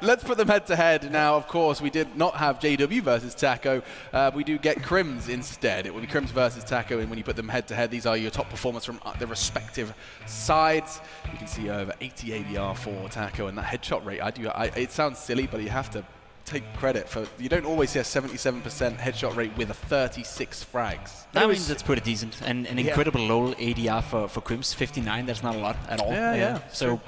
Let's put them head-to-head now. Of course, we did not have JW versus Taco. We do get Crims instead. It will be Crims versus Taco, and when you put them head-to-head, these are your top performers from the respective sides. You can see over 80 ADR for Taco, and that headshot rate, it sounds silly, but you have to take credit for, you don't always see a 77% headshot rate with a 36 frags. I mean, that's pretty decent, and an incredible low ADR for Crims, 59. That's not a lot at all. Yeah. So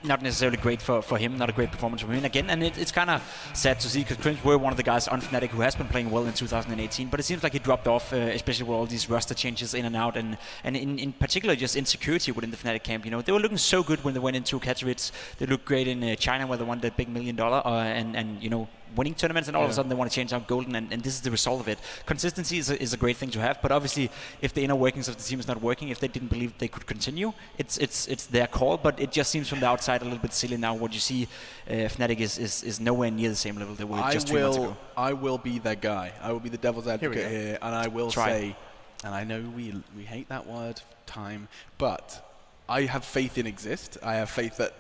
not necessarily great for him, not a great performance from him again, and it's kind of sad to see because Crims were one of the guys on Fnatic who has been playing well in 2018, but it seems like he dropped off, especially with all these roster changes in and out, and in particular just insecurity within the Fnatic camp. You know, they were looking so good when they went into Katowice. They looked great in China where they won that big $1 million, and you know, winning tournaments, and all of a sudden they want to change out Golden, and this is the result of it. Consistency is a great thing to have, but obviously if the inner workings of the team is not working, if they didn't believe they could continue, it's their call, but it just seems from the outside a little bit silly now. What you see, Fnatic is nowhere near the same level they were just 3 months ago. I will be their guy. I will be the devil's advocate here, and I will say, and I know we hate that word, time, but I have faith in Exist. I have faith that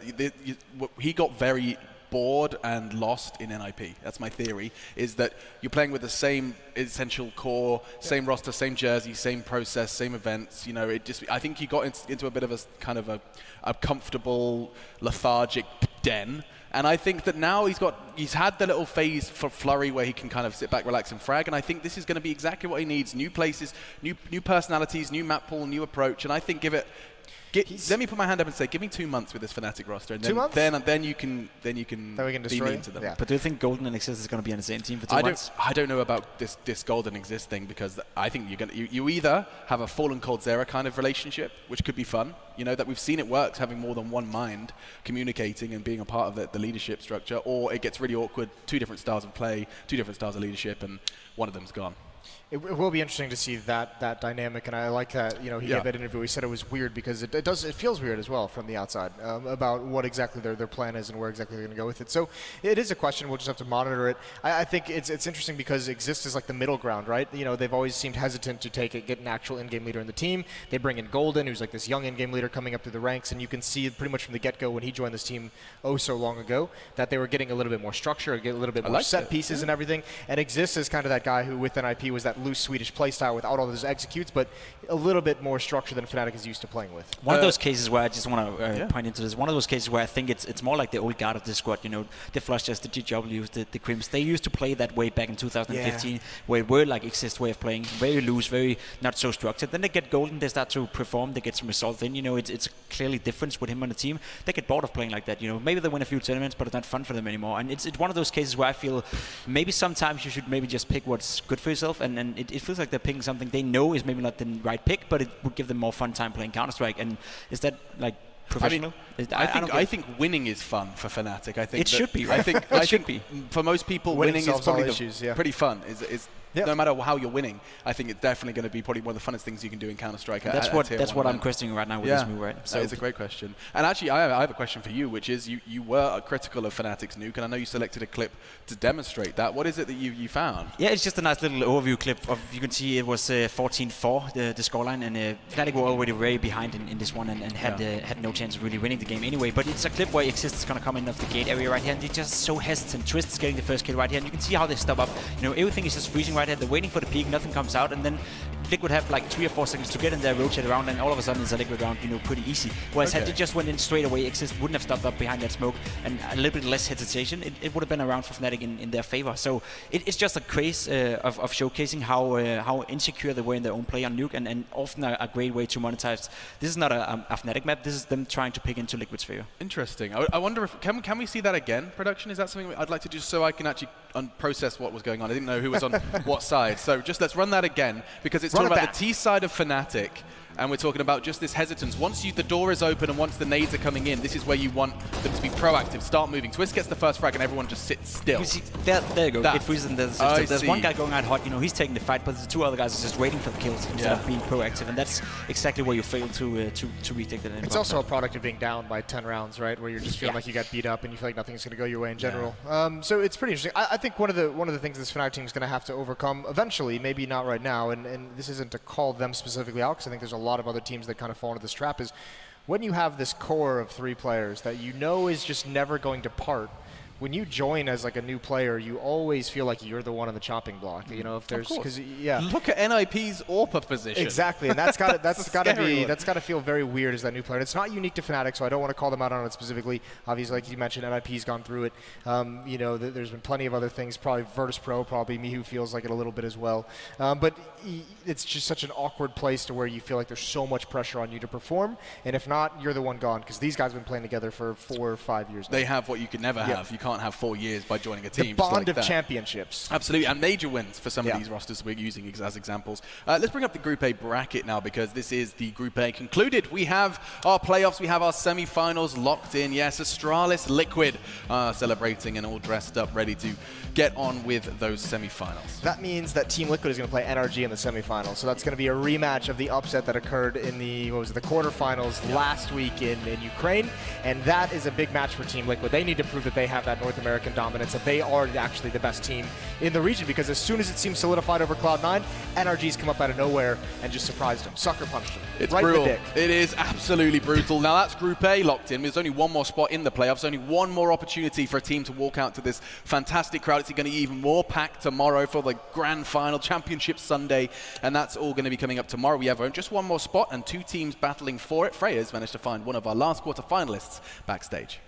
he got very bored and lost in NIP. That's my theory, is that you're playing with the same essential core, same roster, same jersey, same process, same events. You know, I think he got into a bit of a kind of a comfortable, lethargic den. And I think that now he's had the little phase for Flurry where he can kind of sit back, relax, and frag. And I think this is going to be exactly what he needs: new places, new personalities, new map pool, new approach. And I think let me put my hand up and say, give me 2 months with this Fnatic roster, and 2 months? Then you can we can be destroy mean to them. Yeah. But do you think Golden and Exist is going to be on the same team for 2 months? I don't know about this Golden Exist thing, because I think you either have a Fallen Cold Zera kind of relationship, which could be fun. You know, that we've seen it works, having more than one mind, communicating and being a part of the leadership structure, or it gets really awkward, 2 different styles of play, 2 different styles of leadership, and one of them's gone. It will be interesting to see that dynamic, and I like that. You know, he gave that interview. He said it was weird because it feels weird as well from the outside about what exactly their plan is and where exactly they're going to go with it. So it is a question. We'll just have to monitor it. I think it's interesting because Exist is like the middle ground, right? You know, they've always seemed hesitant to get an actual in-game leader in the team. They bring in Golden, who's like this young in-game leader coming up through the ranks, and you can see pretty much from the get-go when he joined this team so long ago that they were getting a little bit more structure, get a little bit more set pieces and everything. And Exist is kind of that guy who, with NIP, was that loose Swedish playstyle without all those executes, but a little bit more structure than Fnatic is used to playing with. One of those cases where I just want to point into this, one of those cases where I think it's more like the old guard of this squad, you know, the Flushers, the GWs, the Crims, they used to play that way back in 2015, where it were like Exist way of playing, very loose, very not so structured. Then they get Golden, they start to perform, they get some results in, you know, it's clearly difference with him on the team. They get bored of playing like that, you know, maybe they win a few tournaments, but it's not fun for them anymore. And it's one of those cases where I feel maybe sometimes you should maybe just pick what's good for yourself, and it feels like they're picking something they know is maybe not the right pick, but it would give them more fun time playing Counter-Strike. And is that like professional? I think winning is fun for Fnatic. I think it should be. Right? I think for most people, winning is probably pretty fun. No matter how you're winning, I think it's definitely going to be probably one of the funnest things you can do in Counter-Strike. That's what I'm questioning right now with this move, right? So it's a great question. And actually, I have a question for you, which is you were critical of Fnatic's nuke, and I know you selected a clip to demonstrate that. What is it that you found? Yeah, it's just a nice little overview clip of, you can see it was 14-4 the scoreline, and Fnatic were already very behind in this one, and had no chance of really winning the game anyway. But it's a clip where Exist is going to come in off the gate area right here, and they're just so hesitant. Twist is getting the first kill right here, and you can see how they stop up. You know, everything is just freezing right here. They're waiting for the peak, nothing comes out, and then Liquid have like 3 or 4 seconds to get in there, rotate around, and all of a sudden it's a Liquid round, you know, pretty easy. Whereas had they just went in straight away, Exist wouldn't have stopped up behind that smoke, and a little bit less hesitation, it would have been a round for Fnatic in their favor. So it's just a craze of showcasing how insecure they were in their own play on nuke, and often a great way to monetize. This is not a Fnatic map, this is them trying to pick into Liquid's favor. Interesting. I wonder if, can we see that again, production? Is that something I'd like to do so I can actually process what was going on? I didn't know who was on what side. So just let's run that again, because it's talking about the T side of Fnatic, and we're talking about just this hesitance. Once the door is open and once the nades are coming in, this is where you want them to be proactive, start moving. Twist gets the first frag and everyone just sits still. You see, there you go. It freezes in there's one guy going out hot, you know, he's taking the fight, but the 2 other guys are just waiting for the kills instead of being proactive, and that's exactly where you fail to retake that. It's also a product of being down by 10 rounds, right, where you're just feeling like you got beat up and you feel like nothing's going to go your way in general. So it's pretty interesting. I think one of the things this Fnatic team is going to have to overcome eventually, maybe not right now, and this isn't to call them specifically out, because I think there's a lot of other teams that kind of fall into this trap, is when you have this core of 3 players that you know is just never going to part when you join as like a new player, you always feel like you're the one on the chopping block. You know, if there's Look at NIP's AWPA position. Exactly, and that's got to feel very weird as that new player. And it's not unique to Fnatic, so I don't want to call them out on it specifically. Obviously, like you mentioned, NIP's gone through it. You know, there's been plenty of other things. Probably Virtus Pro, probably Mihu feels like it a little bit as well. But it's just such an awkward place to where you feel like there's so much pressure on you to perform, and if not, you're the one gone, because these guys have been playing together for 4 or 5 years now. They have what you could never have. You can't have 4 years by joining a team. The bond like of championships. Absolutely, and major wins for some of these rosters we're using as examples. Let's bring up the Group A bracket now, because this is the Group A concluded. We have our playoffs, we have our semi-finals locked in. Yes, Astralis Liquid celebrating and all dressed up, ready to get on with those semi-finals. That means that Team Liquid is going to play NRG in the semi-finals, so that's going to be a rematch of the upset that occurred in the quarterfinals last week in Ukraine, and that is a big match for Team Liquid. They need to prove that they have that North American dominance, that they are actually the best team in the region, because as soon as it seems solidified over Cloud9, NRG's come up out of nowhere and just surprised them, sucker punched them. It's right brutal. in the dick. It is absolutely brutal. Now that's Group A locked in. There's only one more spot in the playoffs, only one more opportunity for a team to walk out to this fantastic crowd. It's going to be even more packed tomorrow for the grand final, Championship Sunday, and that's all going to be coming up tomorrow. We have just one more spot and 2 teams battling for it. Freya's managed to find one of our last quarter finalists backstage.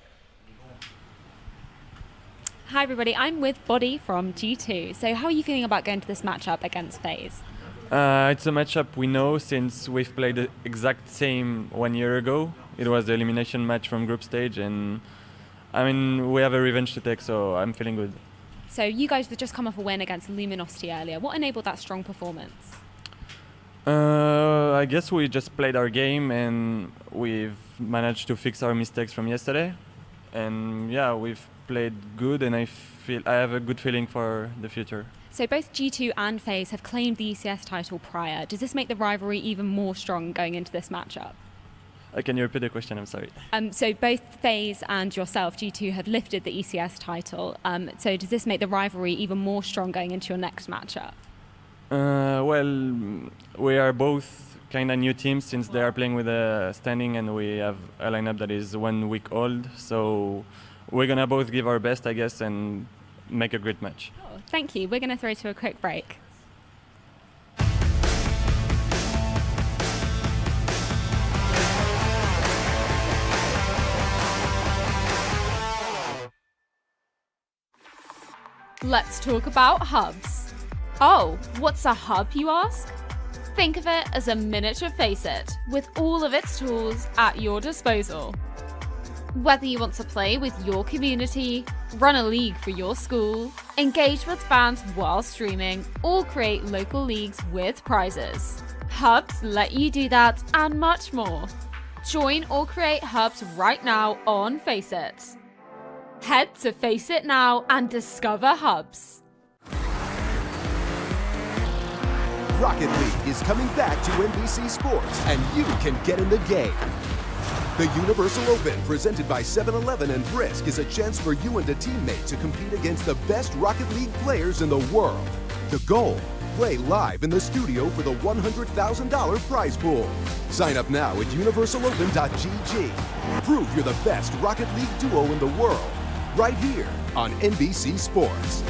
Hi everybody, I'm with Body from G2. So how are you feeling about going to this matchup against Faze? It's a matchup we know since we've played the exact same 1 year ago. It was the elimination match from group stage, and I mean, we have a revenge to take, so I'm feeling good. So you guys have just come off a win against Luminosity earlier. What enabled that strong performance? I guess we just played our game and we've managed to fix our mistakes from yesterday. And yeah, we've played good, and I have a good feeling for the future. So both G2 and FaZe have claimed the ECS title prior. Does this make the rivalry even more strong going into this matchup? Can you repeat the question? I'm sorry. So both FaZe and yourself, G2, have lifted the ECS title. So does this make the rivalry even more strong going into your next matchup? Well, we are both kind of new teams since they are playing with a standing, and we have a lineup that is 1 week old. So we're going to both give our best, I guess, and make a great match. Oh, thank you. We're going to throw to a quick break. Let's talk about hubs. Oh, what's a hub, you ask? Think of it as a miniature Faceit, with all of its tools at your disposal. Whether you want to play with your community, run a league for your school, engage with fans while streaming, or create local leagues with prizes, hubs let you do that and much more. Join or create hubs right now on Faceit. Head to Faceit now and discover hubs. Rocket League is coming back to NBC Sports, and you can get in the game. The Universal Open, presented by 7-Eleven and Brisk, is a chance for you and a teammate to compete against the best Rocket League players in the world. The goal? Play live in the studio for the $100,000 prize pool. Sign up now at universalopen.gg. Prove you're the best Rocket League duo in the world, right here on NBC Sports.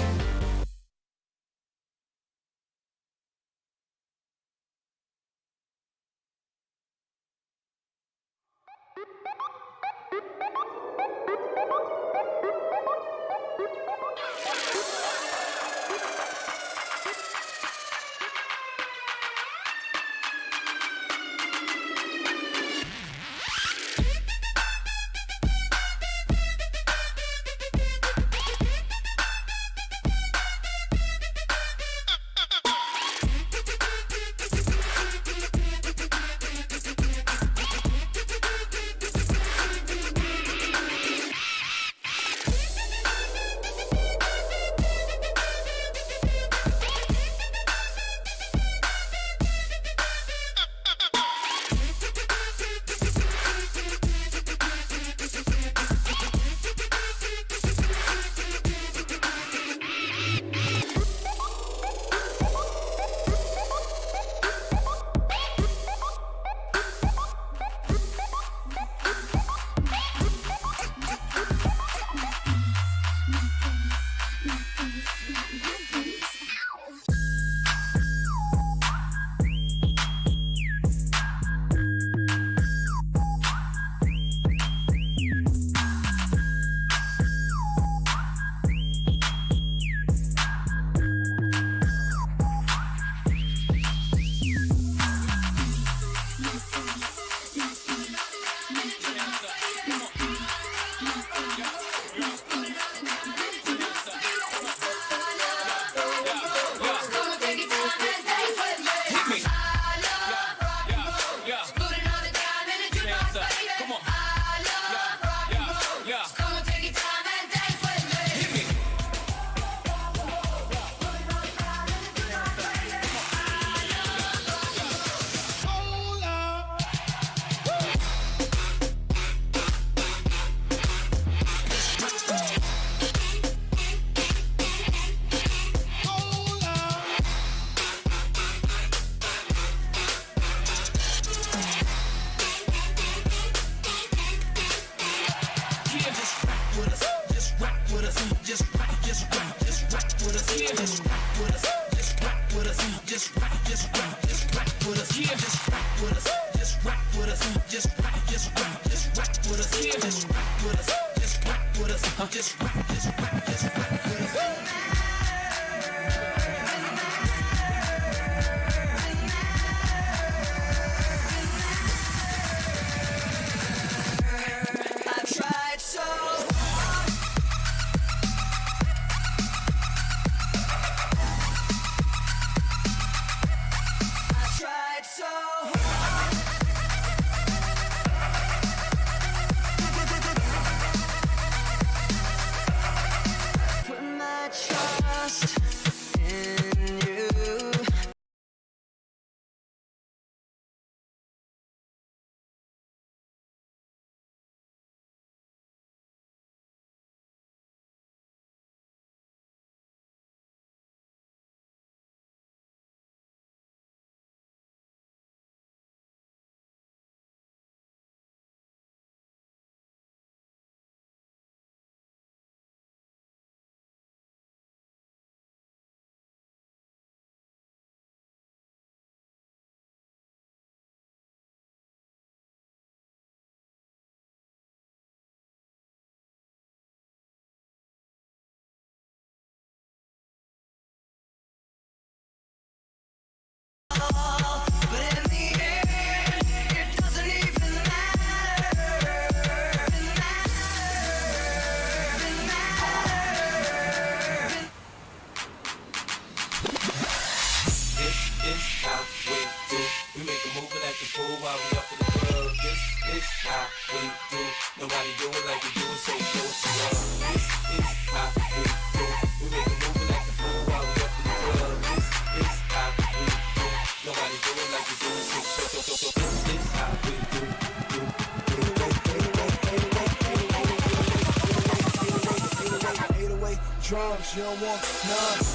Drums, you don't want none.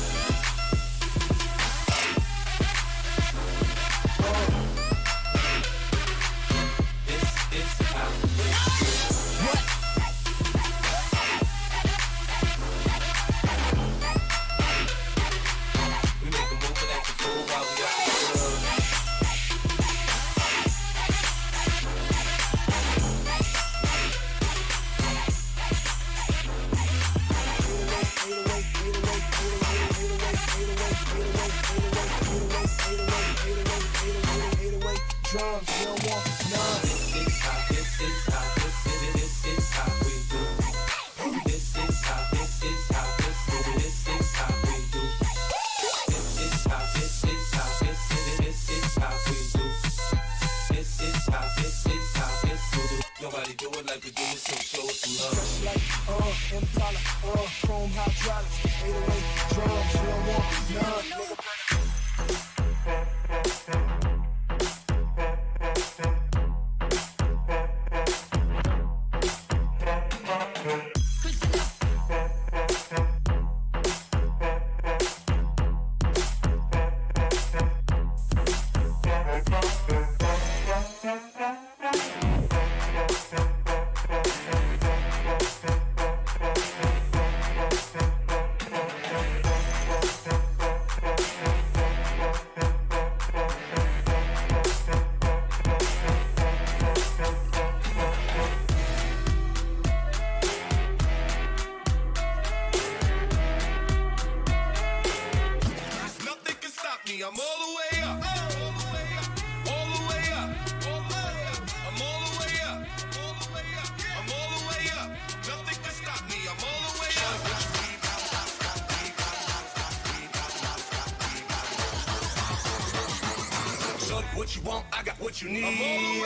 Drums, you don't want none. This is how we do. This is how we do. This is how we do. This is how we do. Nobody do it like we do it, so show us some love. Fresh like, Impala, chrome hydraulics, 808 drums, you don't want none. I'm all the way up. All the way up. All the way up. All the way up. I'm all the way up. All the way up. I'm all the way up. Nothing can stop me. I'm all the way up. So what you want, I got what you need.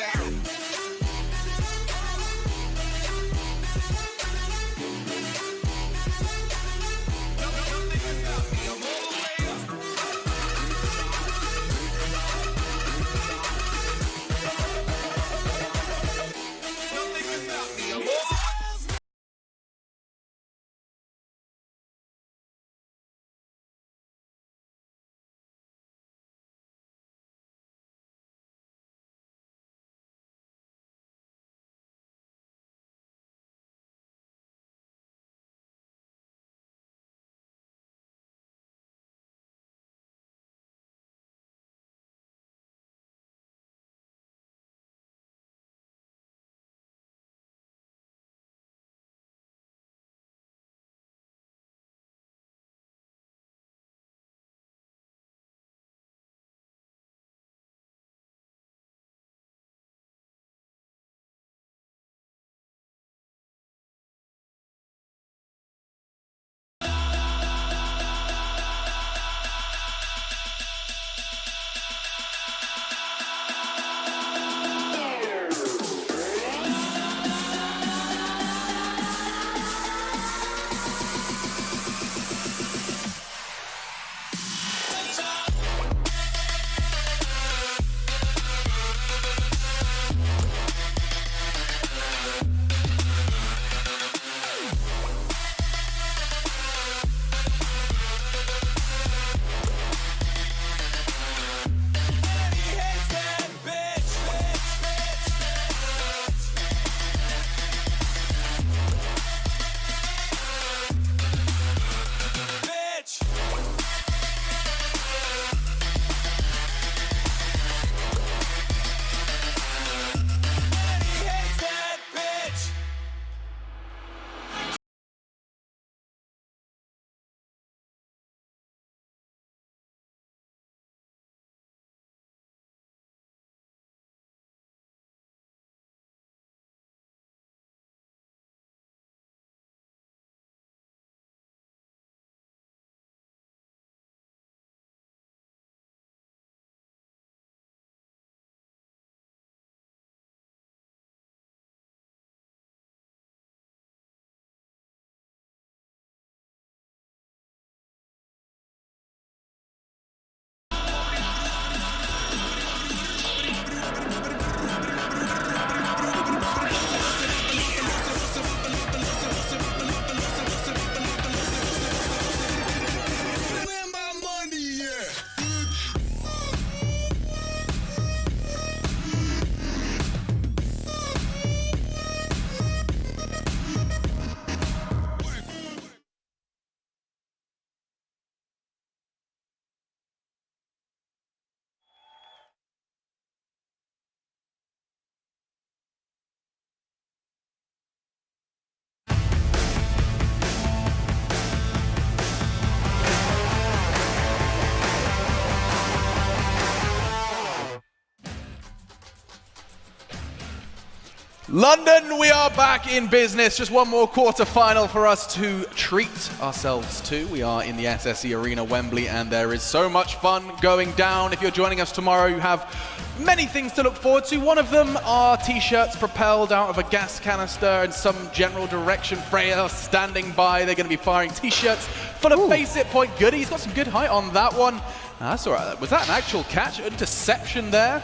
London, we are back in business. Just one more quarter-final for us to treat ourselves to. We are in the SSE Arena, Wembley, and there is so much fun going down. If you're joining us tomorrow, you have many things to look forward to. One of them are T-shirts propelled out of a gas canister in some general direction. Freya standing by. They're going to be firing T-shirts full of Face It point goodies. Got some good height on that one. That's all right. Was that an actual catch? Interception there?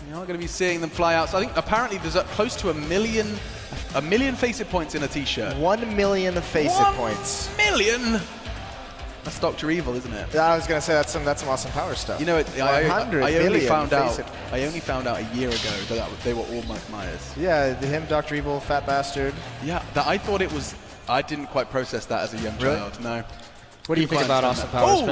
You're not going to be seeing them fly out. So I think apparently there's close to a million Face It points in a T-shirt. 1 million Face It points. 1 million? That's Dr. Evil, isn't it? Yeah, I was going to say that's some awesome power stuff. You know, I only found out a year ago that they were all Mike Myers. Yeah, him, Dr. Evil, fat bastard. Yeah, I thought it was. I didn't quite process that as a young child. No. What do you think about Austin Powers?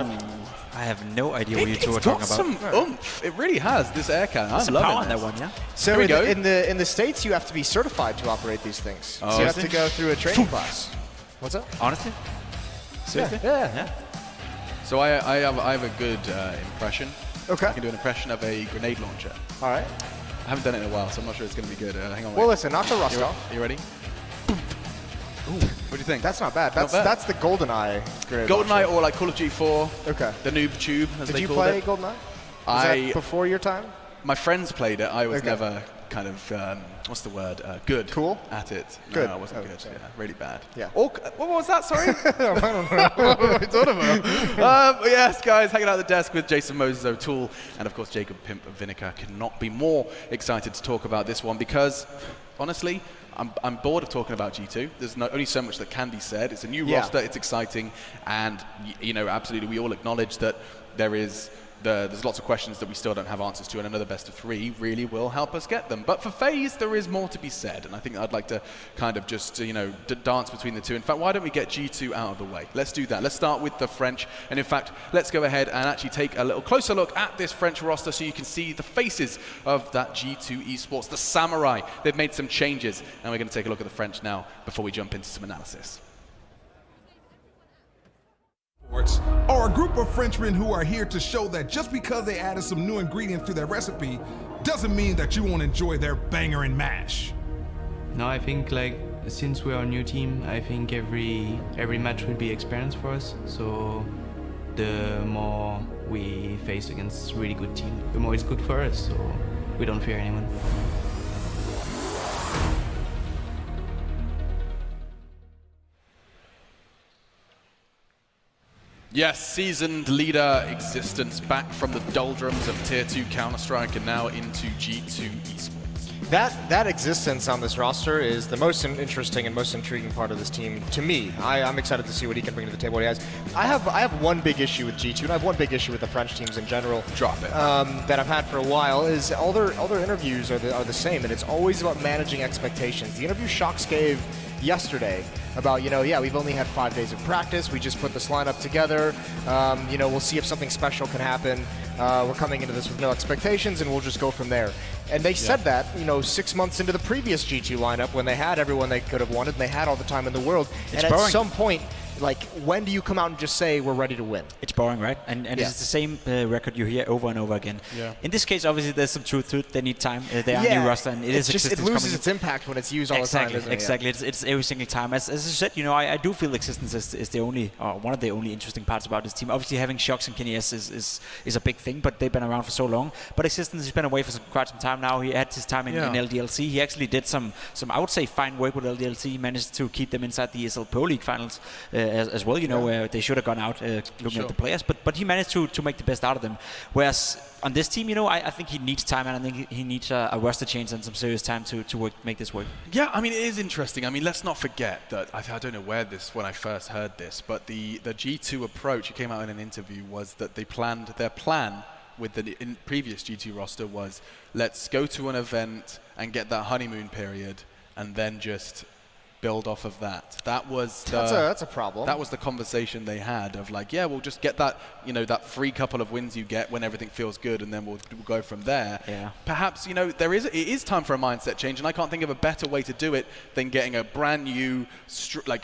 I have no idea what you two are talking about. It's got some oomph. It really has, this air cannon. I some love power it. on that one, yeah? So in the States, you have to be certified to operate these things. Oh, so you have to go through a training class. What's up? Honestly? Seriously? Yeah. So I have a good impression. Okay. I can do an impression of a grenade launcher. All right. I haven't done it in a while, so I'm not sure it's going to be good. Hang on. Well, listen, not to rust off. Are you ready? Ooh, what do you think? That's not bad. That's the GoldenEye grenade launcher. GoldenEye or like Call of Duty 4. Okay. The noob tube, as Did they you called play it. GoldenEye? Was that before your time? My friends played it. I was Okay. never kind of, what's the word? Good. Cool? At it. Good. No, I wasn't good. Sorry. Yeah, really bad. Yeah. What was that? Sorry. I don't know what we thought about. Yes, guys, hanging out at the desk with Jason Moses O'Toole and, of course, Jacob Pimp Vinegar. Cannot be more excited to talk about this one because, honestly, I'm bored of talking about G2. There's only so much that can be said. It's a new roster. It's exciting. And, absolutely, we all acknowledge that there's lots of questions that we still don't have answers to, and another best of 3 really will help us get them. But for Faze, there is more to be said, and I think I'd like to kind of just, dance between the two. In fact, why don't we get G2 out of the way? Let's do that. Let's start with the French, and in fact, let's go ahead and actually take a little closer look at this French roster so you can see the faces of that G2 esports, the Samurai. They've made some changes, and we're going to take a look at the French now before we jump into some analysis. Are a group of Frenchmen who are here to show that just because they added some new ingredients to their recipe doesn't mean that you won't enjoy their banger and mash. No, I think since we are a new team, I think every match will be experience for us. So the more we face against really good team, the more it's good for us. So we don't fear anyone. Yes, seasoned leader existence back from the doldrums of Tier 2 Counter-Strike and now into G2 esports. That existence on this roster is the most interesting and most intriguing part of this team to me. I'm excited to see what he can bring to the table. What he has. I have one big issue with G2, and I have one big issue with the French teams in general. Drop it. That I've had for a while is all their interviews are the same, and it's always about managing expectations. The interview Shox gave yesterday about, we've only had 5 days of practice. We just put this lineup together. We'll see if something special can happen. We're coming into this with no expectations, and we'll just go from there. And they said that, 6 months into the previous G2 lineup when they had everyone they could have wanted and they had all the time in the world. It's and boring. At some point, when do you come out and just say we're ready to win? It's boring, right? And it's the same record you hear over and over again. Yeah. In this case, obviously, there's some truth to it. They need time. They are a new roster, and it loses its impact when it's used all the time, doesn't it? Exactly. It's every single time. As I said, I do feel existence is the only, or one of the only interesting parts about this team. Obviously, having Shox and Kenny S is a big thing, but they've been around for so long. But existence has been away for quite some time now. He had his time in LDLC. He actually did some I would say, fine work with LDLC. He managed to keep them inside the ESL Pro League finals as well. Where they should have gone out looking at the players, but he managed to make the best out of them. Whereas on this team, I think he needs time, and I think he needs a roster change and some serious time to make this work. Yeah, it is interesting. Let's not forget that I don't know when I first heard this, but the G2 approach, he came out in an interview, was that their plan with the previous G2 roster was, let's go to an event and get that honeymoon period, and then just build off of that. That's a problem. That was the conversation they had of we'll just get that, that free couple of wins you get when everything feels good, and then we'll go from there. Yeah. Perhaps, it is time for a mindset change, and I can't think of a better way to do it than getting a brand new,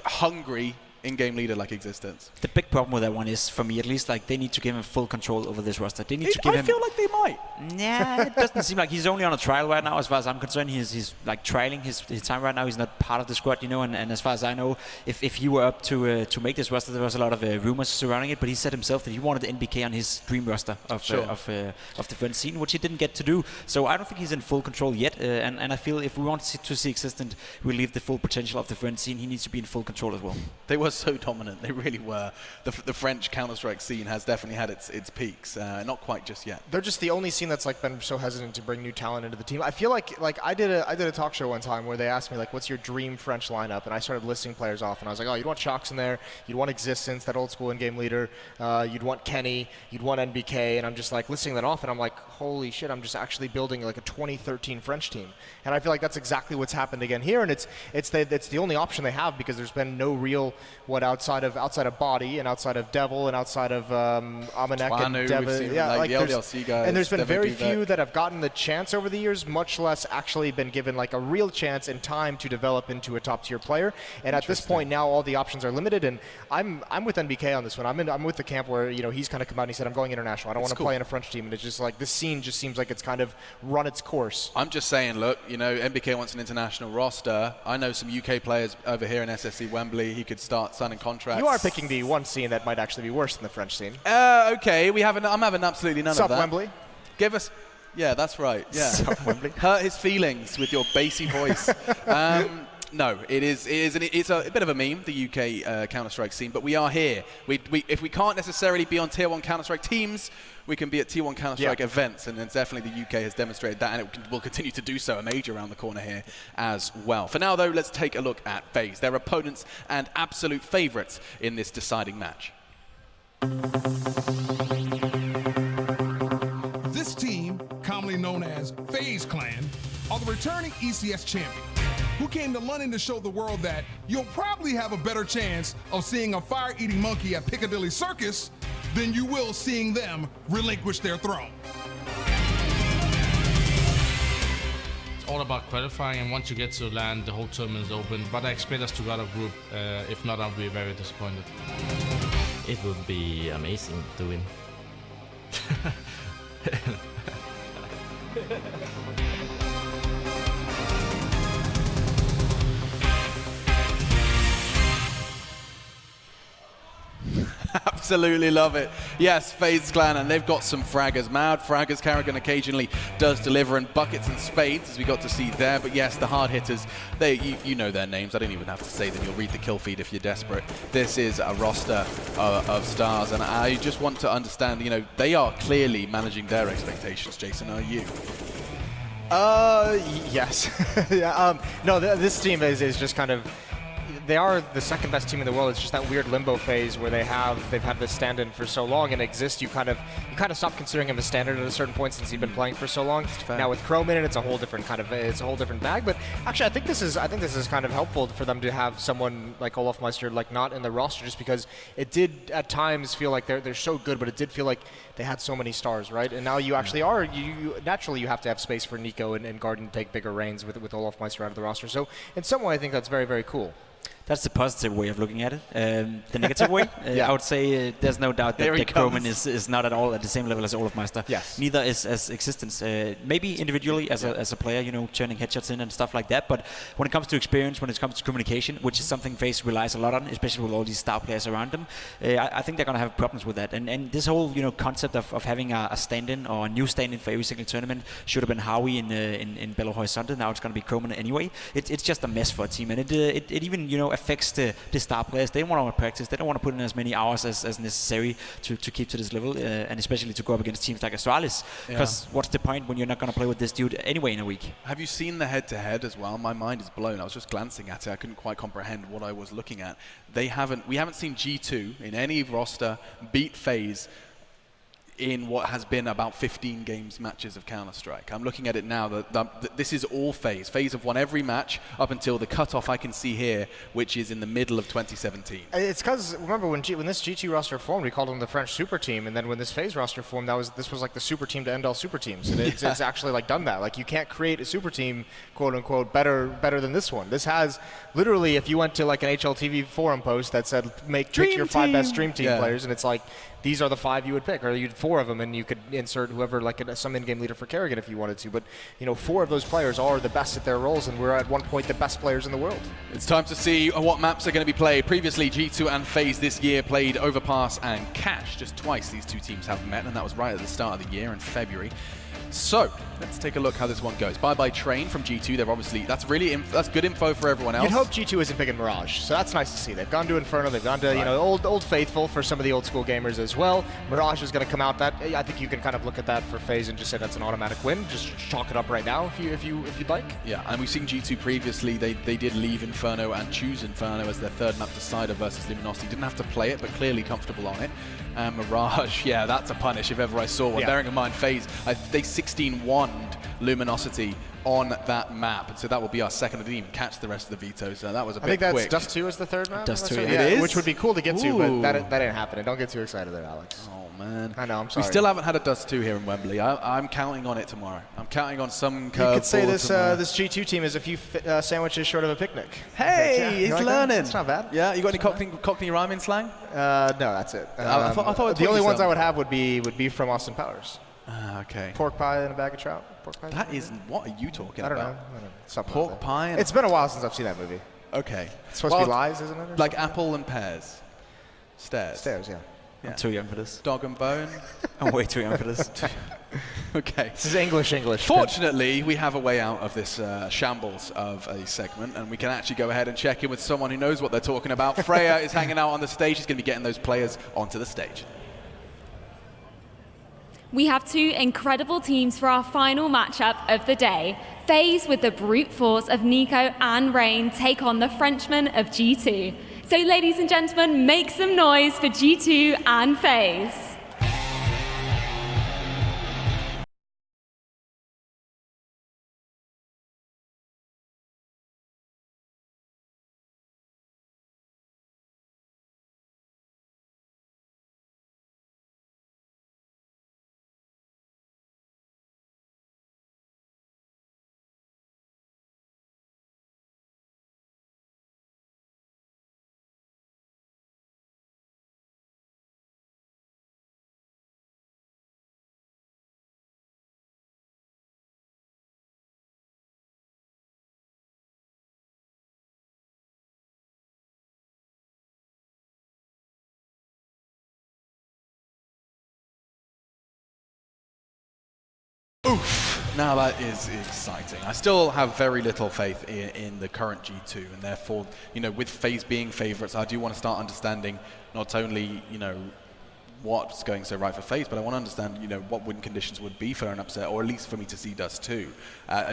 hungry in-game leader-like existence. The big problem with that one is, for me at least, like they need to give him full control over this roster. They need to give him. I feel like they might. Yeah, it doesn't seem like he's only on a trial right now. As far as I'm concerned, he's like trialing his time right now. He's not part of the squad, and as far as I know, if he were up to make this roster, there was a lot of rumors surrounding it. But he said himself that he wanted NBK on his dream roster of the French scene, which he didn't get to do. So I don't think he's in full control yet. And I feel if we want to see existent, we leave the full potential of the French scene. He needs to be in full control as well. They were so dominant. They really were. The French Counter-Strike scene has definitely had its peaks. Not quite just yet. They're just the only scene that's like been so hesitant to bring new talent into the team. I feel like I did a talk show one time where they asked me like, what's your dream French lineup? And I started listing players off, and I was like, oh, you'd want Shox in there, you'd want Existence, that old school in-game leader, you'd want Kenny, you'd want NBK, and I'm just like listing that off, and I'm like, holy shit, I'm just actually building like a 2013 French team. And I feel like that's exactly what's happened again here, and it's the only option they have because there's been no real outside of Body and outside of Devil and outside of Amanek and Devil. Yeah, like the LDLC guys. And there's been very few that have gotten the chance over the years, much less actually been given like a real chance and time to develop into a top tier player. And at this point now all the options are limited, and I'm with NBK on this one. I'm with the camp where he's kind of come out and he said I'm going international. I don't want to play in a French team, and it's just like this scene just seems like it's kind of run its course. I'm just saying, look, NBK wants an international roster. I know some UK players over here in SSC Wembley. He could start signing contracts. You are picking the one scene that might actually be worse than the French scene. Okay, I'm having absolutely none of that. Wembley. Give us. Yeah, that's right. Yeah. Wembley. Hurt his feelings with your bassy voice. No, it's a bit of a meme, the UK Counter-Strike scene, but we are here. If we can't necessarily be on Tier 1 Counter-Strike teams, we can be at Tier 1 Counter-Strike events, and then definitely the UK has demonstrated that, and it will continue to do so. A major around the corner here as well. For now, though, let's take a look at Faze, their opponents and absolute favourites in this deciding match. This team, commonly known as Faze Clan, are the returning ECS champions, who came to London to show the world that you'll probably have a better chance of seeing a fire-eating monkey at Piccadilly Circus than you will seeing them relinquish their throne. It's all about qualifying, and once you get to land, the whole tournament is open. But I expect us to go out of group. If not, I'll be very disappointed. It would be amazing to win. Absolutely love it. Yes, Faze Clan, and they've got some fraggers. Mad fraggers. Karrigan occasionally does deliver, and buckets and spades, as we got to see there. But yes, the hard hitters, you know their names. I don't even have to say them. You'll read the kill feed if you're desperate. This is a roster of stars, and I just want to understand, they are clearly managing their expectations. Jason, are you? Yes. Yeah, no, this team is just kind of. They are the second best team in the world. It's just that weird limbo phase where they've had this stand-in for so long and exist. You kind of stop considering him a standard at a certain point since he's been playing for so long. Now with Chrome in it, it's a whole different bag. But actually, I think this is kind of helpful for them to have someone like Olaf Meister not in the roster, just because it did at times feel like they're so good, but it did feel like they had so many stars, right? And now you actually are. You naturally you have to have space for Nico and Garden to take bigger reins with Olaf Meister out of the roster. So in some way, I think that's very, very cool. That's the positive way of looking at it. The negative way, I would say there's no doubt that Kroman is not at all at the same level as Olaf Meister. Yes. Neither is as Existence. Maybe individually as a player, turning headshots in and stuff like that. But when it comes to experience, when it comes to communication, which is something Faze relies a lot on, especially with all these star players around them, I think they're going to have problems with that. And this whole concept of having a stand-in or a new stand-in for every single tournament should have been Howie in Belo Horizonte. Now it's going to be Kroman anyway. It's just a mess for a team, and it even affects the star players. They don't want to practice. They don't want to put in as many hours as necessary to keep to this level, and especially to go up against teams like Astralis. Because what's the point when you're not going to play with this dude anyway in a week? Have you seen the head-to-head as well? My mind is blown. I was just glancing at it. I couldn't quite comprehend what I was looking at. We haven't seen G2 in any roster beat Faze in what has been about 15 games matches of Counter-Strike. I'm looking at it now, that this is all Faze. Faze have won every match up until the cutoff I can see here, which is in the middle of 2017. It's because, remember, when this G2 roster formed, we called them the French super team, and then when this Faze roster formed, this was like the super team to end all super teams. And it's actually like done that. Like, you can't create a super team, quote unquote, better than this one. This has, literally, if you went to like an HLTV forum post that said, pick your 5 best Dream Team players, and it's like, these are the 5 you would pick, or you'd 4 of them, and you could insert whoever, like some in-game leader for Kerrigan if you wanted to. But 4 of those players are the best at their roles, and we're at one point the best players in the world. It's time to see what maps are going to be played. Previously, G2 and Faze this year played Overpass and Cash. Just twice these 2 teams have met, and that was right at the start of the year in February. So let's take a look how this one goes. Bye Train from G2. They're obviously, that's good info for everyone else. You'd hope G2 isn't picking Mirage, so that's nice to see. They've gone to Inferno, they've gone to old faithful for some of the old school gamers as well. Mirage is going to come out. That I think you can kind of look at that for Faze and just say that's an automatic win. Just chalk it up right now if you'd like. Yeah, and we've seen G2 previously. They did leave Inferno and choose Inferno as their third map decider versus Luminosity. Didn't have to play it, but clearly comfortable on it. Mirage, yeah, that's a punish if ever I saw one. Yeah. Bearing in mind, Faze, they 16-1'd Luminosity on that map, and so that will be our second. I didn't even catch the rest of the vetoes, so that was a bit quick. I think that's Dust 2 is the third map? Dust 2, yeah. It is? Which would be cool to get to, but that ain't happening. Don't get too excited there, Alex. Oh, man. I know, I'm sorry. We still haven't had a Dust 2 here in Wembley. I'm counting on it tomorrow. I'm counting on some curveball. You could say this G2 team is a few sandwiches short of a picnic. Hey, he's learning. It's not bad. Yeah, you got any Cockney rhyming slang? No, that's it. I thought the only ones I would have would be from Austin Powers. Okay. Pork pie and a bag of trout. Pork pie. That isn't. What are you talking about? I don't know. Pork pie. And it's been a while since I've seen that movie. Okay. It's supposed to be lies, isn't it? Like apple and pears. Stairs. Stairs, yeah. I'm too young for this. Dog and bone. I'm way too young for this. Okay. This is English. Fortunately, we have a way out of this shambles of a segment, and we can actually go ahead and check in with someone who knows what they're talking about. Freya is hanging out on the stage. She's going to be getting those players onto the stage. We have 2 incredible teams for our final matchup of the day. Faze with the brute force of Nico and Rain take on the Frenchmen of G2. So ladies and gentlemen, make some noise for G2 and Faze. Oof. Now that is exciting. I still have very little faith in the current G2, and therefore, with Faze being favourites, I do want to start understanding not only, what's going so right for Faze, but I want to understand, what win conditions would be for an upset, or at least for me to see Dust 2.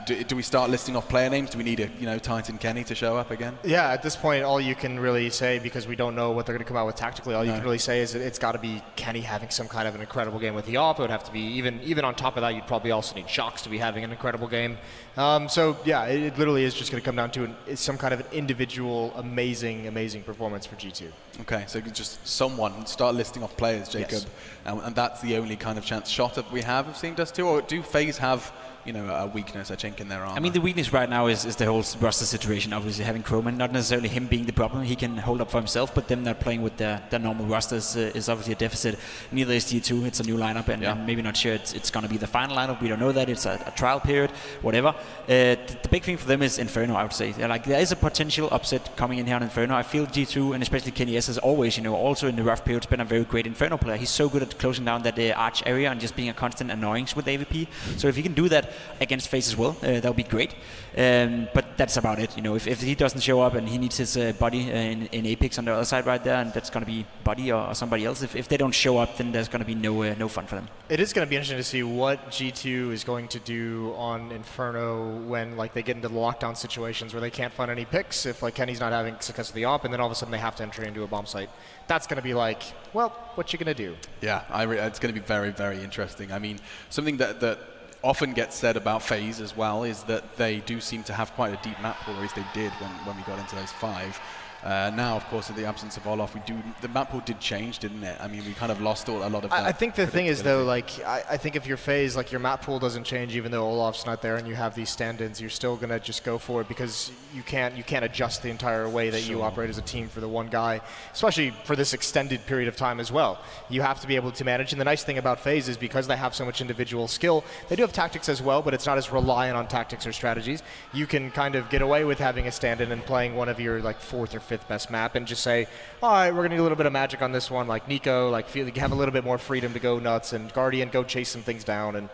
Do we start listing off player names? Do we need a, Titan Kenny to show up again? Yeah, at this point, all you can really say, because we don't know what they're going to come out with tactically, all you can really say is that it's got to be Kenny having some kind of an incredible game with the AWP. It would have to be, even on top of that, you'd probably also need Shocks to be having an incredible game. So, yeah, it literally is just going to come down to some kind of an individual, amazing performance for G2. Okay, so just someone start listing off players, Jacob, yes. And that's the only kind of shot that we have of seeing Dust 2, or do Faze have a weakness, a chink in their armor? I mean, the weakness right now is the whole roster situation. Obviously, having Croman, not necessarily him being the problem. He can hold up for himself, but them not playing with their normal rosters is obviously a deficit. Neither is G2. It's a new lineup, and I'm maybe not sure it's going to be the final lineup. We don't know that. It's a trial period, whatever. The big thing for them is Inferno, I would say. There is a potential upset coming in here on Inferno. I feel G2, and especially Kenny S, has always, also in the rough periods, been a very great Inferno player. He's so good at closing down that arch area and just being a constant annoyance with AVP. So if he can do that, against Faze as well. That would be great. But that's about it. You know, if he doesn't show up and he needs his buddy in Apex on the other side right there, and that's going to be Buddy or somebody else. If they don't show up, then there's going to be no fun for them. It is going to be interesting to see what G2 is going to do on Inferno when like they get into the lockdown situations where they can't find any picks. If like Kenny's not having success with the op, and then all of a sudden they have to enter into a bomb site. That's going to be like, well, what you going to do? Yeah, it's going to be very, very interesting. I mean, something that often gets said about FaZe as well is that they do seem to have quite a deep map pool, or at least they did when we got into those 5. Now, of course, in the absence of Olof, the map pool did change, didn't it? I mean, we kind of lost a lot of that. I think the thing is, though, like, I think if you're FaZe, like, your map pool doesn't change even though Olaf's not there and you have these stand-ins, you're still going to just go for it because you can't adjust the entire way that you operate as a team for the one guy, especially for this extended period of time as well. You have to be able to manage, and the nice thing about FaZe is because they have so much individual skill, they do have tactics as well, but it's not as reliant on tactics or strategies. You can kind of get away with having a stand-in and playing one of your, like, 4th or 5th best map and just say, all right, we're going to do a little bit of magic on this one, like Nico, like have a little bit more freedom to go nuts, and Guardian go chase some things down, and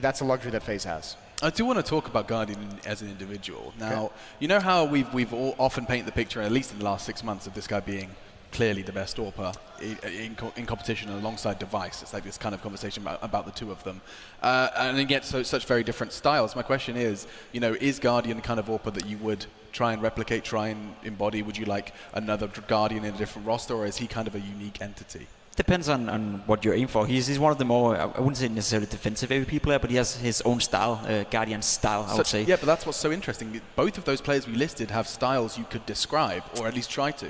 that's a luxury that FaZe has. I do want to talk about Guardian as an individual. Now, you know how we've all often painted the picture, at least in the last 6 months, of this guy being clearly the best AWPer in competition alongside Device. It's like this kind of conversation about the two of them. And they get such very different styles. My question is, you know, is Guardian the kind of AWPer that you would try and replicate, try and embody? Would you like another Guardian in a different roster, or is he kind of a unique entity? Depends on what you're aiming for. He's one of the more, I wouldn't say necessarily defensive AWP player, but he has his own style, Guardian style, I would say. Yeah, but that's what's so interesting. Both of those players we listed have styles you could describe, or at least try to.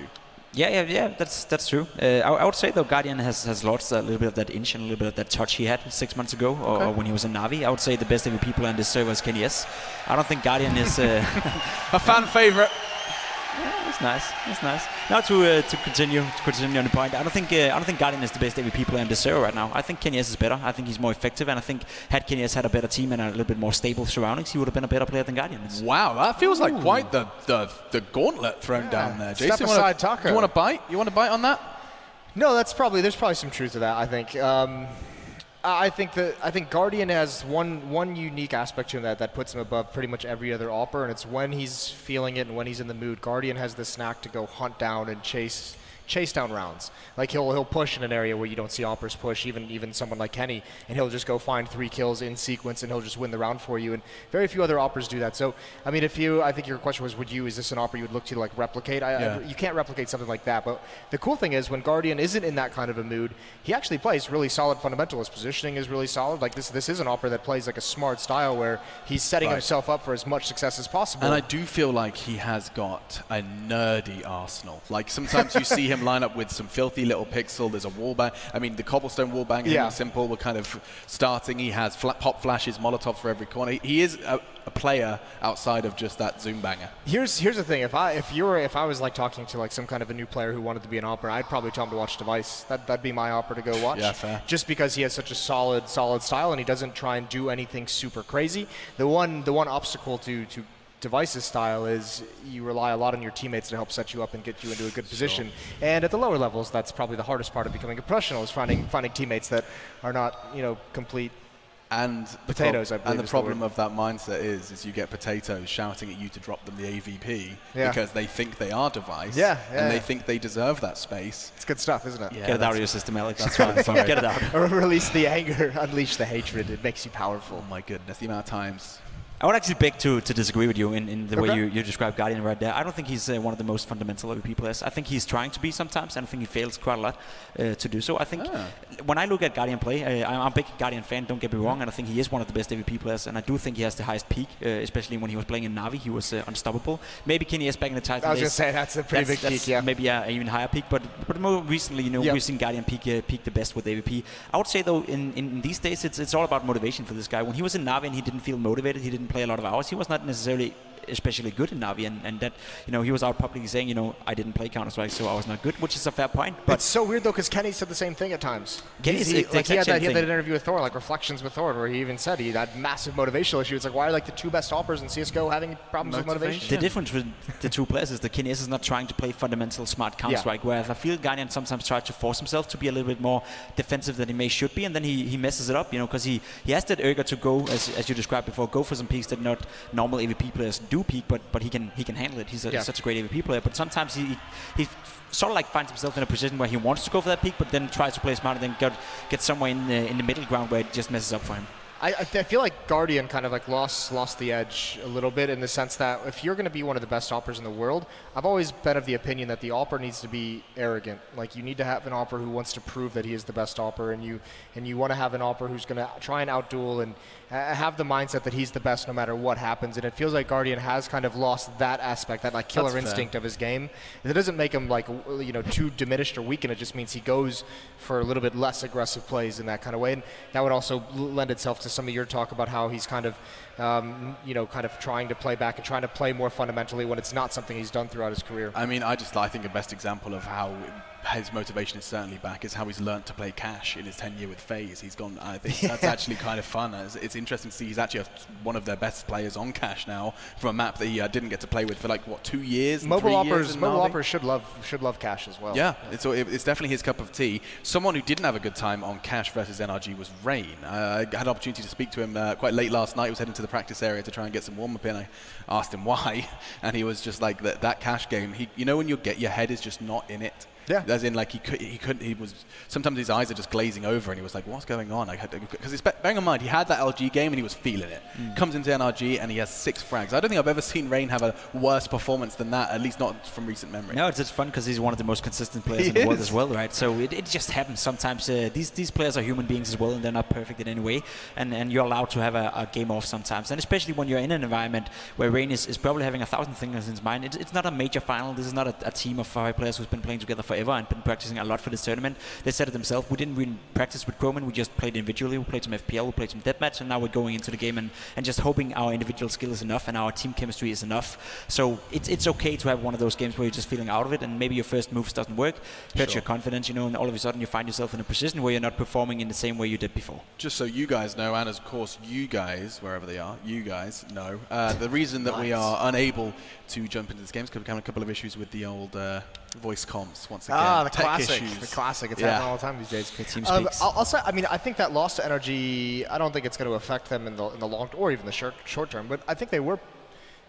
Yeah, that's true. I would say, though, Guardian has lost a little bit of that inch and a little bit of that touch he had 6 months ago, or when he was in Na'Vi. I would say the best AWP player on this server is Kenny S. I don't think Guardian is... a fan favorite. Yeah, it's nice. It's nice. Now to continue on the point, I don't think Guardian is the best AWP player in the server right now. I think Kenny S is better. I think he's more effective, and I think had Kenny S had a better team and a little bit more stable surroundings, he would have been a better player than Guardian is. Wow, that feels like quite the gauntlet thrown down there. Jason, Step aside, Tucker. You want to bite? You want to bite on that? No, there's probably some truth to that, I think. I think Guardian has one unique aspect to him that puts him above pretty much every other AWPer, and it's when he's feeling it and when he's in the mood. Guardian has this knack to go hunt down and chase down rounds. Like he'll push in an area where you don't see AWPers push, even someone like Kenny, and he'll just go find 3 kills in sequence and he'll just win the round for you. And very few other AWPers do that. So I mean, I think your question was, is this an AWPer you would look to like replicate? You can't replicate something like that. But the cool thing is when Guardian isn't in that kind of a mood, he actually plays really solid fundamental. His positioning is really solid. Like this is an AWPer that plays like a smart style where he's setting himself up for as much success as possible. And I do feel like he has got a nerdy arsenal. Like sometimes you see him line up with some filthy little pixel. There's a wallbang. I mean, the cobblestone wallbang is simple. We're kind of starting. He has pop flashes, Molotov for every corner. He is a player outside of just that zoom banger. Here's the thing. If I was like talking to like some kind of a new player who wanted to be an AWPer, I'd probably tell him to watch Device. That'd be my AWPer to go watch. Yeah, fair. Just because he has such a solid style and he doesn't try and do anything super crazy. The one obstacle to Device's style is you rely a lot on your teammates to help set you up and get you into a good position. And at the lower levels, that's probably the hardest part of becoming a professional, is finding teammates that are not, complete and potatoes. And the problem of that mindset is you get potatoes shouting at you to drop them the AVP because they think they are Device. And they think they deserve that space. It's good stuff, isn't it? Yeah, get it out of your system, Alex. That's right. Get it out. Or release the anger, unleash the hatred. It makes you powerful. Oh my goodness, the amount of times. I would actually beg to disagree with you in the way you describe Guardian right there. I don't think he's one of the most fundamental AWP players. I think he's trying to be sometimes, and I think he fails quite a lot to do so. I think when I look at Guardian play, I'm a big Guardian fan, don't get me wrong, and I think he is one of the best AWP players, and I do think he has the highest peak, especially when he was playing in Na'Vi. He was unstoppable. Maybe Kenny S back in the Titan days. I was going to say, that's a pretty big peak, yeah. Maybe an even higher peak, but more recently, we've seen Guardian peak the best with AWP. I would say, though, in these days, it's all about motivation for this guy. When he was in Na'Vi and he didn't feel motivated, he didn't play a lot of hours, he was not necessarily especially good in Navi, and that, you know, he was out publicly saying, you know, I didn't play Counter-Strike, so I was not good, which is a fair point. But it's so weird though, because Kenny said the same thing at times. He had that interview with Thorn, like Reflections with Thorn, where he even said he had massive motivational issues. It's like, why are like the two best operators in CS:GO having problems with motivation? The difference with the two players is that Kinesis is not trying to play fundamental smart Counter-Strike, whereas I feel Guardian sometimes tries to force himself to be a little bit more defensive than he may should be, and then he messes it up, you know, because he has that urge to go, as you described before, go for some peaks that not normal AVP players do peak, but he can handle it. He's such a great AVP player, but sometimes he sort of like finds himself in a position where he wants to go for that peak, but then tries to play smart and then get somewhere in the middle ground where it just messes up for him. I feel like Guardian kind of like lost the edge a little bit, in the sense that if you're going to be one of the best operators in the world, I've always been of the opinion that the operator needs to be arrogant. Like, you need to have an operator who wants to prove that he is the best operator, and you want to have an operator who's going to try and outduel and have the mindset that he's the best no matter what happens. And it feels like Guardian has kind of lost that aspect, that like killer instinct of his game. It doesn't make him like, you know, too diminished or weakened. It just means he goes for a little bit less aggressive plays in that kind of way, and that would also lend itself to some of your talk about how he's kind of, you know, kind of trying to play back and trying to play more fundamentally when it's not something he's done throughout his career. I mean, I think the best example of how his motivation is certainly back is how he's learned to play Cash in his tenure with FaZe. He's gone, I think that's actually kind of fun. It's interesting to see he's actually one of their best players on Cash now, from a map that he didn't get to play with for like, what, 2 years? Mobile operators should love Cash as well. Yeah, it's definitely his cup of tea. Someone who didn't have a good time on Cash versus NRG was Rain. I had an opportunity to speak to him quite late last night. He was heading to the practice area to try and get some warm-up in. I asked him why, and he was just like, that Cash game, you know when your head is just not in it? Yeah. As in, like, he was, sometimes his eyes are just glazing over, and he was like, what's going on? Because bearing in mind, he had that LG game and he was feeling it. Comes into NRG and he has 6 frags. I don't think I've ever seen Rain have a worse performance than that, at least not from recent memory. No, it's just fun because he's one of the most consistent players in the world as well, right? So it just happens sometimes. These players are human beings as well, and they're not perfect in any way, and you're allowed to have a game off sometimes. And especially when you're in an environment where Rain is probably having 1,000 things in his mind. It's not a major final. This is not a team of 5 players who's been playing together forever and been practicing a lot for this tournament. They said it themselves. We didn't really practice with Chroman. We just played individually. We played some FPL. We played some deathmatch, and now we're going into the game and just hoping our individual skill is enough and our team chemistry is enough. So it's okay to have one of those games where you're just feeling out of it, and maybe your first moves doesn't work, hurts your confidence, you know, and all of a sudden you find yourself in a position where you're not performing in the same way you did before. Just so you guys know, and of course you guys, wherever they are, you guys know, the reason that we are unable to jump into this game is because we've had a couple of issues with the old voice comms once again. The classic. The classic. It's happening all the time these days. I'll say, I mean, I think that loss to NRG, I don't think it's going to affect them in the long or even the short term, but I think they were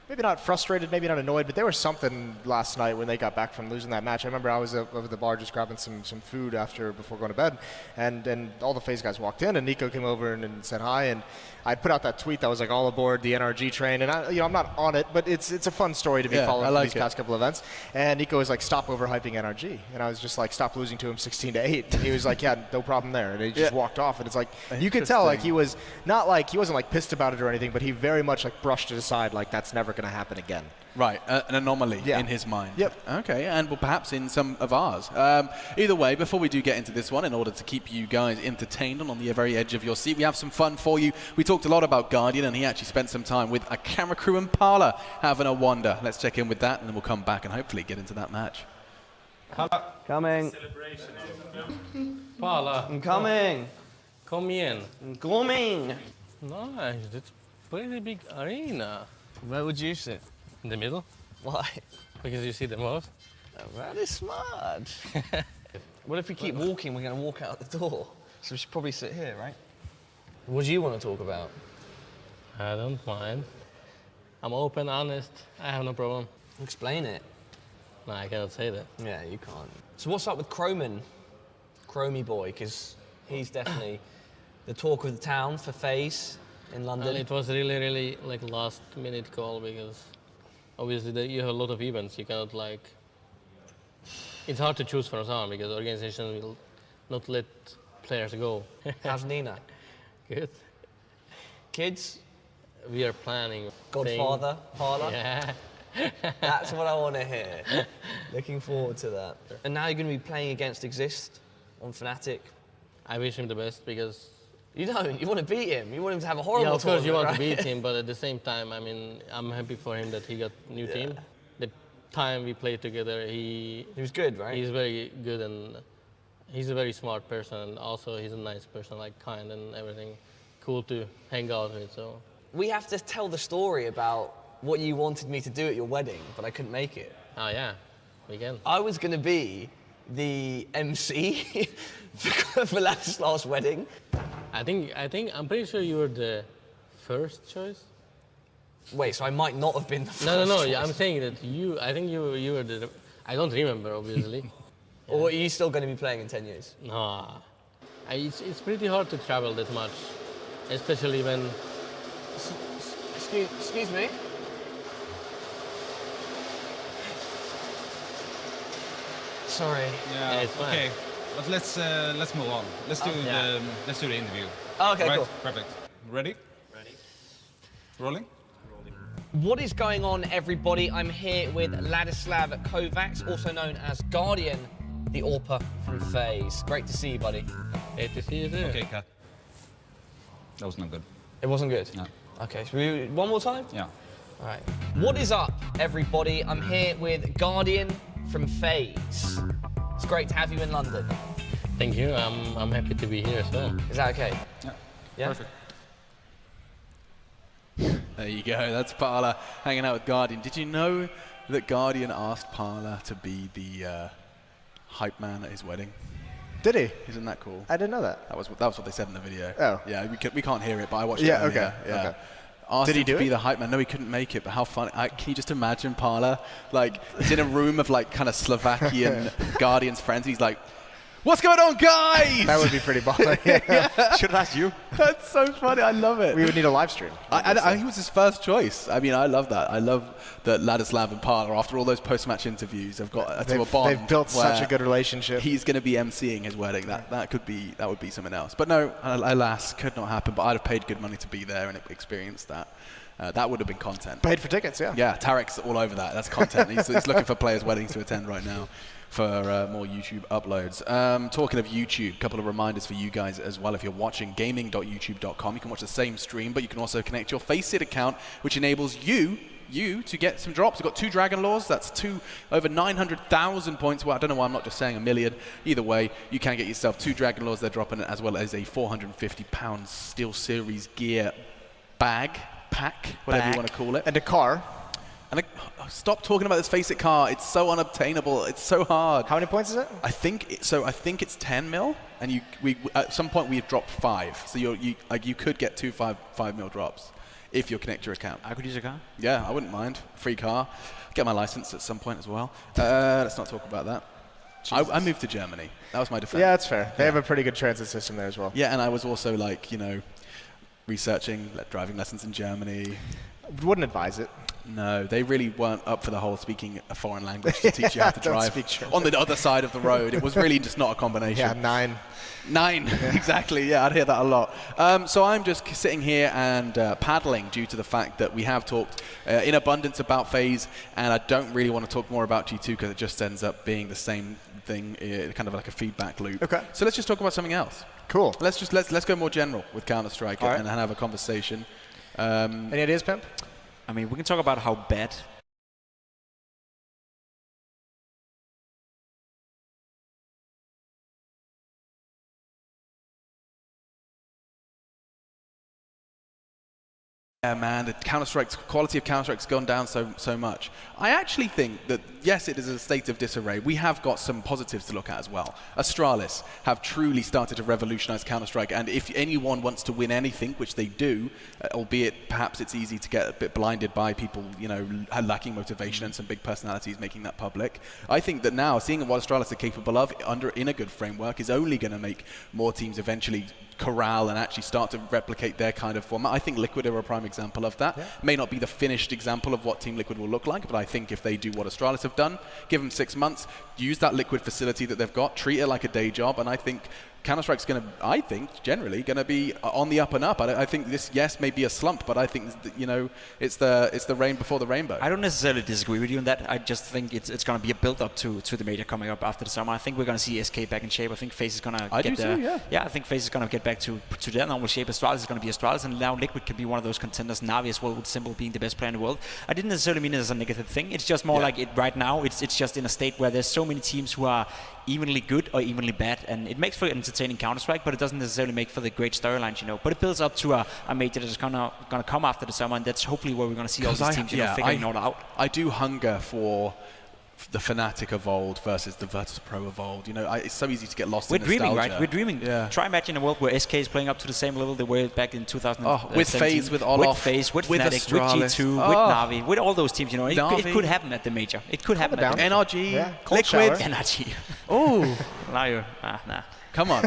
maybe not frustrated, maybe not annoyed, but there was something last night when they got back from losing that match. I remember I was over the bar just grabbing some food before going to bed, and all the FaZe guys walked in, and Nico came over and said hi, and I put out that tweet that was like, all aboard the NRG train, and I'm not on it, but it's a fun story to be following these past couple events. And Nico was like, stop overhyping NRG, and I was just like, stop losing to him 16-8. And he was like, yeah, no problem there, and he just walked off. And it's like, you could tell like he wasn't like pissed about it or anything, but he very much like brushed it aside, like that's never going to happen again. Right, an anomaly in his mind. Yep. Okay, and well, perhaps in some of ours. Either way, before we do get into this one, in order to keep you guys entertained and on the very edge of your seat, we have some fun for you. We talked a lot about Guardian, and he actually spent some time with a camera crew and Parla having a wander. Let's check in with that, and then we'll come back and hopefully get into that match. Coming. Parla. I'm coming. Come in. I'm coming. Nice. It's pretty big arena. Where would you sit? In the middle. Why? Because you see the most. That is smart. What if we keep walking? We're going to walk out the door. So we should probably sit here, right? What do you want to talk about? I don't mind. I'm open, honest. I have no problem. Explain it. No, I cannot say that. Yeah, you can't. So what's up with Chroman? Chromie boy, because he's definitely the talk of the town for FaZe in London. Well, it was really like last minute call, because obviously you have a lot of events. You cannot like. It's hard to choose for someone because the organization will not let players go. How's Nina? Good. Kids? We are planning. Godfather? Parla? Yeah. That's what I want to hear. Looking forward to that. And now you're going to be playing against Exist on Fnatic. I wish him the best because You don't. You want to beat him. You want him to have a horrible Yeah, of course you want right? to beat him, but at the same time, I mean, I'm happy for him that he got new team. The time we played together, he was good, right? He's very good, and he's a very smart person, and also he's a nice person, like kind and everything, cool to hang out with. So we have to tell the story about what you wanted me to do at your wedding, but I couldn't make it. Oh yeah, we can. I was going to be the MC for Ladislav's wedding. I'm pretty sure you were the first choice. Wait, so I might not have been the first No. choice. Yeah, I'm saying that I think you were the. I don't remember, obviously. Or are you still going to be playing in 10 years? No, it's pretty hard to travel that much, especially when. Excuse me. Sorry. Yeah, it's fine. okay. But let's move on. Let's do the interview. Oh, okay, right? cool. Perfect. Ready? Ready. Rolling? What is going on, everybody? I'm here with Ladislav Kovacs, also known as Guardian, the AWPer from Faze. Great to see you, buddy. Great to see you too. Okay, cut. That was not good. It wasn't good? No. Okay, so we one more time? Yeah. All right. What is up, everybody? I'm here with Guardian from Faze. It's great to have you in London. Thank you. I'm happy to be here as well. Is that okay? Yeah. Yeah? Perfect. There you go. That's Parla hanging out with Guardian. Did you know that Guardian asked Parla to be the hype man at his wedding? Did he? Isn't that cool? I didn't know that. That was what they said in the video. Oh. Yeah, we can't hear it, but I watched it. Yeah, earlier. okay. Yeah. Okay. Asked Did he him to do be it? the hype man. No, he couldn't make it, but how funny. Can you just imagine Parla? Like, he's in a room of like kind of Slovakian Guardians friends. He's like, what's going on, guys? That would be pretty baller. Should have asked you. That's so funny. I love it. We would need a live stream. He was his first choice. I mean, I love that. I love that Ladislav and Parla, after all those post-match interviews, have got to a bond. They've built such a good relationship. He's going to be emceeing his wedding. That would be something else. But no, alas, could not happen. But I'd have paid good money to be there and experience that. That would have been content. Paid for tickets, yeah. Yeah, Tarek's all over that. That's content. He's looking for players' weddings to attend right now for more YouTube uploads. Talking of YouTube, a couple of reminders for you guys as well. If you're watching gaming.youtube.com, you can watch the same stream, but you can also connect your Faceit account, which enables you to get some drops. We've got 2 Dragon Laws. That's over 900,000 points. Well, I don't know why I'm not just saying a million. Either way, you can get yourself 2 Dragon Laws. They're dropping it, as well as a £450 Steel Series gear pack, whatever you want to call it. And a car. And stop talking about this Faceit car. It's so unobtainable. It's so hard. How many points is it? I think it's 10 mil, and we at some point we've dropped 5. So you could get 2 5 mil drops if you connect your account. I could use a car. Yeah, I wouldn't mind. Free car. Get my license at some point as well. Let's not talk about that. I moved to Germany. That was my defense. Yeah, that's fair. They have a pretty good transit system there as well. Yeah, and I was also researching driving lessons in Germany. Wouldn't advise it. No, they really weren't up for the whole speaking a foreign language to teach you how to drive on the other side of the road. It was really just not a combination. Yeah, 9. 9, exactly. Yeah, I'd hear that a lot. So I'm just sitting here and paddling due to the fact that we have talked in abundance about Faze, and I don't really want to talk more about G2 because it just ends up being the same thing, kind of like a feedback loop. Okay. So let's just talk about something else. Cool. Let's go more general with Counter-Strike and have a conversation. Any ideas, Pimp? I mean, we can talk about how bad Yeah, man, the quality of Counter-Strike's gone down so much. I actually think that, yes, it is a state of disarray. We have got some positives to look at as well. Astralis have truly started to revolutionize Counter-Strike, and if anyone wants to win anything, which they do, albeit perhaps it's easy to get a bit blinded by people, lacking motivation and some big personalities making that public, I think that now, seeing what Astralis are capable of in a good framework is only going to make more teams eventually corral and actually start to replicate their kind of format. I think Liquid are a prime example of that. Yeah. May not be the finished example of what Team Liquid will look like, but I think if they do what Astralis have done, give them 6 months, use that Liquid facility that they've got, treat it like a day job, and I think Counter-Strike's going to, I think, generally going to be on the up and up. I think this, yes, may be a slump, but I think, it's the rain before the rainbow. I don't necessarily disagree with you on that. I just think it's going to be a build-up to the major coming up after the summer. I think we're going to see SK back in shape. I think Faze is going to get there. Yeah, I think Faze is going to get back to their normal shape. Astralis is going to be Astralis, and now Liquid can be one of those contenders. Navi as well, with Symbol being the best player in the world. I didn't necessarily mean it as a negative thing. It's just more like it right now. It's just in a state where there's so many teams who are evenly good or evenly bad, and it makes for entertaining Counter-Strike, but it doesn't necessarily make for the great storylines, But it builds up to a major that is gonna come after the summer, and that's hopefully where we're gonna see all these teams figuring it all out. I do hunger for the Fnatic of old versus the Virtus Pro of old. It's so easy to get lost in nostalgia. We're dreaming, right? We're dreaming. Yeah. Try imagine a world where SK is playing up to the same level they were back in 2017. With Faze, with Olof, with Faze, with Fnatic, Astralis, with G2, with Navi, with all those teams. It could happen at the major. It could happen at the major. NRG, Liquid, NRG. Oh, now you're nah. Come on,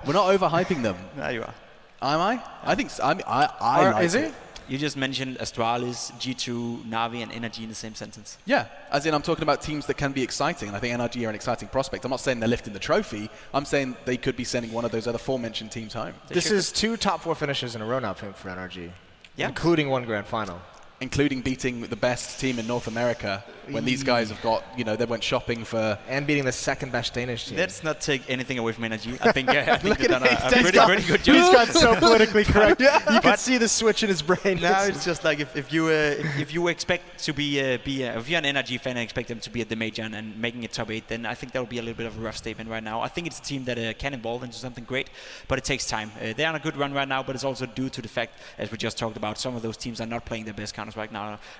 we're not overhyping them. There you are. Am I? I think so. I like is it? You just mentioned Astralis, G2, Navi, and NRG in the same sentence. Yeah, as in I'm talking about teams that can be exciting, and I think NRG are an exciting prospect. I'm not saying they're lifting the trophy. I'm saying they could be sending one of those other aforementioned teams home. This is 2 top 4 finishes in a row now for NRG, including 1 grand final. Including beating the best team in North America when these guys have got, they went shopping for... And beating the second best Danish team. Let's not take anything away from NRG. I think they've done a pretty good job. He's got so politically correct. You can see the switch in his brain. Now it's just like if you expect to be if you're an NRG fan and expect them to be at the major and making it top 8, then I think that will be a little bit of a rough statement right now. I think it's a team that can evolve into something great, but it takes time. They're on a good run right now, but it's also due to the fact, as we just talked about, some of those teams are not playing their best Counter-Strike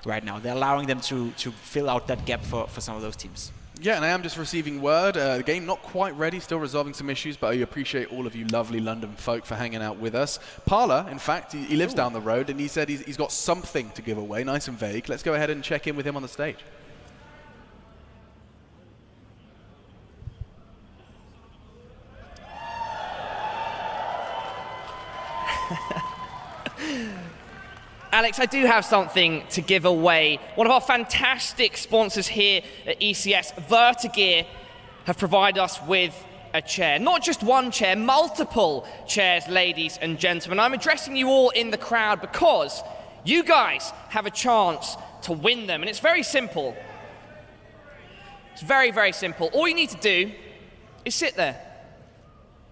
right now. They're allowing them to fill out that gap for some of those teams. Yeah, and I am just receiving word. The game not quite ready, still resolving some issues, but I appreciate all of you lovely London folk for hanging out with us. Parla, in fact, he lives down the road, and he said he's got something to give away, nice and vague. Let's go ahead and check in with him on the stage. Alex, I do have something to give away. One of our fantastic sponsors here at ECS, Vertigear, have provided us with a chair. Not just one chair, multiple chairs, ladies and gentlemen. I'm addressing you all in the crowd because you guys have a chance to win them. And it's very simple. It's very, very simple. All you need to do is sit there.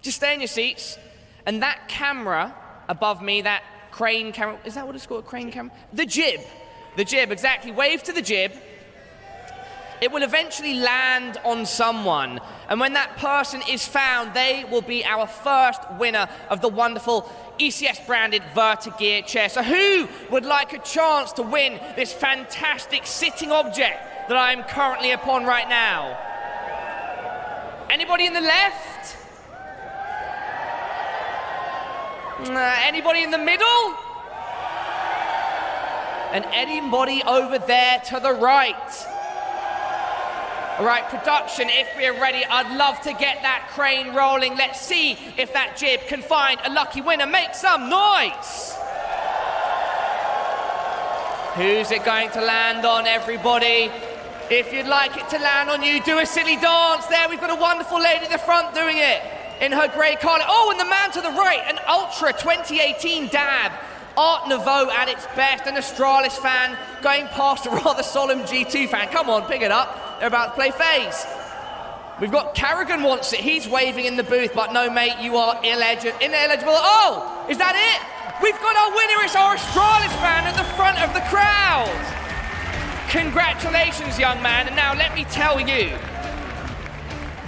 Just stay in your seats. And that camera above me, that crane camera, is that what it's called, a crane camera? The jib, exactly. Wave to the jib. It will eventually land on someone. And when that person is found, they will be our first winner of the wonderful ECS branded Vertigear chair. So who would like a chance to win this fantastic sitting object that I'm currently upon right now? Anybody in the left? Anybody in the middle? And anybody over there to the right? All right, production, if we're ready, I'd love to get that crane rolling. Let's see if that jib can find a lucky winner. Make some noise. Who's it going to land on, everybody? If you'd like it to land on you, do a silly dance there. We've got a wonderful lady at the front doing it in her grey collar. Oh, and the man to the right, an Ultra 2018 dab. Art Nouveau at its best, an Astralis fan going past a rather solemn G2 fan. Come on, pick it up. They're about to play Faze. We've got Carrigan wants it. He's waving in the booth, but no, mate, you are ineligible. Oh, is that it? We've got our winner. It's our Astralis fan at the front of the crowd. Congratulations, young man. And now let me tell you,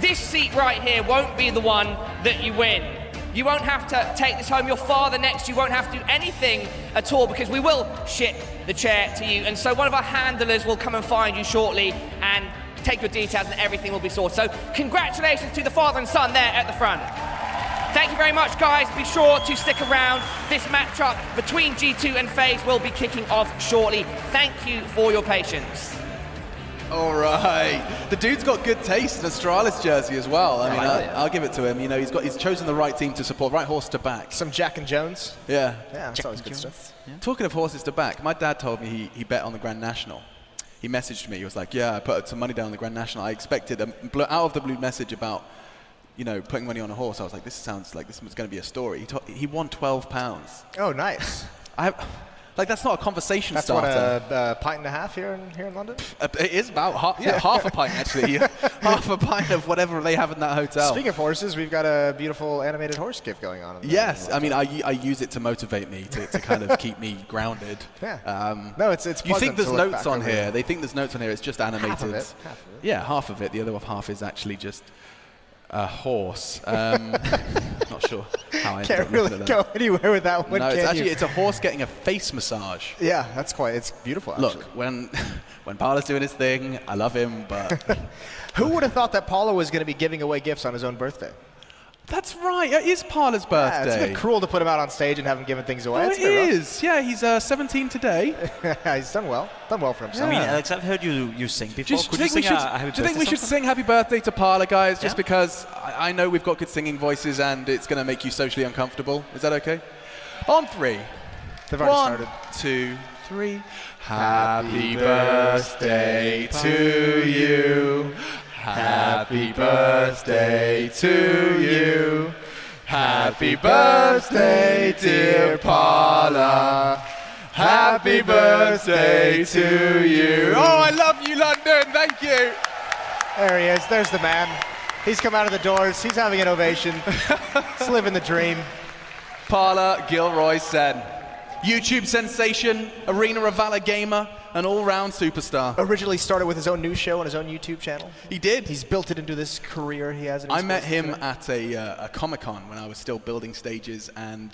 this seat right here won't be the one that you win. You won't have to take this home. Your father next to you won't have to do anything at all because we will ship the chair to you. And so one of our handlers will come and find you shortly and take your details and everything will be sorted. So congratulations to the father and son there at the front. Thank you very much, guys. Be sure to stick around. This matchup between G2 and Faze will be kicking off shortly. Thank you for your patience. All right. The dude's got good taste in Astralis jersey as well. I mean, I'll give it to him. You know, he's chosen the right team to support, right horse to back. Some Jack and Jones. Yeah. Yeah, that's always good stuff. Yeah. Talking of horses to back, my dad told me he bet on the Grand National. He messaged me. He was like, yeah, I put some money down on the Grand National. I expected out of the blue message about, putting money on a horse, I was like, this sounds like this was going to be a story. He won £12. Oh, nice. That's not a conversation That's starter. That's what, a pint and a half here in London? It is about half a pint, actually. Half a pint of whatever they have in that hotel. Speaking of horses, we've got a beautiful animated horse GIF going on. Yes, I mean, I use it to motivate me, to kind of keep me grounded. Yeah. No, it's you think there's notes on here. Here. They think there's notes on here. It's just animated. Half of it. Yeah, half of it. The other half is actually just a horse. Not sure how I can't really go anywhere with that one. No, it's a horse getting a face massage. Yeah, it's beautiful. Actually. Look, when Paolo's doing his thing, I love him, but who would have thought that Paolo was going to be giving away gifts on his own birthday? That's right. It is Paolo's birthday. It's a bit cruel to put him out on stage and have him giving things away. It is. Yeah, he's 17 today. He's done well. Done well for himself. I mean, Alex, I've heard you sing before. Do you think we should sing Happy Birthday to Paolo, guys? Just because I know we've got good singing voices and it's going to make you socially uncomfortable. Is that okay? On 3. They've already started. 1, 2, 3. Happy birthday to you. Happy birthday to you. Happy birthday, dear Paula. Happy birthday to you. Oh, I love you, London. Thank you. There he is. There's the man. He's come out of the doors. He's having an ovation. He's living the dream. Paula Gilroy-Sen. YouTube sensation, Arena Ravala gamer, an all-round superstar. Originally started with his own news show on his own YouTube channel. He did. He's built it into this career he has. I met him at a Comic-Con when I was still building stages and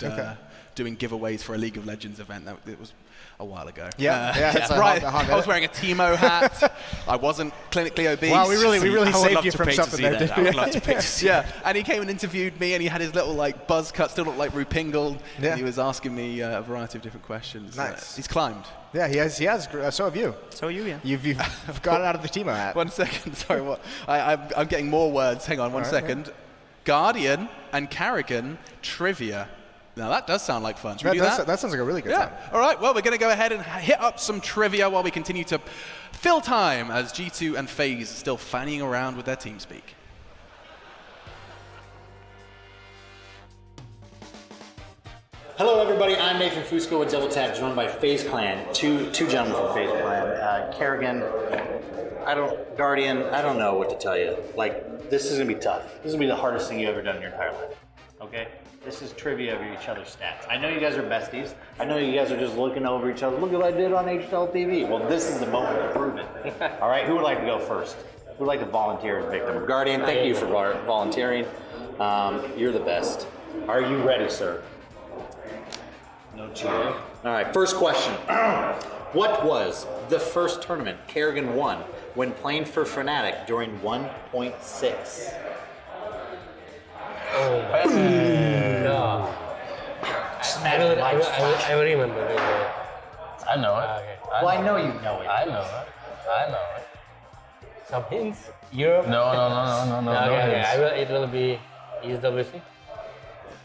doing giveaways for a League of Legends event. It was a while ago. Right. I was wearing a Timo hat. I wasn't clinically obese. Wow, we really saved you from something there. I would love to pay to see that. And he came and interviewed me, and he had his little buzz cut, still looked like Rupingle. Yeah. And he was asking me a variety of different questions. Nice. He's climbed. Yeah, he has. So have you. So you, yeah. You've got out of the Timo hat. 1 second. Sorry, what? I'm getting more words. Hang on, one second. Yeah. Guardian and Carrigan trivia. Now that does sound like fun. Should we do that? That sounds like a really good time. All right, well, we're going to go ahead and hit up some trivia while we continue to fill time as G2 and Faze are still fanning around with their TeamSpeak. Hello everybody, I'm Nathan Fusco with Double Tap, joined by Faze Clan. Two gentlemen from Faze Clan. Kerrigan, Guardian, I don't know what to tell you. This is going to be tough. This is going to be the hardest thing you've ever done in your entire life. Okay? This is trivia of each other's stats. I know you guys are besties. I know you guys are just looking over each other. Look at what I did on HL TV. Well, this is the moment to prove it. All right, who would like to go first? Who would like to volunteer as victim? Guardian, thank you for volunteering. You're the best. Are you ready, sir? No cheating. All right, first question. What was the first tournament Kerrigan won when playing for Fnatic during 1.6? Oh, God. I will remember it. I know it. Okay. I know you know it. I know it. Some hints? Europe? No. Okay. It will be ESWC.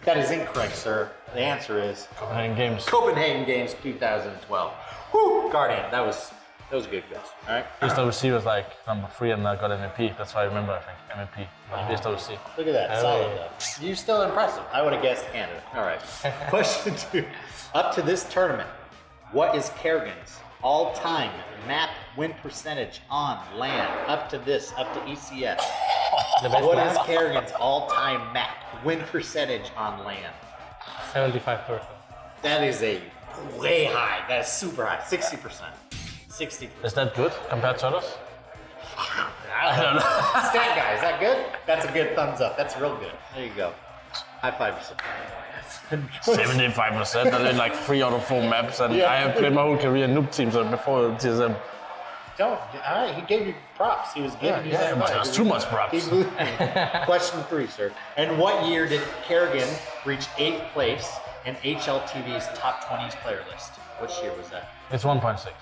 That is incorrect, sir. The answer is Copenhagen Games. Copenhagen Games 2012. Woo! Guardian, that was a good guess. All right. ESWC was number 3 and I got MVP. That's why I remember, I think, MVP. ESWC. Look at that, solid though. You still impressive. I would have guessed Canada. All right. Question 2. Up to this tournament, what is Kerrigan's all-time map win percentage on LAN? Up to ECS. What is Kerrigan's all-time map win percentage on LAN? 75%. That is a way high. That is super high. 60%. 60%. Is that good compared to others? I don't know. Stat guy, is that good? That's a good thumbs up. That's real good. There you go. High 5%. 75%. I did 3 out of 4 maps, and I have played my whole career in noob teams before TSM. He gave you props. He was giving you that. That's too much props. Question 3, sir. In what year did Kerrigan reach 8th place in HLTV's top 20s player list? Which year was that? It's 1.6.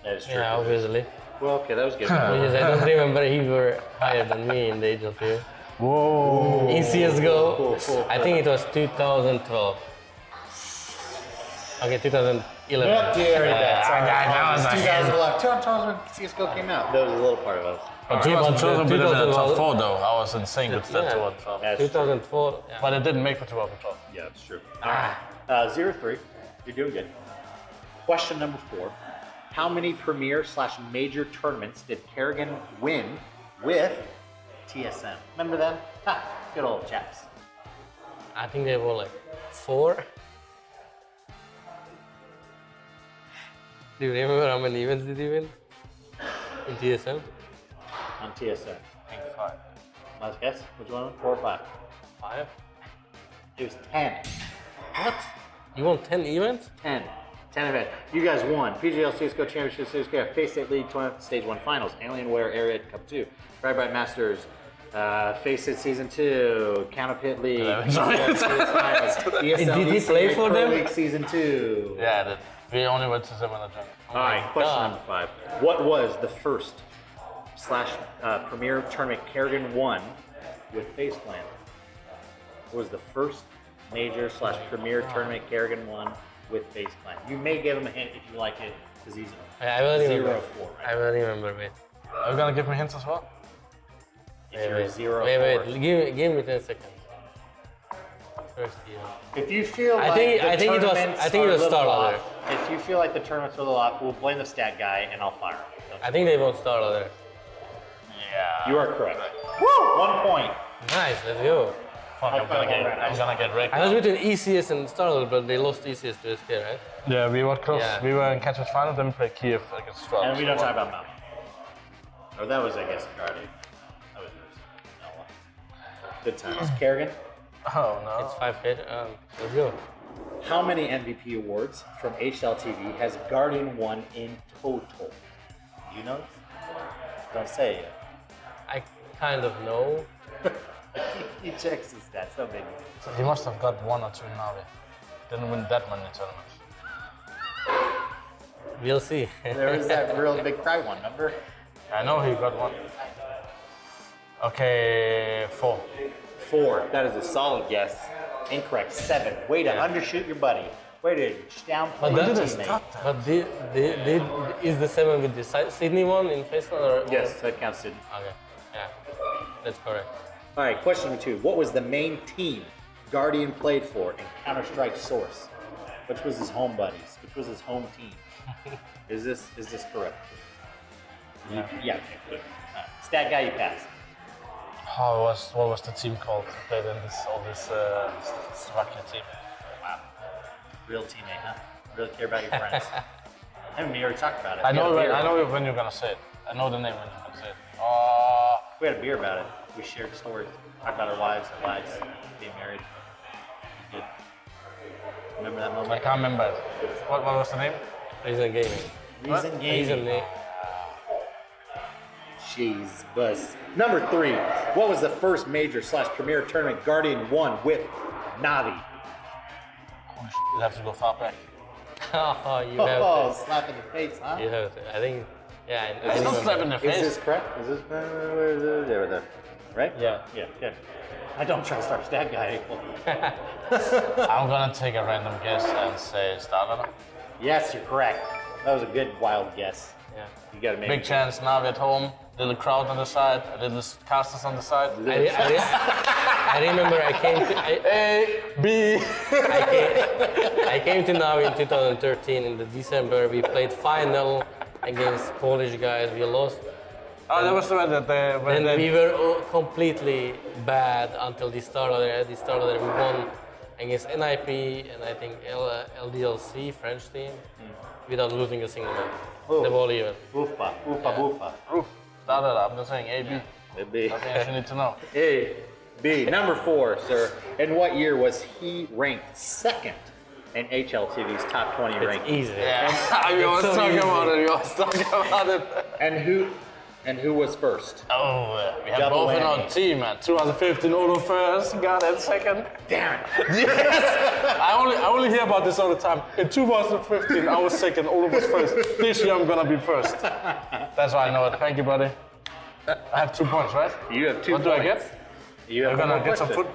That is true. Yeah, obviously. Well, okay, that was good. Because I don't remember he were higher than me in the HLTV. Whoa. In CSGO, I think it was 2012. Okay, 2013. 11. Yep, you already bet. Sorry. that was a 2011. 2012 when CSGO came out. That was a little part of us. But 2012 in the top 4 though. I was insane with that 2012. That's 2004. Yeah. But it didn't make for 2012. Yeah, that's true. All right. 0-3. You're doing good. Question number 4. How many premier/major tournaments did Kerrigan win with TSM? Remember them? Ha, good old chaps. I think they won like 4. Do you remember how many events did he win in TSM? On TSM. I think 5. Last guess? Which one? 4 or 5? 5? It was 10. What? You won 10 events? 10. 10 events. You guys won PGL CSGO Championship, CSGO Face State League Tournament Stage 1 Finals, Alienware Area Cup 2, Bright Masters, Face It Season 2, Counterpit League, Did he play for them? League Season 2. Yeah, I did. We only went to 7 in the tournament. All right, question number 5. What was the first premier tournament Kerrigan won with Face Clan? What was the first major/premier tournament Kerrigan won with Face Clan? You may give him a hint if you like it, because he's I will 0-4. remember. Right? I will remember. Wait. Are you gonna give me hints as well? If you're 0-4. Wait. Give me 10 seconds. First year. If you feel I like think the it was tournaments are a little Star Ladder. off, if you feel like the tournament's a little off, we'll blame the stat guy and I'll fire him. I think they won Star Ladder. Yeah. You are correct. Woo! 1 point. Nice, let's go. Fuck, I'm gonna get wrecked. I was between ECS and Star Ladder, but they lost ECS to SK, right? Yeah, we were close. Yeah. We were in Catchers final, then we played Kiev against Strauss. And we don't talk about Mountain. Or that was, I guess, Guardian. That was yours. Oh, well. Good times. Kerrigan, Oh no. It's 5K. Let's go. how many MVP awards from HLTV has Guardian won in total? Do you know this? Don't say it. I kind of know. He checks his stats, no big. So he must have got 1 or 2 now. Didn't win that many tournaments. We'll see. There was that real big cry one, remember? I know he got 1. Okay, 4. 4. That is a solid guess. Incorrect. 7. Way to undershoot your buddy. Way to downplay But your that- teammate. But is the 7 with the Sydney one in Faceland or? Yes, that counts, Sydney. Okay. Yeah, that's correct. All right, question number 2. What was the main team Guardian played for in Counter-Strike Source? Which was his home buddies? Which was his home team? Is this correct? Yeah. Okay, good. Stat guy, you pass. What was the team called? Who played in this Slovakia team? Wow. Real teammate, huh? Really care about your friends. I mean, we already talked about it. I know We had a beer. when you're gonna say it. I know the name when you're gonna say it. We had a beer about it. We shared stories. Talked about our wives, being married. Good. Remember that moment? I can't remember it. What was the name? Reason Gaming. Reason Gaming. Reason Jeez, buzz. Number 3. What was the first major/premier tournament Guardian won with Navi? You have to go far back. Oh, you have Oh, to. slap in the face, huh? You have to. I think. Yeah. It's not slap in the face. Is this correct? Is this there? Right? Yeah. Yeah, good. I don't trust our stat guy. I'm gonna take a random guess and say Starter. Yes, you're correct. That was a good wild guess. Yeah. You gotta make Big chance now at home. Little crowd on the side, little casters on the side. I remember I came to A, B. I came to Navi in 2013 in the December. We played final against Polish guys. We lost. Oh, that was the one that Then we were all completely bad until the start of there. The start of there, we won against NIP and I think LDLC French team without losing a single match. The whole event. Oofa, oofa, boofa. Oof. I'm just saying A, B. A, B. Nothing else you need to know. A, B. Number 4, sir. In what year was he ranked 2nd in HLTV's top 20 ranking? Easy. Yeah, we always talk about it. And who was first? Oh, we have Double both in our whammy. team, man. 2015, Odo first, got it second. Damn it. Yes! I only hear about this all the time. In 2015, I was second, Odo was first. This year, I'm gonna be first. That's why I know it. Thank you, buddy. I have 2 points, right? You have 2 What points. do I get? You're gonna get some foot.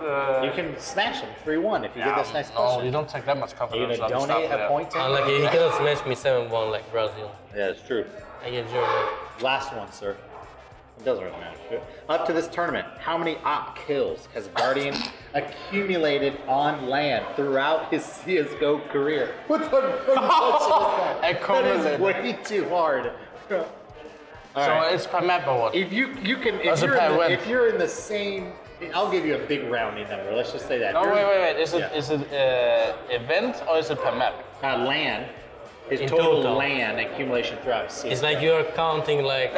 You can smash him 3-1 if you get this next question. No, you don't take that much confidence. You're gonna donate a point to him? Like he cannot smash me 7-1 like Brazil. Yeah, it's true. I get Germany. Last one, sir. It doesn't really matter. Up to this tournament, how many op kills has Guardian accumulated on land throughout his CSGO career? What the fuck question is that? That is way too hard. So it's per map or what? If you can, if you're in the same, I'll give you a big rounding number. Let's just say that. Oh wait. Is it event or is it per map? Land. His In total land accumulation throughout his season. It's like you're counting like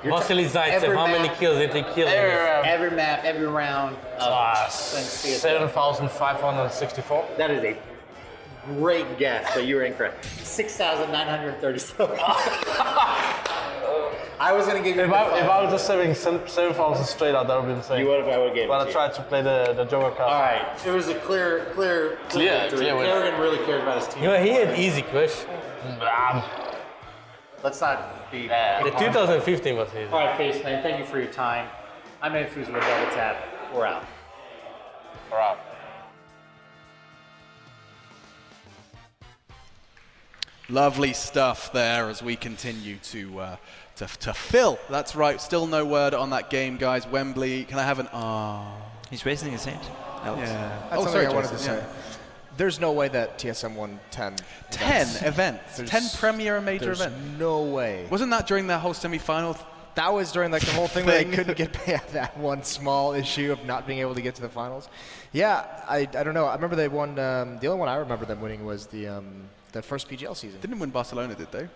Vasily Zaitsev, how many kills did he kill? Every map, every round. 7,564. That is a great guess, but you were incorrect. 6,937. I was going to give you. If I was just saying 7,000 straight out, that would be insane. You would have. I would have given. But I tried to play the Joker card. All right, it was a clear victory. Kerrigan really cared about his team. You know, he had easy question. Let's not be. The 2015 was easy. All right, Faze man, thank you for your time. I'm Faze with Double Tap. We're out. We're out. Lovely stuff there as we continue to fill. That's right. Still no word on that game, guys. Wembley. Can I have an He's raising his hand. Yeah. That's Oh, something sorry, I wanted to Jason. say. There's no way that TSM won 10 events. 10 premier and major events. No way. Wasn't that during the whole semi-final? That was during like the whole thing where they couldn't get past that one small issue of not being able to get to the finals. Yeah, I don't know. I remember they won. The only one I remember them winning was the first PGL season. Didn't win Barcelona, did they?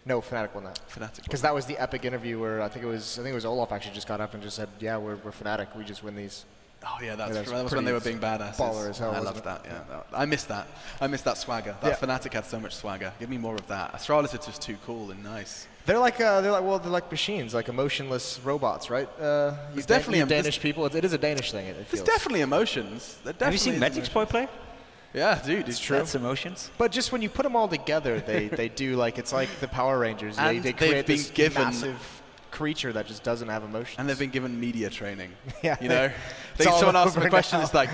No, Fnatic won that. Fnatic. Because that was the epic interview where I think it was Olaf actually just got up and just said, "Yeah, we're Fnatic. We just win these." Oh yeah, that's true. That was when they were being badasses. Baller as hell. I loved that. Yeah, I missed that. I missed that swagger. That Fnatic had so much swagger. Give me more of that. Astralis is just too cool and nice. They're like machines, like emotionless robots, right? It's definitely Danish people. It is a Danish thing. It feels. There's definitely emotions. Have you seen Magic's boy play? Yeah, dude, it's true. That's emotions. But just when you put them all together, they do like it's like the Power Rangers. And they create this massive creature that just doesn't have emotions. And they've been given media training. Yeah, you know, someone asked them a question. It's like,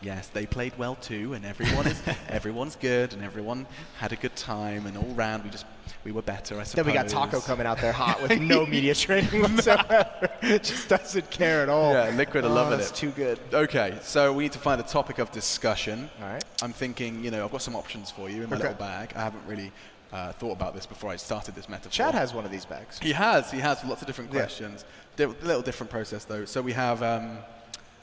yes, they played well too, and everyone's good, and everyone had a good time, and all round we were better, I suppose. Then we got Taco coming out there hot with no media training whatsoever. Just doesn't care at all. Yeah, Liquid are loving it. It's too good. Okay, so we need to find a topic of discussion. All right. I'm thinking, I've got some options for you in my little bag. I haven't really thought about this before I started this metaphor. Chad has one of these bags. He has lots of different questions. A little different process though. So we have,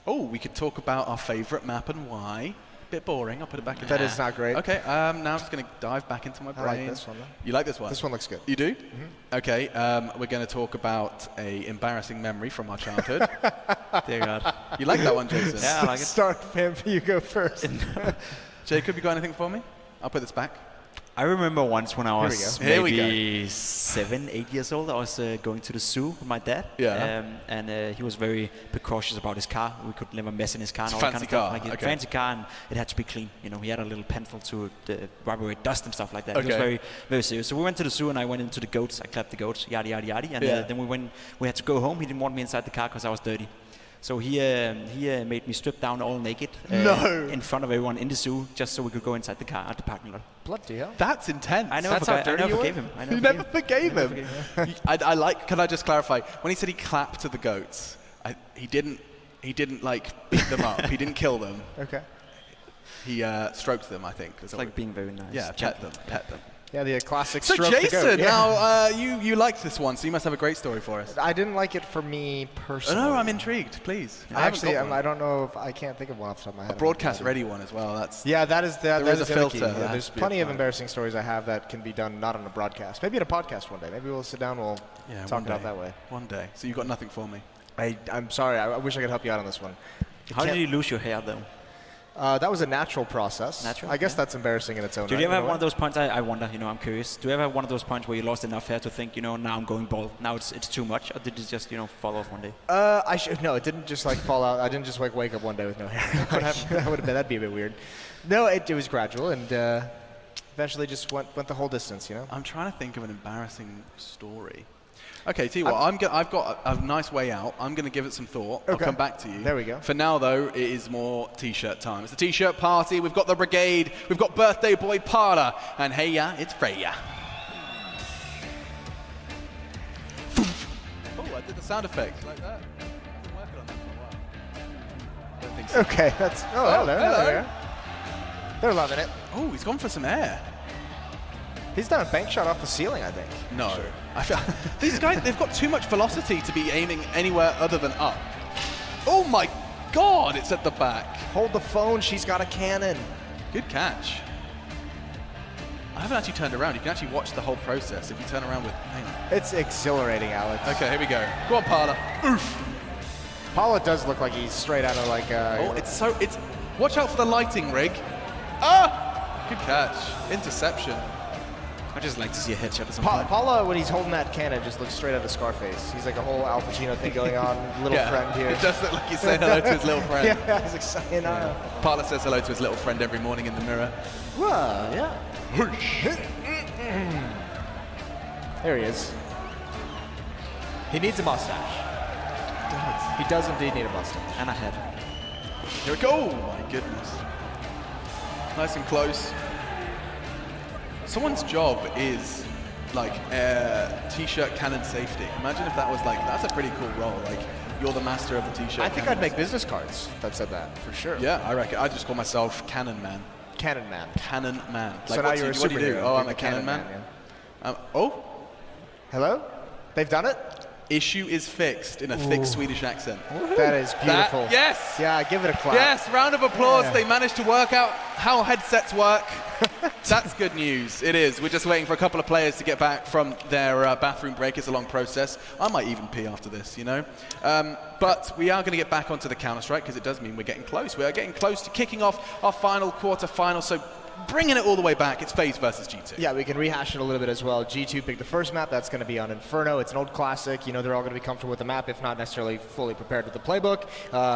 we could talk about our favorite map and why. Bit boring. I'll put it back in. That is not great. Okay. Now I'm just going to dive back into my brain. I like this one though. You like this one? This one looks good. You do? Mm-hmm. Okay. We're going to talk about a embarrassing memory from our childhood. Dear God. You like that one, Jason? Yeah, I like it. Start, Pimp. You go first. Jacob, you got anything for me? I'll put this back. I remember once when I was Here maybe 7, 8 years old, I was going to the zoo with my dad. Yeah. And he was very precautious about his car. We could never mess in his car. It's and a all fancy kind of car. stuff. Like Okay. a fancy car, and it had to be clean. He had a little pencil to wipe away dust and stuff like that. Okay. It was very, very serious. So we went to the zoo, and I went into the goats. I clapped the goats, yada, yada, yada. And then we had to go home. He didn't want me inside the car because I was dirty. So he made me strip down all naked in front of everyone in the zoo just so we could go inside the car at the parking lot. Bloody hell. That's intense. I never forgave him. You never forgave him. I like. Can I just clarify? When he said he clapped to the goats, he didn't like beat them up. He didn't kill them. Okay. He stroked them. I think. It's like being very nice. Yeah, pet them. Yeah, the classic So stroke the Jason, goat. now you liked this one, so you must have a great story for us. I didn't like it for me personally. No, I'm intrigued. Please. I don't know if I can't think of one off the top of my head. A broadcast ready one as well. That is there is a filter. Yeah, there's plenty of embarrassing stories I have that can be done not on a broadcast. Maybe in a podcast one day. Maybe we'll sit down. We'll talk it out that way. One day. So you got nothing for me. I'm sorry. I wish I could help you out on this one. How did you lose your hair though? That was a natural process. Natural? I guess that's embarrassing in its own right. Do you ever have one of those points? I wonder. I'm curious. Do you ever have one of those points where you lost enough hair to think, now I'm going bald. Now it's too much, or did it just fall off one day? No, it didn't just fall out. I didn't just wake up one day with no hair. That'd be a bit weird. No, it was gradual, and eventually just went the whole distance. I'm trying to think of an embarrassing story. Okay, tell you what, I've got a nice way out. I'm going to give it some thought. Okay. I'll come back to you. There we go. For now, though, it is more T-shirt time. It's the T-shirt party. We've got the Brigade. We've got birthday boy Parla. And hey, yeah, it's Freya. Oh, I did the sound effect like that. I've been working on that for a while. I don't think so. Okay, that's... Oh, hello. hello. They're loving it. Oh, he's gone for some air. He's done a bank shot off the ceiling, I think. No. I feel, these guys, they've got too much velocity to be aiming anywhere other than up. Oh my God, it's at the back. Hold the phone, she's got a cannon. Good catch. I haven't actually turned around. You can actually watch the whole process if you turn around with, hang on. It's exhilarating, Alex. Okay, here we go. Go on, Parla. Oof. Paula does look like he's straight out of like watch out for the lighting rig. Ah! Good catch. Interception. I just like to see a headshot or something. Paula, when he's holding that cannon, just looks straight out of Scarface. He's like a whole Al Pacino thing going on. Little friend here. It does look like he's saying hello to his little friend. Yeah, he's like saying Parla says hello to his little friend every morning in the mirror. Well, yeah. There he is. He needs a mustache. He does indeed need a mustache. And a head. Here we go. Oh my goodness. Nice and close. Someone's job is like T-shirt cannon safety. Imagine if that was like, that's a pretty cool role. Like, you're the master of the T-shirt. I think I'd make business cards that said that, for sure. Yeah, I reckon. I just call myself Cannon Man. Cannon Man. Cannon Man. Like, So now you're a what do you do? superhero. Oh, I'm You're a Cannon Man. yeah. Oh, Hello? They've done it? issue is fixed in a thick Swedish accent. That is beautiful. Yes. Yeah, give it a clap. Yes, round of applause. Yeah. They managed to work out how headsets work. That's good news. It is. We're just waiting for a couple of players to get back from their bathroom break. It's a long process. I might even pee after this, you know. But we are going to get back onto the Counter-Strike because it does mean we're getting close. We are getting close to kicking off our final quarter-final. So bringing it all the way back, it's Faze versus G2. Yeah, we can rehash it a little bit as well. G2 picked the first map. That's going to be on Inferno. It's an old classic. You know, they're all going to be comfortable with the map, if not necessarily fully prepared with the playbook.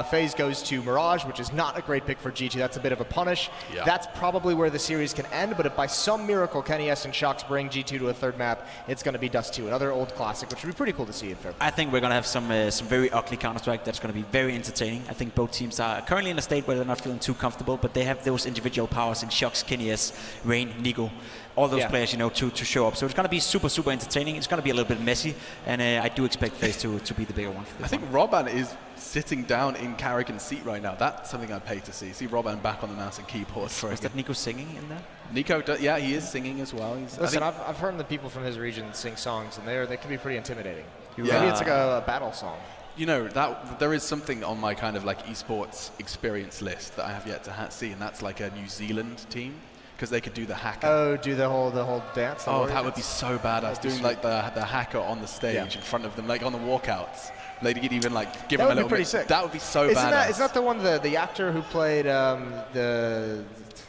Faze goes to Mirage, which is not a great pick for G2. That's a bit of a punish. Yeah. That's probably where the series can end, but if by some miracle Kenny S and Shocks bring G2 to a third map, it's going to be Dust 2, another old classic, which would be pretty cool to see in February. I think we're going to have some very ugly Counter-Strike that's going to be very entertaining. I think both teams are currently in a state where they're not feeling too comfortable, but they have those individual powers in Shocks, Kenny S, Rain, Nico, all those players, you know, to show up. So it's going to be super, super entertaining. It's going to be a little bit messy, and I do expect Faze to be the bigger one for this. I think Robban is sitting down in Carrigan's seat right now. That's something I'd pay to see. See Robban back on the mouse and keyboard. Is that Nico singing in there? Nico, yeah, he is singing as well. Listen, I've heard the people from his region sing songs, and they can be pretty intimidating. Maybe it's like a battle song. You know, that there is something on my kind of like esports experience list that I have yet to see, and that's like a New Zealand team. Because they could do the hacker. Oh, do the whole dance? Oh, that would be so badass. Doing like the hacker on the stage in front of them, like on the walkouts. They could even like give them a little. That would be pretty sick. That would be so badass. Isn't that the one the actor who played the?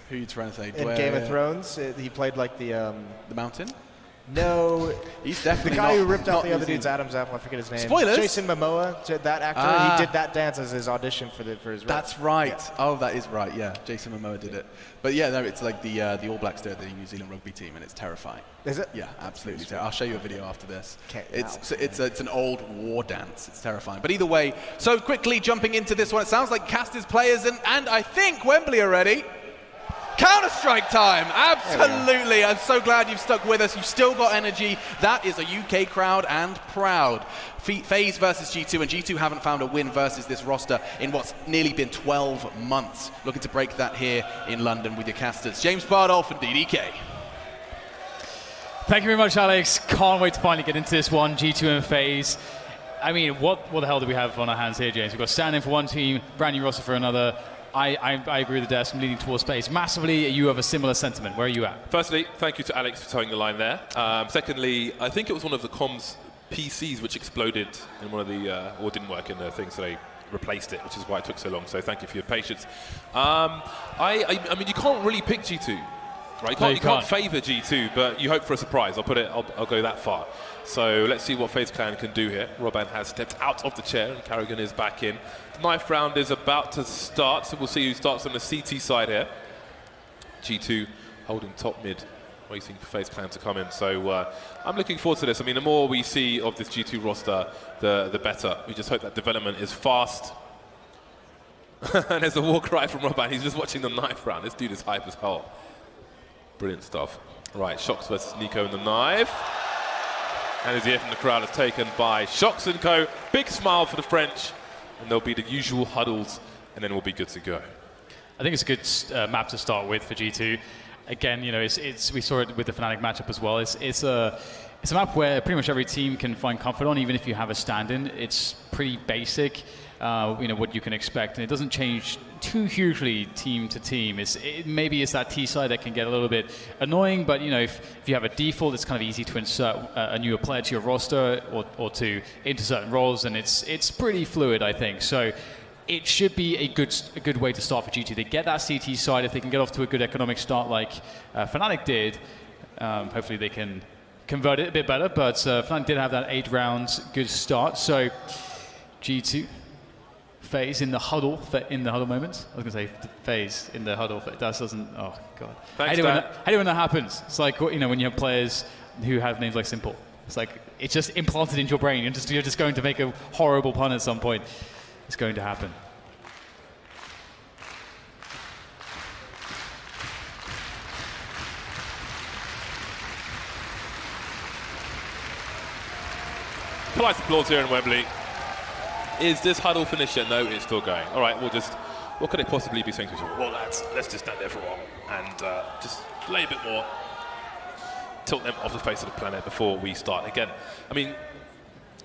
Who are you trying to say? In Game of Thrones, he played like the Mountain. No, he's definitely the guy not, who ripped out the other New dude's Adam's apple. I forget his name. Spoilers. Jason Momoa, that actor. He did that dance as his audition for his role. That's right. Yeah. Oh, that is right. Yeah, Jason Momoa did it. But yeah, no, it's like the All Blacks do the New Zealand rugby team, and it's terrifying. Is it? Yeah, absolutely. I'll show you a video after this. Okay, it's an old war dance. It's terrifying. But either way, so quickly jumping into this one, it sounds like Casters players and I think Wembley are ready. Counter-Strike time! Absolutely! I'm so glad you've stuck with us. You've still got energy. That is a UK crowd and proud. Faze versus G2, and G2 haven't found a win versus this roster in what's nearly been 12 months. Looking to break that here in London with your casters. James Bardolph and DDK. Thank you very much, Alex. Can't wait to finally get into this one, G2 and Faze. I mean, what the hell do we have on our hands here, James? We've got stand-in for one team, brand new roster for another. I agree with the desk. I'm leaning towards Faze massively. You have a similar sentiment. Where are you at? Firstly, thank you to Alex for towing the line there. Secondly, I think it was one of the comms PCs which exploded in one of the, or didn't work in the thing, so they replaced it, which is why it took so long. So thank you for your patience. I mean, you can't really pick G2, right? You can't favour G2, but you hope for a surprise. I'll go that far. So let's see what Faze Clan can do here. Robban has stepped out of the chair and Carrigan is back in. The knife round is about to start, so we'll see who starts on the CT side here. G2 holding top mid waiting for FaZe Clan to come in. So I'm looking forward to this. I mean, the more we see of this G2 roster, the better. We just hope that development is fast. And there's a war cry from Robban. He's just watching the knife round. This dude is hype as hell. Brilliant stuff. Right, Shox versus Nico in the knife. And as you hear from the crowd, is taken by Shox and Co. Big smile for the French. And there'll be the usual huddles, and then we'll be good to go. I think it's a good map to start with for G2. Again, you know, we saw it with the Fnatic matchup as well. It's a map where pretty much every team can find comfort on, even if you have a stand-in. It's pretty basic, you know, what you can expect, and it doesn't change too hugely team to team. Maybe it's that T side that can get a little bit annoying, but you know, if you have a default, it's kind of easy to insert a newer player to your roster or to into certain roles, and it's pretty fluid, I think. So it should be a good way to start for G2. They get that CT side. If they can get off to a good economic start like Fnatic did, hopefully they can convert it a bit better. But Fnatic did have that 8 rounds good start. So G2. Faze in the huddle moment. I was going to say Faze in the huddle. That doesn't. Oh god. Thanks, I hate it when that happens. It's like, you know, when you have players who have names like Simple. It's like it's just implanted into your brain. You're just going to make a horrible pun at some point. It's going to happen. Polite applause here in Wembley. Is this huddle finished yet? No, it's still going. All right, what could it possibly be saying to each other? Well, lads, let's just stand there for a while and just play a bit more. Tilt them off the face of the planet before we start again. I mean,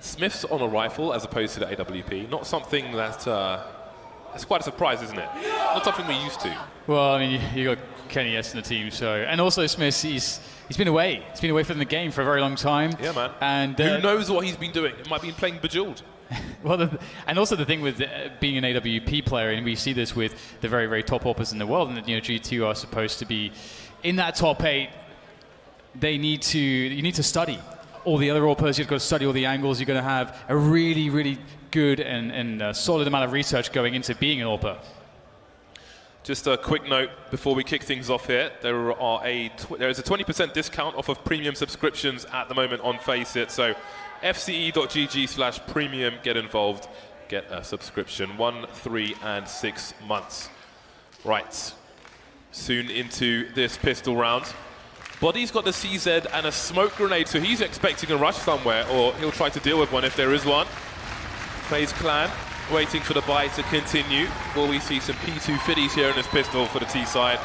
Smith's on a rifle as opposed to the AWP. Not something that... it's quite a surprise, isn't it? Not something we're used to. Well, I mean, you got Kenny S in the team, so... And also Smith, he's been away. He's been away from the game for a very long time. Yeah, man. And who knows what he's been doing? It might be playing Bejeweled. Well, and also the thing with being an AWP player, and we see this with the very, very top AWPers in the world, and you know, G2 are supposed to be in that top 8. You need to study all the other AWPers. You've got to study all the angles. You're going to have a really, really good and solid amount of research going into being an AWPer. Just a quick note before we kick things off here. There is a 20% discount off of premium subscriptions at the moment on FaceIt. So fce.gg/premium, get involved, get a subscription, 1, 3 and 6 months. Right, soon into this pistol round. Body's got the CZ and a smoke grenade, so he's expecting a rush somewhere, or he'll try to deal with one if there is one. FaZe Clan waiting for the buy to continue. Will we see some P2 fiddies here in this pistol for the T side?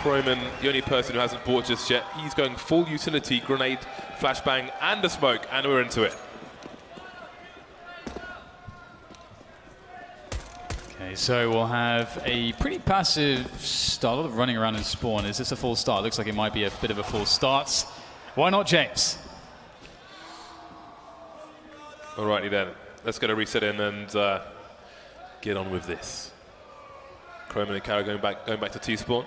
Croman, the only person who hasn't bought just yet, he's going full utility, grenade, flashbang, and a smoke, and we're into it. Okay, so we'll have a pretty passive start, a lot of running around in spawn. Is this a full start? Looks like it might be a bit of a full start. Why not, James? Alrighty then, let's get a reset in and get on with this. Croman and Kara going back to T-spawn.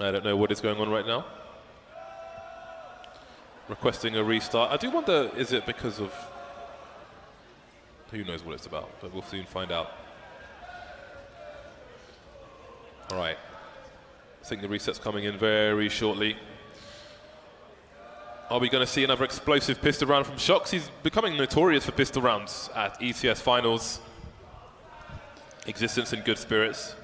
I don't know what is going on right now. Requesting a restart. I do wonder, is it because of... Who knows what it's about, but we'll soon find out. All right. I think the reset's coming in very shortly. Are we going to see another explosive pistol round from Shox? He's becoming notorious for pistol rounds at ECS finals. Existence in good spirits.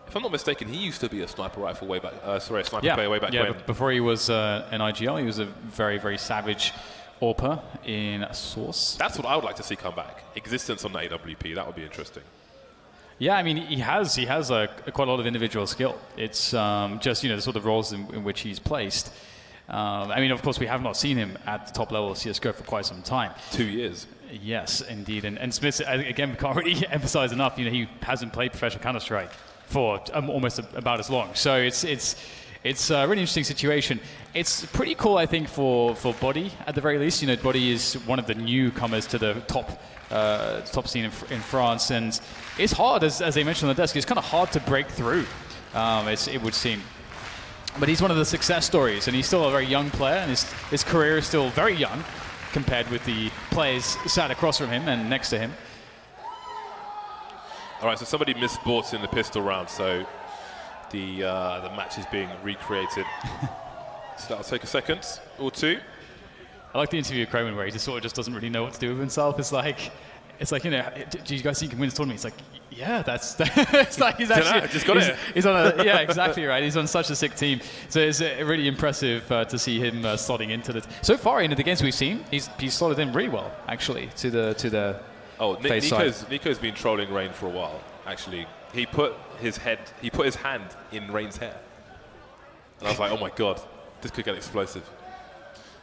If I'm not mistaken, he used to be a sniper rifle way back. Player way back when. Yeah, before he was an IGL, he was a very, very savage AWPer in Source. That's what I would like to see come back. Existence on the AWP. That would be interesting. Yeah, I mean, he has quite a lot of individual skill. It's just, you know, the sort of roles in which he's placed. I mean, of course, we have not seen him at the top level of CSGO for quite some time. 2 years. Yes, indeed. And Smith, again, we can't really emphasize enough, you know, he hasn't played professional Counter-Strike for almost about as long. So it's a really interesting situation. It's pretty cool, I think, for Body at the very least. You know, Body is one of the newcomers to the top scene in France, and it's hard, as they mentioned on the desk. It's kind of hard to break through. It would seem. But he's one of the success stories, and he's still a very young player, and his career is still very young compared with the players sat across from him and next to him. All right, so somebody missed sports in the pistol round, so the match is being recreated. So that'll take a second or two. I like the interview with Croman where he just sort of just doesn't really know what to do with himself. It's like, you know, do you guys think you can win this tournament? It's like, yeah, that's it's like he's actually just got it. He's on a yeah, exactly right. He's on such a sick team, so it's really impressive to see him slotting into the. So far in the games we've seen, he's slotted in really well actually to the. Oh, Faze Nico's been trolling Rain for a while. Actually, he put his hand in Rain's hair, and I was like, oh my god, this could get explosive.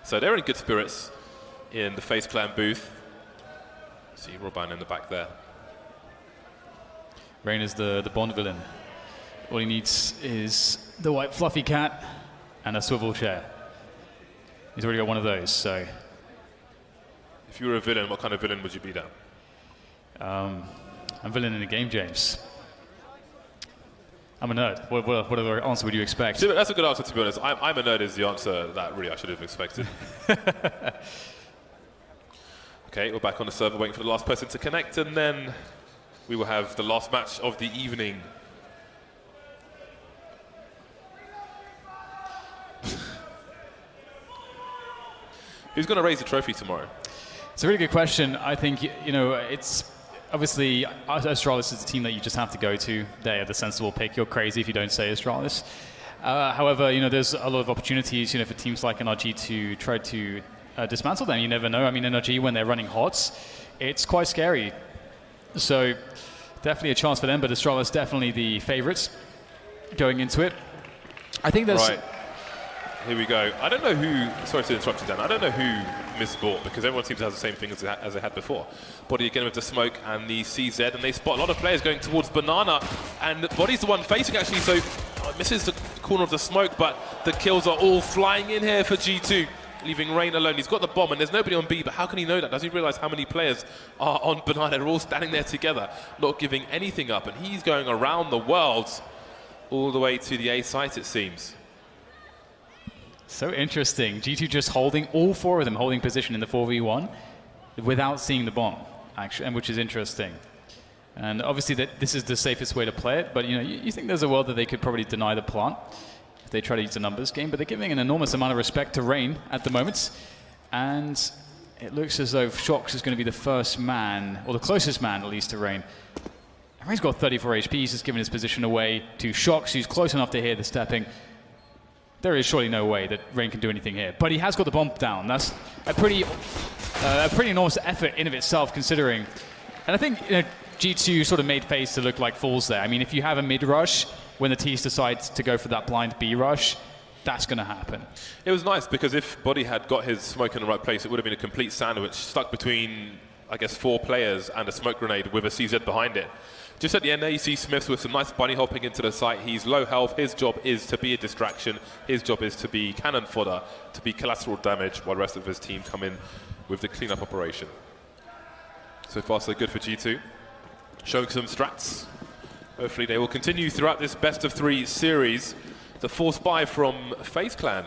So they're in good spirits in the Faze Clan booth. See Robin in the back there. Rain is the Bond villain. All he needs is the white fluffy cat and a swivel chair. He's already got one of those, so. If you were a villain, what kind of villain would you be then? I'm a villain in the game, James. I'm a nerd. What other answer would you expect? That's a good answer, to be honest. I'm a nerd is the answer that really I should have expected. Okay, we're back on the server waiting for the last person to connect, and then we will have the last match of the evening. Who's going to raise the trophy tomorrow? It's a really good question. I think, you know, it's obviously Astralis is the team that you just have to go to. They are the sensible pick. You're crazy if you don't say Astralis. However, you know, there's a lot of opportunities, you know, for teams like NRG to try to dismantle them. You never know. I mean, NRG, when they're running HOTS, it's quite scary. So definitely a chance for them, but Astralis definitely the favorites going into it. I think there's... Right. Here we go. I don't know who... Sorry to interrupt you, Dan. I don't know who misbought, because everyone seems to have the same thing as they had before. Body again with the smoke and the CZ, and they spot a lot of players going towards Banana, and Body's the one facing, actually, so misses the corner of the smoke, but the kills are all flying in here for G2. Leaving Rain alone. He's got the bomb and there's nobody on B, but how can he know that? Does he realize how many players are on Banana? They're all standing there together, not giving anything up, and he's going around the world all the way to the A site, it seems. So interesting. G2 just holding, all four of them holding position in the 4v1 without seeing the bomb, actually, and which is interesting. And obviously this is the safest way to play it, but you know, you think there's a world that they could probably deny the plant. They try to use a numbers game, but they're giving an enormous amount of respect to Rain at the moment. And it looks as though Shox is going to be the first man, or the closest man at least to Rain. And Rain's got 34 HP, he's just given his position away to Shox, who's close enough to hear the stepping. There is surely no way that Rain can do anything here. But he has got the bomb down. That's a pretty enormous effort in of itself, considering. And I think, you know, G2 sort of made Faze to look like fools there. I mean, if you have a mid-rush, when the T's decide to go for that blind B rush, that's going to happen. It was nice because if Body had got his smoke in the right place, it would have been a complete sandwich stuck between, I guess, 4 players and a smoke grenade with a CZ behind it. Just at the end there, you see Smiths with some nice bunny hopping into the site. He's low health. His job is to be a distraction. His job is to be cannon fodder, to be collateral damage, while the rest of his team come in with the cleanup operation. So far, so good for G2. Showing some strats. Hopefully they will continue throughout this best-of-3 series. The force buy from Faze Clan.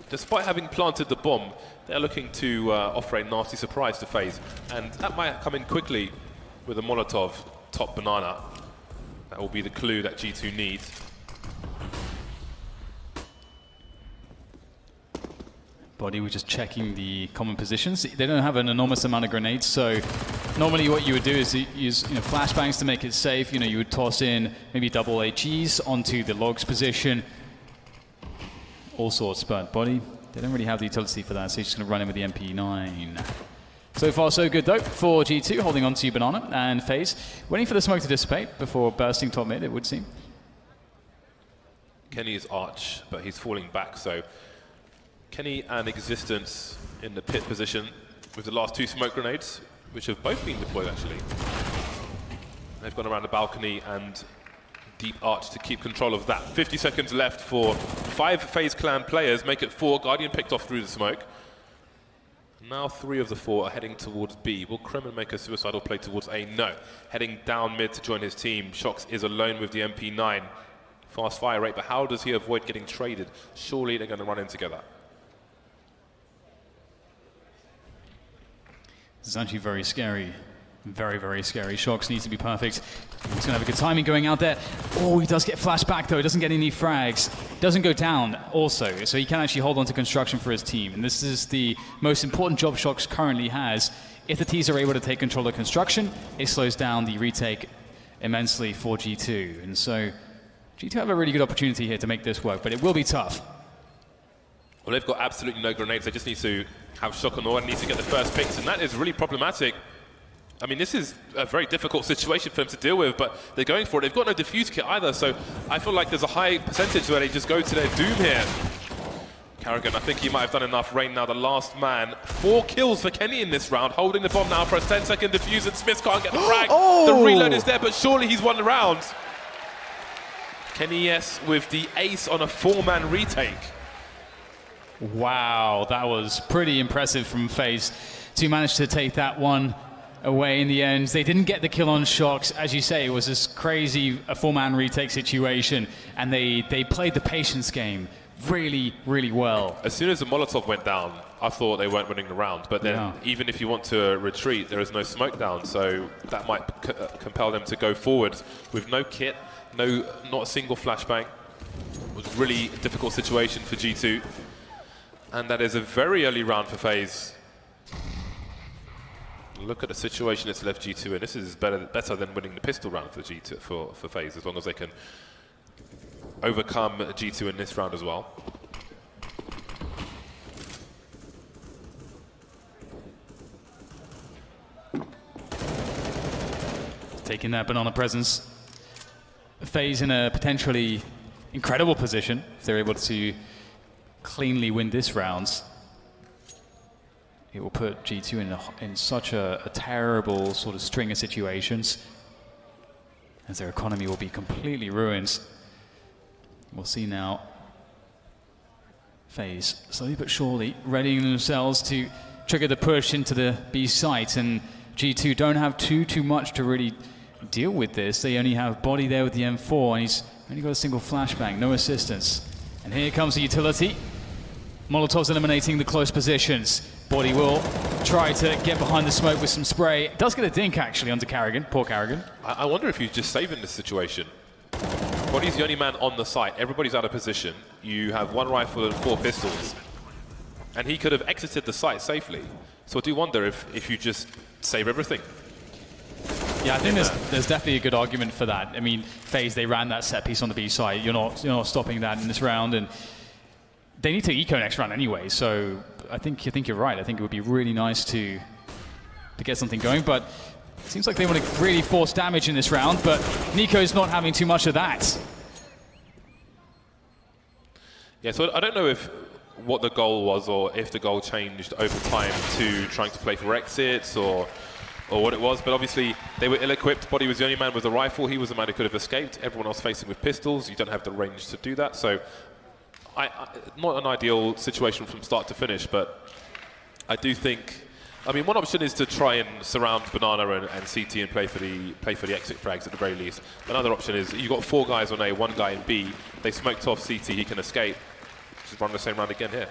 Despite having planted the bomb, they're looking to offer a nasty surprise to Faze. And that might come in quickly with a Molotov top Banana. That will be the clue that G2 needs. Body, we're just checking the common positions. They don't have an enormous amount of grenades, so normally what you would do is use flashbangs to make it safe. You know, you would toss in maybe double HEs onto the logs position. All sorts, but Body, they don't really have the utility for that, so he's just going to run in with the MP9. So far, so good, though, for G2, holding on to Banana and Faze. Waiting for the smoke to dissipate before bursting top mid, it would seem. Kenny is arch, but he's falling back, so Kenny and Existence in the pit position with the last 2 smoke grenades, which have both been deployed, actually. They've gone around the balcony and deep arch to keep control of that. 50 seconds left for 5 Faze Clan players, make it 4. Guardian picked off through the smoke. Now 3 of the 4 are heading towards B. Will Kremen make a suicidal play towards A? No. Heading down mid to join his team. Shox is alone with the MP9. Fast fire rate, but how does he avoid getting traded? Surely they're going to run in together. This is actually very scary. Very, very scary. Shox needs to be perfect. He's going to have a good timing going out there. Oh, he does get flashed back, though. He doesn't get any frags. Doesn't go down, also. So he can actually hold on to construction for his team. And this is the most important job Shox currently has. If the T's are able to take control of construction, it slows down the retake immensely for G2. And so G2 have a really good opportunity here to make this work, but it will be tough. Well, they've got absolutely no grenades. They just need to have shock on all and need to get the first picks, and that is really problematic. I mean, this is a very difficult situation for them to deal with, but they're going for it. They've got no defuse kit either, so I feel like there's a high percentage where they just go to their doom here. Carrigan, I think he might have done enough. Rain now the last man. 4 kills for Kenny in this round, holding the bomb now for a 10-second defuse, and Smith can't get the frag. The reload is there, but surely he's won the round. Kenny, yes, with the ace on a 4-man retake. Wow, that was pretty impressive from Faze to manage to take that one away in the end. They didn't get the kill on Shox. As you say, it was this crazy 4-man retake situation, and they played the patience game really, really well. As soon as the Molotov went down, I thought they weren't winning the round, but then even if you want to retreat, there is no smoke down, so that might compel them to go forward with no kit, not a single flashbang. It was a really difficult situation for G2, and that is a very early round for Faze. Look at the situation it's left G2 in. This is better than winning the pistol round for G2 for Faze, as long as they can overcome G2 in this round as well. Taking that banana presence. Faze in a potentially incredible position if they're able to cleanly win this round. It will put G2 in such a terrible sort of string of situations, as their economy will be completely ruined. We'll see now. Faze slowly but surely readying themselves to trigger the push into the B site, and G2 don't have too much to really deal with this. They only have Body there with the M4, and he's only got a single flashbang, no assistance. And here comes the utility. Molotov's eliminating the close positions. Body will try to get behind the smoke with some spray. Does get a dink actually onto Carrigan, poor Carrigan. I wonder if he's just saving this situation. Body's the only man on the site. Everybody's out of position. You have 1 rifle and 4 pistols. And he could have exited the site safely. So I do wonder if you just save everything. Yeah, I think there's definitely a good argument for that. I mean, Faze, they ran that set piece on the B site. You're not stopping that in this round, and they need to eco next round anyway. So I think you're right. I think it would be really nice to get something going, but it seems like they want to really force damage in this round, but Nico's not having too much of that. Yeah, so I don't know what the goal was, or if the goal changed over time to trying to play for exits, or what it was, but obviously they were ill-equipped. Body was the only man with a rifle. He was the man who could have escaped. Everyone else facing with pistols. You don't have the range to do that, so not an ideal situation from start to finish, but I do think, I mean, one option is to try and surround Banana and CT and play for the exit frags at the very least. Another option is you've got 4 guys on A, 1 guy in B. They smoked off CT, he can escape. Just run the same round again here.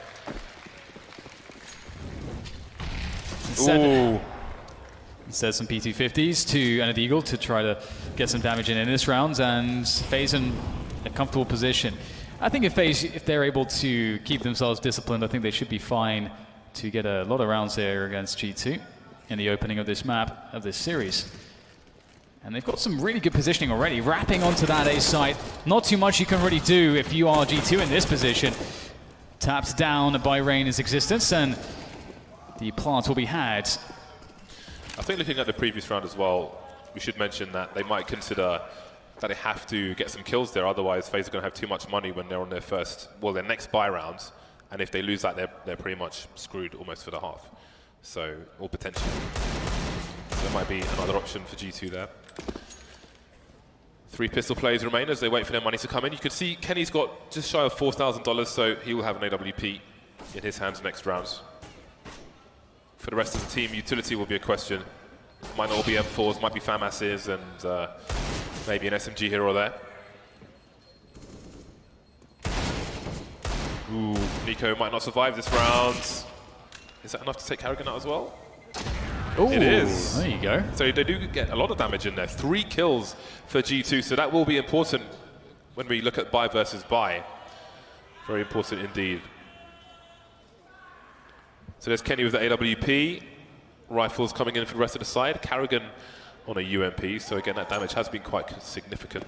Ooh. Instead some P250s to an Eagle to try to get some damage in this round, and Faze in a comfortable position. I think if they're able to keep themselves disciplined, I think they should be fine to get a lot of rounds there against G2 in the opening of this map, of this series. And they've got some really good positioning already, wrapping onto that A site. Not too much you can really do if you are G2 in this position. Tapped down by Rain's existence, and the plant will be had. I think looking at the previous round as well, we should mention that they might consider that they have to get some kills there, otherwise Faze are going to have too much money when they're on their next buy round, and if they lose that, they're pretty much screwed almost for the half. So, or potentially. So there might be another option for G2 there. 3 pistol players remain as they wait for their money to come in. You can see Kenny's got just shy of $4,000, so he will have an AWP in his hands next round. For the rest of the team, utility will be a question. Might not all be M4s, might be FAMASs, and maybe an SMG here or there. Ooh, Nico might not survive this round. Is that enough to take Carrigan out as well? Ooh, it is. There you go. So they do get a lot of damage in there. 3 kills for G2, so that will be important when we look at buy versus buy. Very important indeed. So there's Kenny with the AWP. Rifles coming in for the rest of the side. Carrigan on a UMP, so again that damage has been quite significant.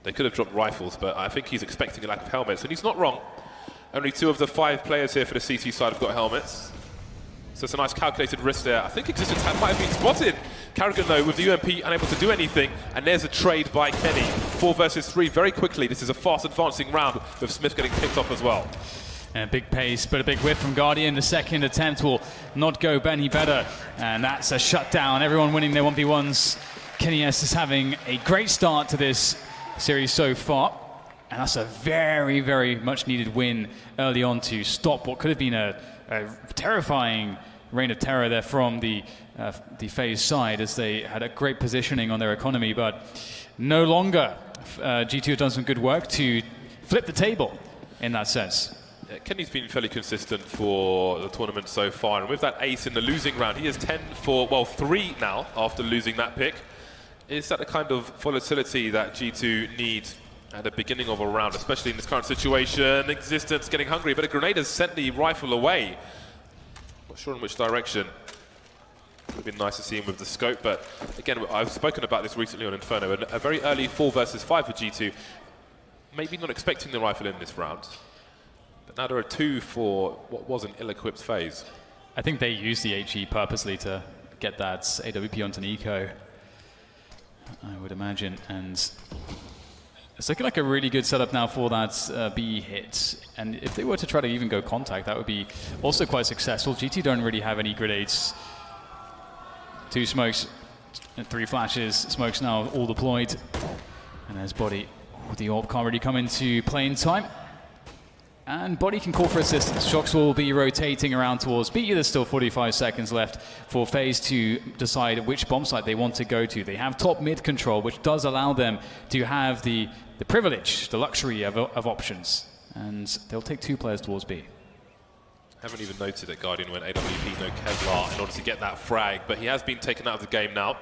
They could have dropped rifles, but I think he's expecting a lack of helmets, and he's not wrong. Only 2 of the 5 players here for the CT side have got helmets. So it's a nice calculated risk there. I think Existence might have been spotted. Carrigan, though, with the UMP, unable to do anything. And there's a trade by Kenny. 4 versus 3 very quickly. This is a fast advancing round with Smith getting picked off as well. And a big pace, but a big whip from Guardian. The second attempt will not go any better. And that's a shutdown. Everyone winning their 1v1s. Kenny S is having a great start to this series so far. And that's a very, very much needed win early on to stop what could have been a terrifying reign of terror there from the FaZe side, as they had a great positioning on their economy, but no longer. G2 have done some good work to flip the table in that sense. Yeah, Kenny's been fairly consistent for the tournament so far, and with that ace in the losing round, he is 10 for, well, 3 now after losing that pick. Is that the kind of volatility that G2 need at the beginning of a round, especially in this current situation? Existence getting hungry, but a grenade has sent the rifle away. Not sure in which direction. Would have been nice to see him with the scope, but again, I've spoken about this recently on Inferno, and a very early 4 versus 5 for G2. Maybe not expecting the rifle in this round, but now there are 2 for what was an ill-equipped FaZe. I think they used the HE purposely to get that AWP onto Nico, I would imagine, and it's looking like a really good setup now for that B hit. And if they were to try to even go contact, that would be also quite successful. GT don't really have any grenades. 2 smokes and 3 flashes. Smokes now all deployed. And there's Body. The AWP can't really come into play in time. And Body can call for assistance. Shocks will be rotating around towards B. There's still 45 seconds left for FaZe to decide which bomb site they want to go to. They have top mid control, which does allow them to have the privilege, the luxury of options. And they'll take 2 players towards B. Haven't even noted that Guardian went AWP, no Kevlar, in order to get that frag, but he has been taken out of the game now.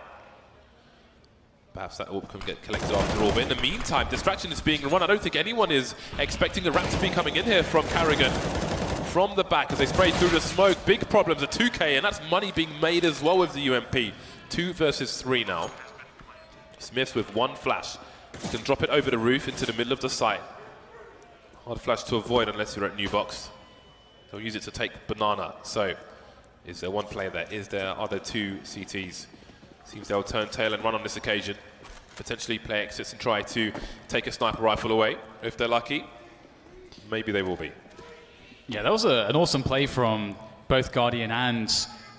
Perhaps that AWP can get collected after all. But in the meantime, distraction is being run. I don't think anyone is expecting the ramp to be coming in here from Carrigan. From the back as they spray through the smoke. Big problems at 2K, and that's money being made as well with the UMP. 2 versus 3 now. Smith with 1 flash. He can drop it over the roof into the middle of the site. Hard flash to avoid unless you're at New Box. They'll use it to take Banana. So, is there 1 player there? Are there 2 CTs? Seems they'll turn tail and run on this occasion. Potentially play exits and try to take a sniper rifle away. If they're lucky, maybe they will be. Yeah, that was an awesome play from both Guardian and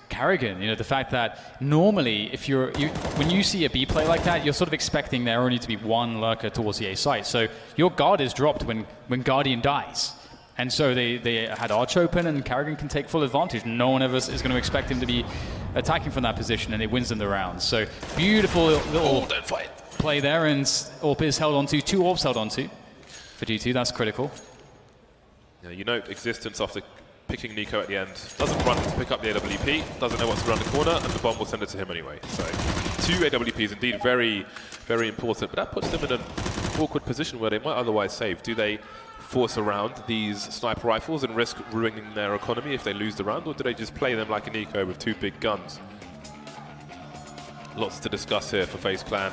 Carrigan. You know, the fact that normally if when you see a B play like that, you're sort of expecting there only to be 1 lurker towards the A site. So your guard is dropped when Guardian dies. And so they had Arch open, and Carrigan can take full advantage. No one ever is going to expect him to be attacking from that position, and it wins them the round. So beautiful little play there, and AWP is held onto. 2 AWPs held onto for G2. That's critical. Yeah, you note Existence after picking Nico at the end. Doesn't run to pick up the AWP, doesn't know what's around the corner, and the bomb will send it to him anyway. So 2 AWPs indeed very, very important, but that puts them in an awkward position where they might otherwise save. Do they force around these sniper rifles and risk ruining their economy if they lose the round, or do they just play them like an eco with 2 big guns? Lots to discuss here for FaZe Clan.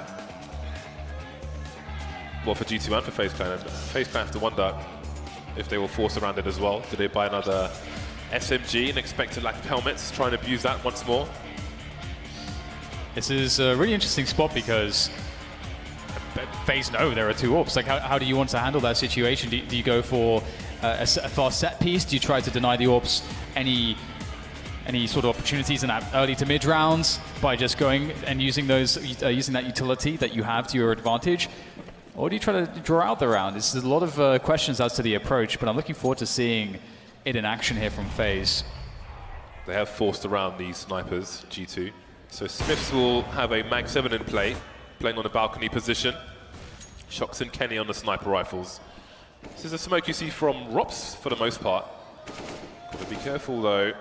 Well, for G2 and for FaZe Clan. And FaZe Clan have to wonder if they will force around it as well. Do they buy another SMG and expect a lack of helmets, try and abuse that once more? This is a really interesting spot because FaZe know there are 2 AWPs. Like, how do you want to handle that situation? Do you go for a fast set piece? Do you try to deny the AWPs any sort of opportunities in that early to mid rounds by just going and using using that utility that you have to your advantage? Or do you try to draw out the round? There's a lot of questions as to the approach, but I'm looking forward to seeing it in action here from FaZe. They have forced around these snipers, G2. So Smiths will have a Mag 7 in play, playing on a balcony position. Shocks and Kenny on the sniper rifles. This is a smoke you see from Rops for the most part. Got to be careful though.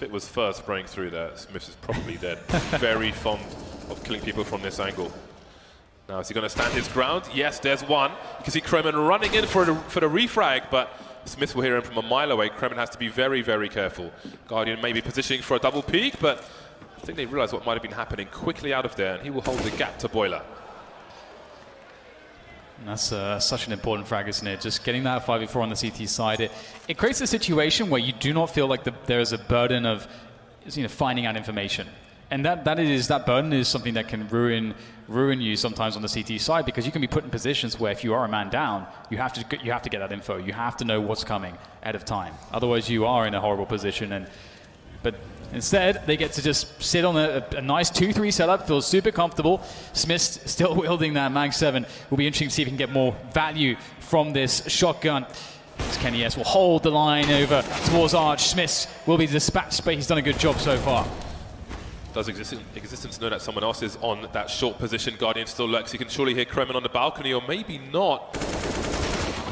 If it was first spraying through there, Smiths is probably dead. Very fond of killing people from this angle. Now, is he going to stand his ground? Yes, there's one. You can see Kremen running in for the refrag, but Smith will hear him from a mile away. Kremen has to be very, very careful. Guardian may be positioning for a double peak, but I think they realize what might have been happening. Quickly out of there, and he will hold the gap to Boiler. And that's such an important frag, isn't it? Just getting that 5v4 on the CT side. It creates a situation where you do not feel like there's a burden of finding out information. And that burden is something that can ruin you sometimes on the CT side, because you can be put in positions where if you are a man down, you have to get that info. You have to know what's coming ahead of time. Otherwise, you are in a horrible position. But instead, they get to just sit on a nice 2-3 setup, feels super comfortable. Smith's still wielding that Mag 7. Will be interesting to see if he can get more value from this shotgun. As Kenny S will hold the line over towards Arch. Smiths will be dispatched, but he's done a good job so far. Does Existence know that someone else is on that short position? Guardian still lurks. You can surely hear Kremen on the balcony, or maybe not.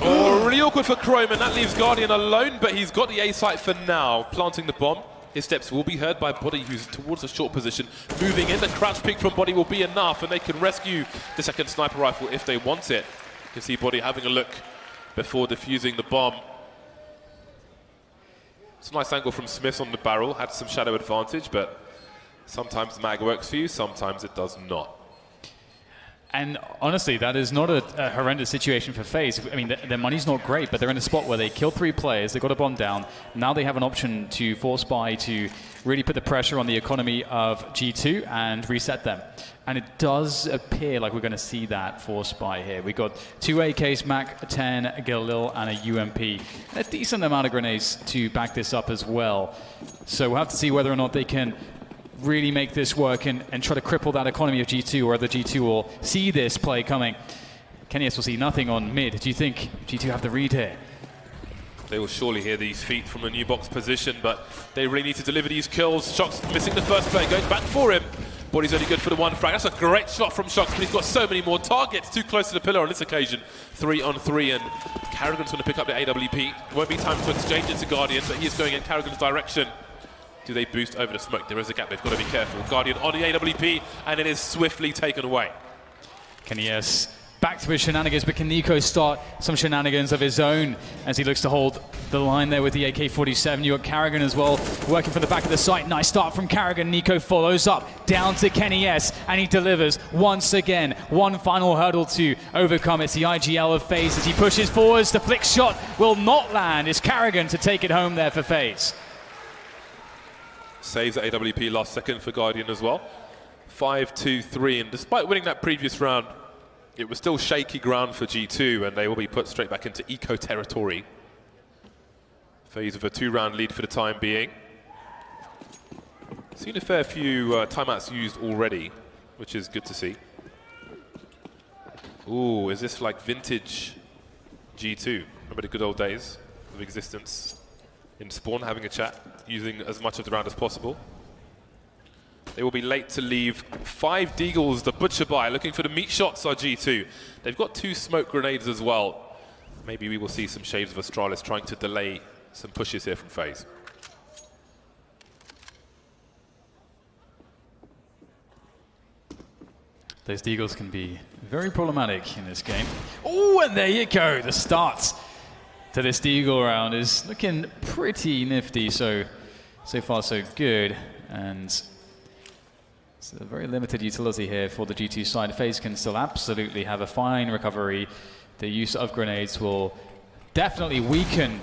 Oh, really awkward for Kremen. That leaves Guardian alone, but he's got the A site for now. Planting the bomb. His steps will be heard by Body, who's towards the short position. Moving in, the crouch pick from Body will be enough, and they can rescue the second sniper rifle if they want it. You can see Body having a look before defusing the bomb. It's a nice angle from Smith on the barrel. Had some shadow advantage, but sometimes the mag works for you, sometimes it does not. And honestly, that is not a horrendous situation for FaZe. I mean, their money's not great, but they're in a spot where they kill 3 players, they got a bomb down. Now they have an option to force buy to really put the pressure on the economy of G2 and reset them. And it does appear like we're going to see that force buy here. We got 2 AKs, Mac 10, Galil, and a UMP. A decent amount of grenades to back this up as well. So we'll have to see whether or not they can really make this work and try to cripple that economy of G2, or whether G2 will see this play coming. Kenny S will see nothing on mid. Do you think G2 have the read here? They will surely hear these feet from a new box position, but they really need to deliver these kills. Shox missing the first play, going back for him. Body's only good for the 1 frag. That's a great shot from Shox, but he's got so many more targets. Too close to the pillar on this occasion. 3 on 3, and Carrigan's going to pick up the AWP. Won't be time to exchange it to Guardian, but he is going in Carrigan's direction. Do they boost over the smoke? There is a gap, they've got to be careful. Guardian on the AWP, and it is swiftly taken away. Kenny S back to his shenanigans, but can Nico start some shenanigans of his own as he looks to hold the line there with the AK-47? You got Carrigan as well, working from the back of the site. Nice start from Carrigan. Nico follows up, down to Kenny S, and he delivers once again. One final hurdle to overcome. It's the IGL of FaZe as he pushes forwards. The flick shot will not land. It's Carrigan to take it home there for FaZe. Saves at AWP last second for Guardian as well. 5-2-3, and despite winning that previous round, it was still shaky ground for G2, and they will be put straight back into eco territory. FaZe with a 2-round lead for the time being. Seen a fair few timeouts used already, which is good to see. Ooh, is this like vintage G2? Remember the good old days of Existence in spawn, having a chat, using as much of the round as possible. They will be late to leave. 5 Deagles, the butcher buy, looking for the meat shots are G2. They've got 2 smoke grenades as well. Maybe we will see some shades of Astralis trying to delay some pushes here from FaZe. Those Deagles can be very problematic in this game. Oh, and there you go, the start to this Deagle round is looking pretty nifty, so far so good, and it's a very limited utility here for the G2 side. FaZe can still absolutely have a fine recovery. The use of grenades will definitely weaken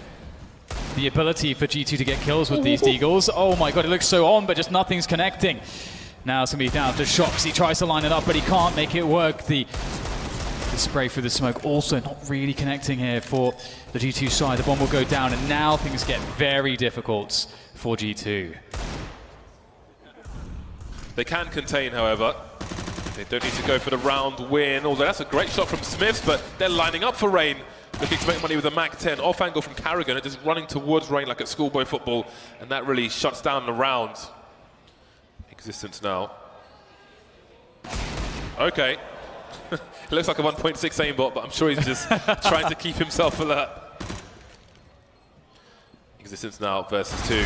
the ability for G2 to get kills with these Deagles. Oh my god, it looks so on, but just nothing's connecting. Now it's going to be down to Shox. He tries to line it up, but he can't make it work. The spray through the smoke also not really connecting here for the G2 side. The bomb will go down, and now things get very difficult for G2. They can contain, however. They don't need to go for the round win, although that's a great shot from Smiths, but they're lining up for Rain, looking to make money with a Mag 10 off angle from Carrigan, just running towards Rain like at schoolboy football, and that really shuts down the round. Existence now. Okay. It looks like a 1.6 aimbot, but I'm sure he's just trying to keep himself alert. Existence now versus 2.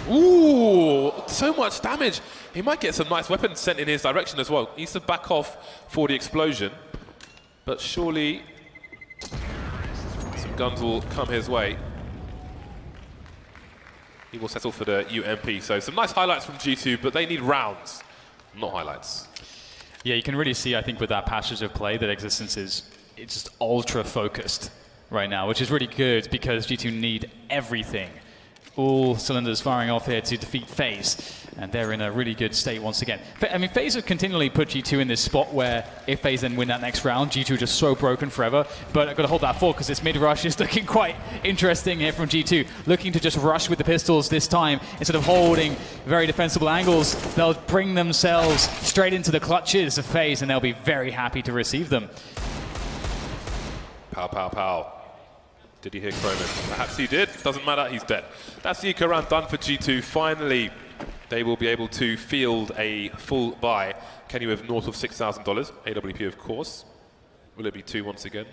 Ooh, so much damage. He might get some nice weapons sent in his direction as well. He needs to back off for the explosion. But surely some guns will come his way. He will settle for the UMP. So some nice highlights from G2, but they need rounds, not highlights. Yeah, you can really see, I think, with that passage of play that Existence it's just ultra focused right now, which is really good because G2 need everything. All cylinders firing off here to defeat Faze, and they're in a really good state once again. I mean, Faze have continually put G2 in this spot where if Faze then win that next round, G2 are just so broken forever, but I've got to hold that fort because this mid-rush is looking quite interesting here from G2, looking to just rush with the pistols this time. Instead of holding very defensible angles, they'll bring themselves straight into the clutches of Faze, and they'll be very happy to receive them. Pow, pow, pow. Did he hear Cronin? Perhaps he did. Doesn't matter, he's dead. That's the eco round done for G2. Finally, they will be able to field a full buy. Kenny with north of $6,000. AWP, of course. Will it be 2 once again?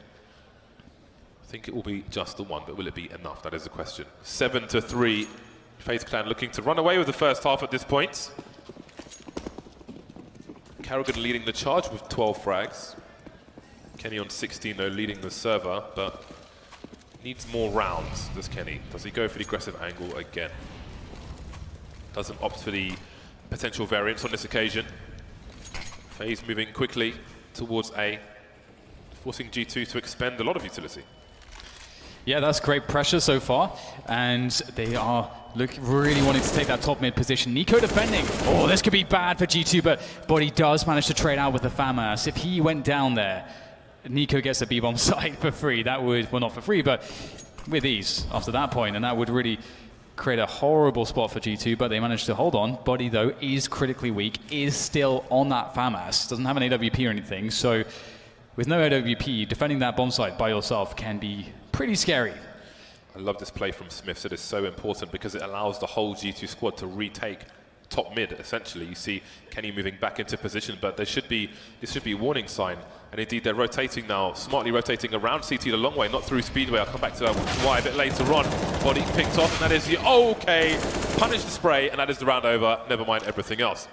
I think it will be just the 1, but will it be enough? That is the question. 7-3. FaZe Clan looking to run away with the first half at this point. Kerrigan leading the charge with 12 frags. Kenny on 16, though, leading the server, but needs more rounds, does Kenny. Does he go for the aggressive angle again? Doesn't opt for the potential variance on this occasion. FaZe moving quickly towards A, forcing G2 to expend a lot of utility. Yeah, that's great pressure so far, and they are really wanting to take that top mid position. Nico defending. Oh, this could be bad for G2, but he does manage to trade out with the FAMAS. If he went down there, Nico gets a B-bomb site for free. That would, well, not for free, but with ease after that point, and that would really create a horrible spot for G2, but they managed to hold on. Body, though, is critically weak, is still on that FAMAS, doesn't have an AWP or anything, so with no AWP, defending that bomb site by yourself can be pretty scary. I love this play from Smith. It is so important because it allows the whole G2 squad to retake top mid, essentially. You see Kenny moving back into position, but this should be a warning sign. And indeed, they're rotating now, smartly rotating around CT the long way, not through Speedway. I'll come back to that why a bit later on. Body picked off, and that is the okay. Punish the spray, and that is the round over. Never mind everything else.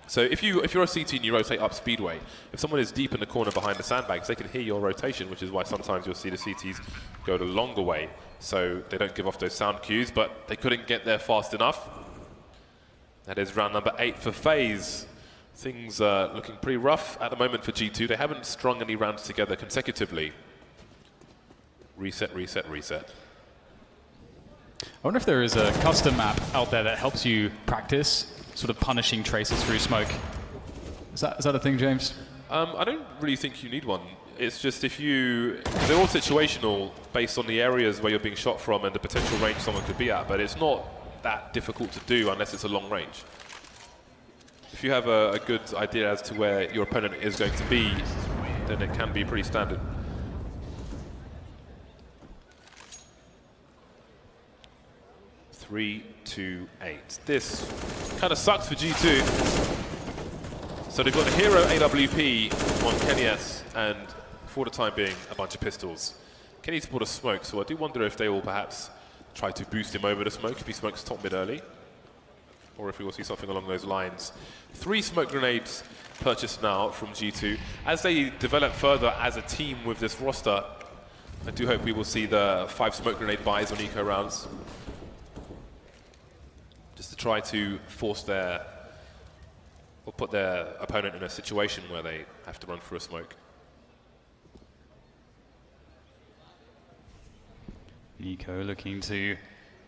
So if you're a CT and you rotate up Speedway, if someone is deep in the corner behind the sandbags, they can hear your rotation, which is why sometimes you'll see the CTs go the longer way, so they don't give off those sound cues, but they couldn't get there fast enough. That is round number 8 for FaZe. Things are looking pretty rough at the moment for G2. They haven't strung any rounds together consecutively. Reset, reset, reset. I wonder if there is a custom map out there that helps you practice sort of punishing traces through smoke. Is that a thing, James? I don't really think you need one. It's just they're all situational based on the areas where you're being shot from and the potential range someone could be at, but it's not that difficult to do unless it's a long range. If you have a good idea as to where your opponent is going to be, then it can be pretty standard. Three, 2, 8. This kind of sucks for G2. So they've got a hero AWP on Kenny S, and for the time being, a bunch of pistols. Kenny's bought a smoke, so I do wonder if they will perhaps try to boost him over the smoke if he smokes top mid early, or if we will see something along those lines. 3 smoke grenades purchased now from G2. As they develop further as a team with this roster, I do hope we will see the 5 smoke grenade buys on eco rounds, just to try to force put their opponent in a situation where they have to run for a smoke. Nico looking to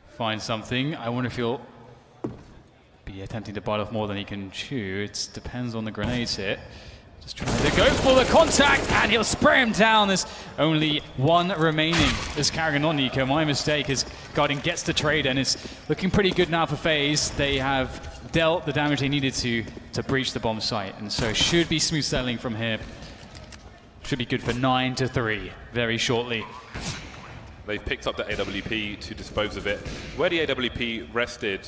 find something. I wonder if he'll be attempting to bite off more than he can chew. It depends on the grenades here. Just trying to go for the contact, and he'll spray him down. There's only 1 remaining. There's Kerrigan on Nico. My mistake is Guardian gets the trade, and it's looking pretty good now for FaZe. They have dealt the damage they needed to breach the bomb site, and so should be smooth sailing from here. Should be good for 9-3 very shortly. They've picked up the AWP to dispose of it. Where the AWP rested,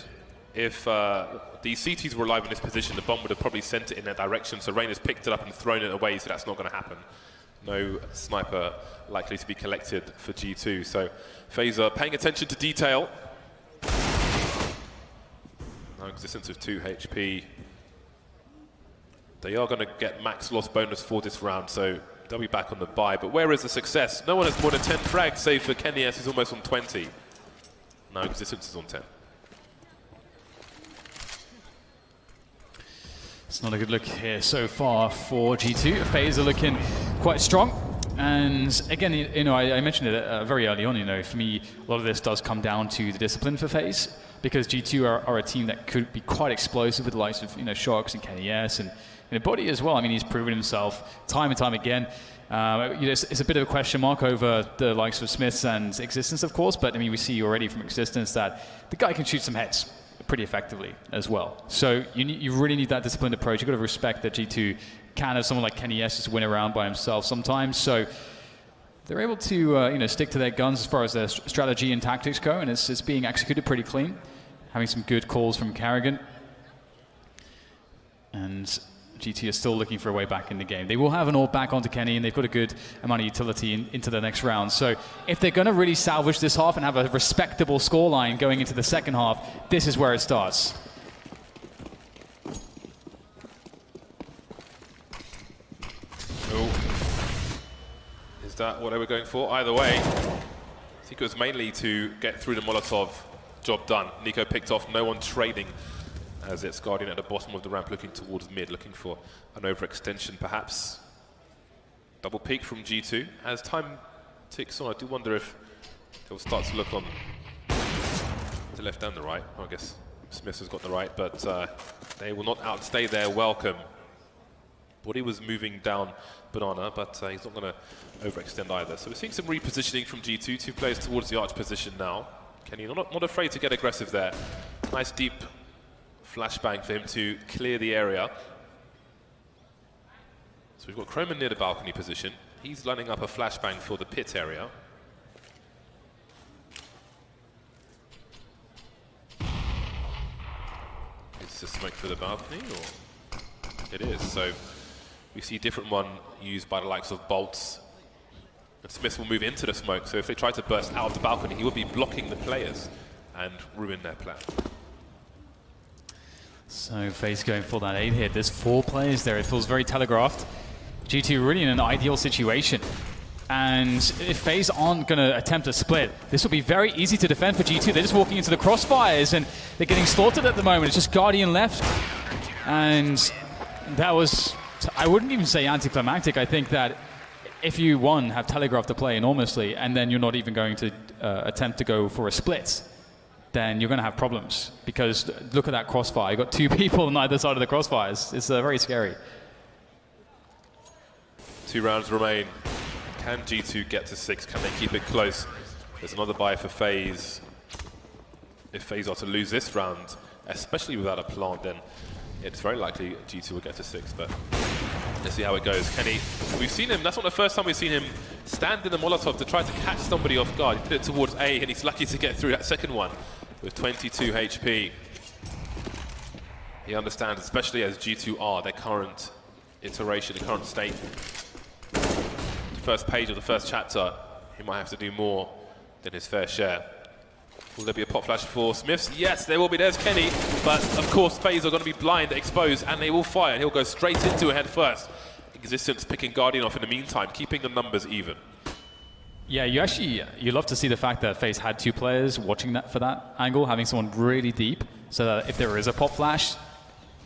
if the CTs were alive in this position, the bomb would have probably sent it in their direction, so Rain has picked it up and thrown it away, so that's not going to happen. No sniper likely to be collected for G2, so FaZe are paying attention to detail. No Existence with 2 HP. They are going to get max loss bonus for this round, so they'll be back on the bye. But where is the success? No one has more than 10 frags, save for Kenny S, who's almost on 20. No Existence is on 10. It's not a good look here so far for G2. Faze are looking quite strong. And again, you know, I mentioned it very early on, you know, for me, a lot of this does come down to the discipline for Faze, because G2 are a team that could be quite explosive with the likes of, you know, Shox and Kenny S and Body as well. I mean, he's proven himself time and time again. You know, it's a bit of a question mark over the likes of Smiths and Existence, of course, but I mean, we see already from Existence that the guy can shoot some heads pretty effectively as well. So you really need that disciplined approach. You've got to respect that G2 can have someone like Kenny S just win around by himself sometimes. So they're able to you know, stick to their guns as far as their strategy and tactics go, and it's being executed pretty clean. Having some good calls from Carrigan. And GT is still looking for a way back in the game. They will have an ult back onto Kenny, and they've got a good amount of utility into the next round. So if they're going to really salvage this half and have a respectable scoreline going into the second half, this is where it starts. Oh. Is that what they were going for? Either way, I think it was mainly to get through the Molotov. Job done. Nico picked off, no one trading, as it's Guardian at the bottom of the ramp looking towards mid, looking for an overextension perhaps. Double peek from G2. As time ticks on, I do wonder if they'll start to look on the left and the right. Well, I guess Smith has got the right, but they will not outstay their welcome. Body was moving down Banana, but he's not going to overextend either. So we're seeing some repositioning from G2, 2 players towards the arch position now. Kenny not afraid to get aggressive there. Nice deep flashbang for him to clear the area. So we've got Croman near the balcony position. He's lining up a flashbang for the pit area. Is this smoke for the balcony, or? It is, so we see a different one used by the likes of Bolts. And Smith will move into the smoke, so if they try to burst out of the balcony, he will be blocking the players and ruin their plan. So Faze going for that 8 hit. There's 4 players there. It feels very telegraphed. G2 really in an ideal situation. And if Faze aren't going to attempt a split, this will be very easy to defend for G2. They're just walking into the crossfires and they're getting slaughtered at the moment. It's just Guardian left. And that was, I wouldn't even say anticlimactic. I think that if you, one, have telegraphed the play enormously, and then you're not even going to attempt to go for a split, then you're going to have problems. Because look at that crossfire. You've got 2 people on either side of the crossfires. It's very scary. 2 rounds remain. Can G2 get to 6? Can they keep it close? There's another buy for Faze. If Faze are to lose this round, especially without a plant, then it's very likely G2 will get to 6, but let's see how it goes. Kenny, we've seen him, that's not the first time we've seen him stand in the Molotov to try to catch somebody off guard. He put it towards A, and he's lucky to get through that second one with 22 HP. He understands, especially as G2 are, their current iteration, the current state. The first page of the first chapter, he might have to do more than his fair share. Will there be a pop flash for Smiths? Yes, there will be. There's Kenny. But, of course, FaZe are going to be blind, exposed, and they will fire. He'll go straight into a head first. Existence picking Guardian off in the meantime, keeping the numbers even. Yeah, you love to see the fact that FaZe had 2 players watching that for that angle, having someone really deep, so that if there is a pop flash,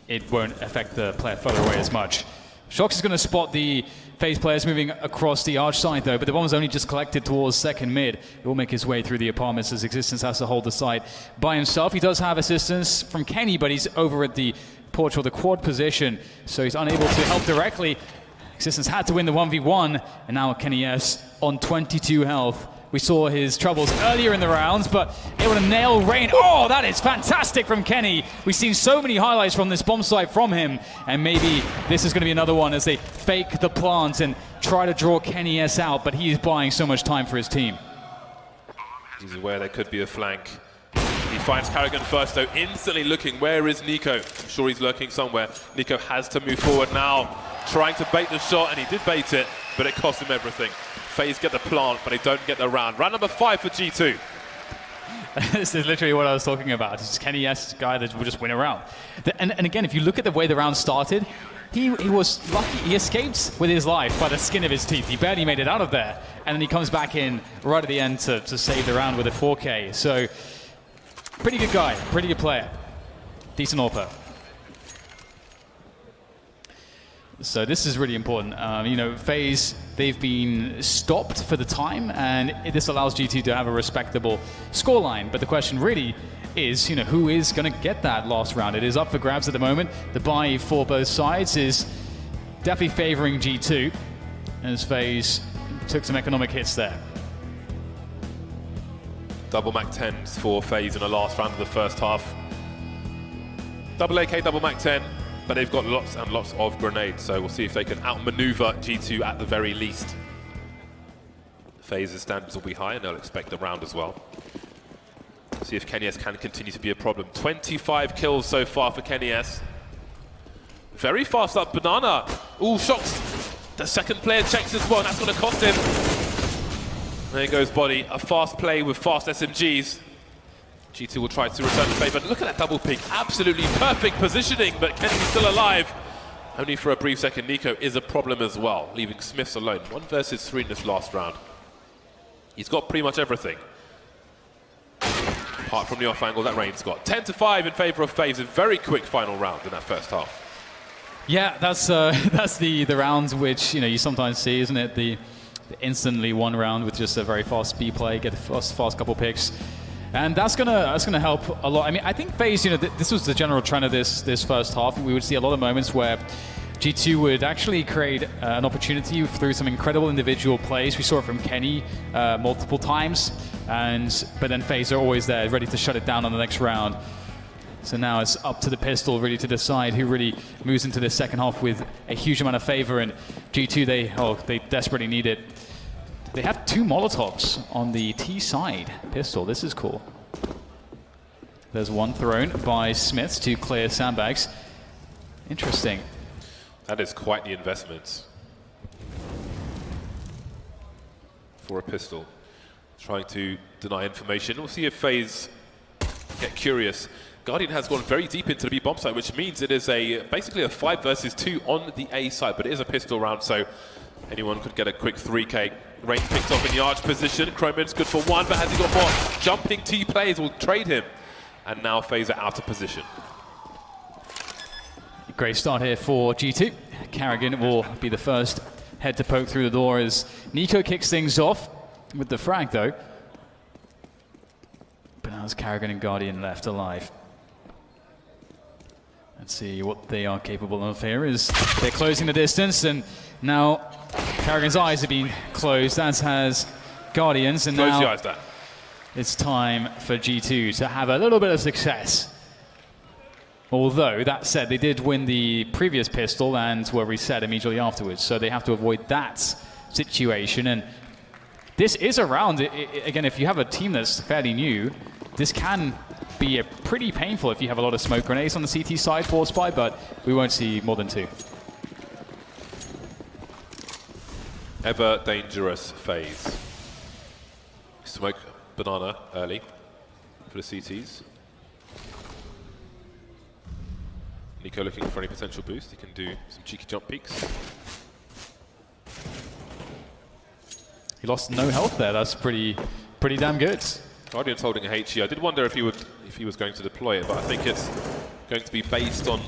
it won't affect the player further away as much. Shox is going to spot the FaZe players moving across the arch side though, but the bomb was only just collected towards second mid. It will make his way through the apartments as Existence has to hold the site by himself. He does have assistance from Kenny, but he's over at the porch or the quad position, so he's unable to help directly. Existence had to win the 1v1, and now Kenny S on 22 health. We saw his troubles earlier in the rounds, but able to nail Rain. Oh, that is fantastic from Kenny. We've seen so many highlights from this bomb site from him, and maybe this is going to be another one as they fake the plant and try to draw Kenny S out, but he is buying so much time for his team. He's aware there could be a flank. He finds Carrigan first, though, instantly looking, where is Nico? I'm sure he's lurking somewhere. Nico has to move forward now, trying to bait the shot, and he did bait it, but it cost him everything. FaZe get the plant, but they don't get the round. Round number 5 for G2. This is literally what I was talking about. It's Kenny S guy that will just win a round. And again, if you look at the way the round started, he was lucky. He escaped with his life by the skin of his teeth. He barely made it out of there. And then he comes back in right at the end to save the round with a 4K. So pretty good guy, pretty good player. Decent AWPer. So this is really important. You know, Faze, they've been stopped for the time, and this allows G2 to have a respectable scoreline. But the question really is, you know, who is going to get that last round? It is up for grabs at the moment. The buy for both sides is definitely favoring G2, as Faze took some economic hits there. Double Mac 10s for Faze in the last round of the first half. Double AK, double Mac 10. But they've got lots and lots of grenades, so we'll see if they can outmaneuver G2 at the very least. Faze's standards will be high, and they'll expect the round as well. See if Kenny S can continue to be a problem. 25 kills so far for Kenny S. Very fast up, Banana. Ooh, shocks. The second player checks as well, and that's going to cost him. There goes Body. A fast play with fast SMGs. G2 will try to return the favour. Look at that double pick. Absolutely perfect positioning, but Kenny's still alive. Only for a brief second. Nico is a problem as well, leaving Smiths alone. 1 versus 3 in this last round. He's got pretty much everything. Apart from the off angle that Rain's got. 10-5 in favour of Faze. A very quick final round in that first half. Yeah, that's the round which, you know, you sometimes see, isn't it? The instantly one round with just a very fast speed play, get a fast couple picks. And that's gonna help a lot. I mean, I think Faze, you know, this was the general trend of this first half. We would see a lot of moments where G2 would actually create an opportunity through some incredible individual plays. We saw it from Kenny multiple times, but then Faze are always there, ready to shut it down on the next round. So now it's up to the pistol really to decide who really moves into the second half with a huge amount of favor. And G2, they desperately need it. They have 2 Molotovs on the T side pistol. This is cool. There's one thrown by Smiths to clear sandbags. Interesting. That is quite the investment for a pistol. Trying to deny information. We'll see if Faze get curious. Guardian has gone very deep into the B bomb site, which means it is basically a 5 versus 2 on the A side, but it is a pistol round, so anyone could get a quick 3K. Rain picks off in the arch position. Chroman's good for 1, but has he got more? Jumping T players will trade him. And now Faze are out of position. Great start here for G2. Carrigan will be the first head to poke through the door as Nico kicks things off with the frag, though. But now it's Carrigan and Guardian left alive. Let's see what they are capable of here. Is they're closing the distance, and now Carrigan's eyes have been closed, as has Guardian's, and now it's time for G2 to have a little bit of success. Although, that said, they did win the previous pistol and were reset immediately afterwards, so they have to avoid that situation. And this is a round, again, if you have a team that's fairly new, this can be pretty painful if you have a lot of smoke grenades on the CT side for Spy, but we won't see more than 2. Ever dangerous Faze. Smoke Banana early for the CTs. Nico looking for any potential boost. He can do some cheeky jump peeks. He lost no health there. That's pretty damn good. Guardian's holding a HE. I did wonder if he was going to deploy it, but I think it's going to be based on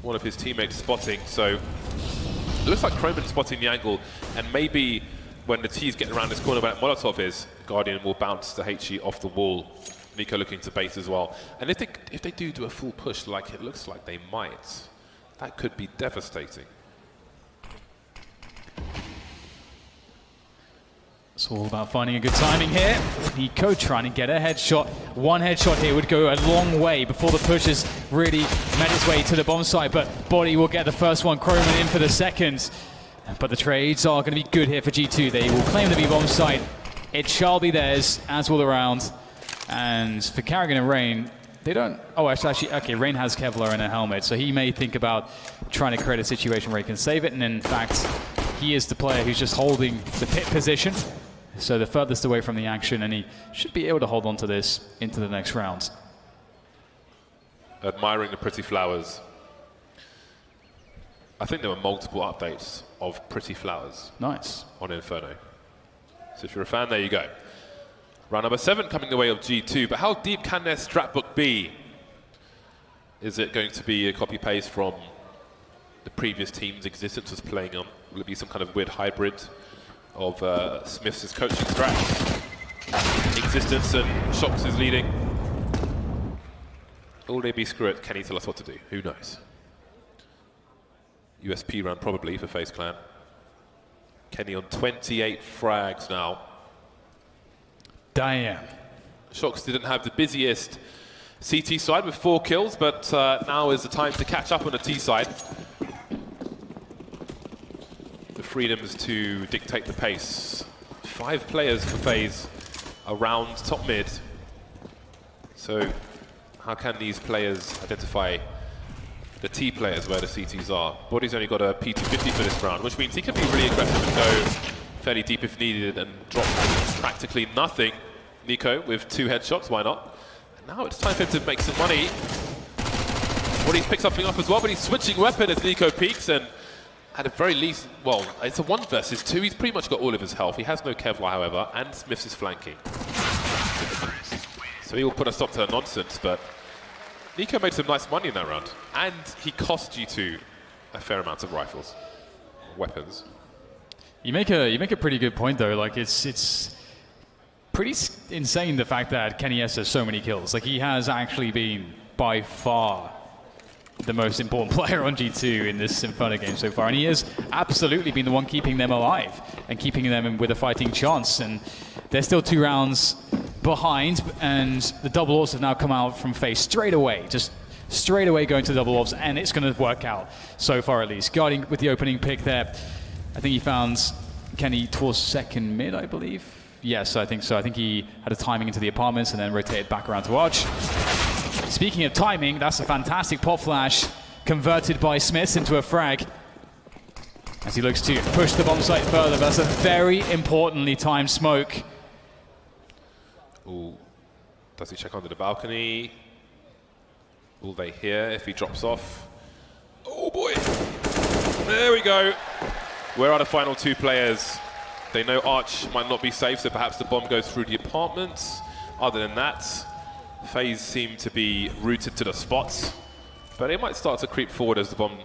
one of his teammates spotting. So it looks like Chroman spotting the angle, and maybe when the T's getting around this corner where Molotov is, Guardian will bounce the HE off the wall. Nico looking to bait as well. And if they do a full push like it looks like they might, that could be devastating. It's all about finding a good timing here. Nico trying to get a headshot. One headshot here would go a long way before the push has really made its way to the bomb site, but Body will get the first one, Chroman in for the second. But the trades are going to be good here for G2. They will claim the B bomb site. It shall be theirs, as will the round. And for Carrigan and Rain, they don't... Oh, actually, okay, Rain has Kevlar and a helmet, so he may think about trying to create a situation where he can save it, and in fact, he is the player who's just holding the pit position. So the furthest away from the action, and he should be able to hold on to this into the next round. Admiring the pretty flowers. I think there were multiple updates of pretty flowers. Nice. On Inferno. So if you're a fan, there you go. Round number 7 coming the way of G2, but how deep can their strat book be? Is it going to be a copy-paste from the previous team's existence was playing on? Will it be some kind of weird hybrid of Smith's coaching strats, existence, and Shox is leading? Will they be screw it? Can he tell us what to do? Who knows? USP round probably for FaZe Clan. Kenny on 28 frags now. Damn. Shox didn't have the busiest CT side with 4 kills, but now is the time to catch up on the T side. The freedoms to dictate the pace. 5 players for FaZe around top mid. So how can these players identify the T players where the CTs are? Body's only got a P250 for this round, which means he can be really aggressive and go fairly deep if needed and drop practically nothing. Nico with 2 headshots, why not? And now it's time for him to make some money. Body's picked something up as well, but he's switching weapon as Nico peeks, and at the very least, well, it's a 1 versus 2. He's pretty much got all of his health. He has no Kevlar, however, and Smiths is flanking. So he will put a stop to the nonsense, but Nico made some nice money in that round, and he cost G2 a fair amount of rifles, weapons. You make a pretty good point though. Like it's pretty insane the fact that Kenny S has so many kills. Like he has actually been by far the most important player on G2 in this Inferno game so far, and he has absolutely been the one keeping them alive and keeping them with a fighting chance. And they're still 2 rounds behind, and the double orbs have now come out from FaZe straight away, just straight away going to double orbs, and it's going to work out so far at least. Guarding with the opening pick there, I think he found Kenny towards second mid, I believe. Yes, I think so. I think he had a timing into the apartments and then rotated back around to Arch. Speaking of timing, that's a fantastic pop flash converted by Smiths into a frag as he looks to push the bomb site further. That's a very importantly timed smoke. Ooh, does he check under the balcony? Will they hear if he drops off? Oh boy! There we go. Where are the final 2 players? They know Arch might not be safe, so perhaps the bomb goes through the apartments. Other than that, FaZe seem to be rooted to the spots, but it might start to creep forward as the bomb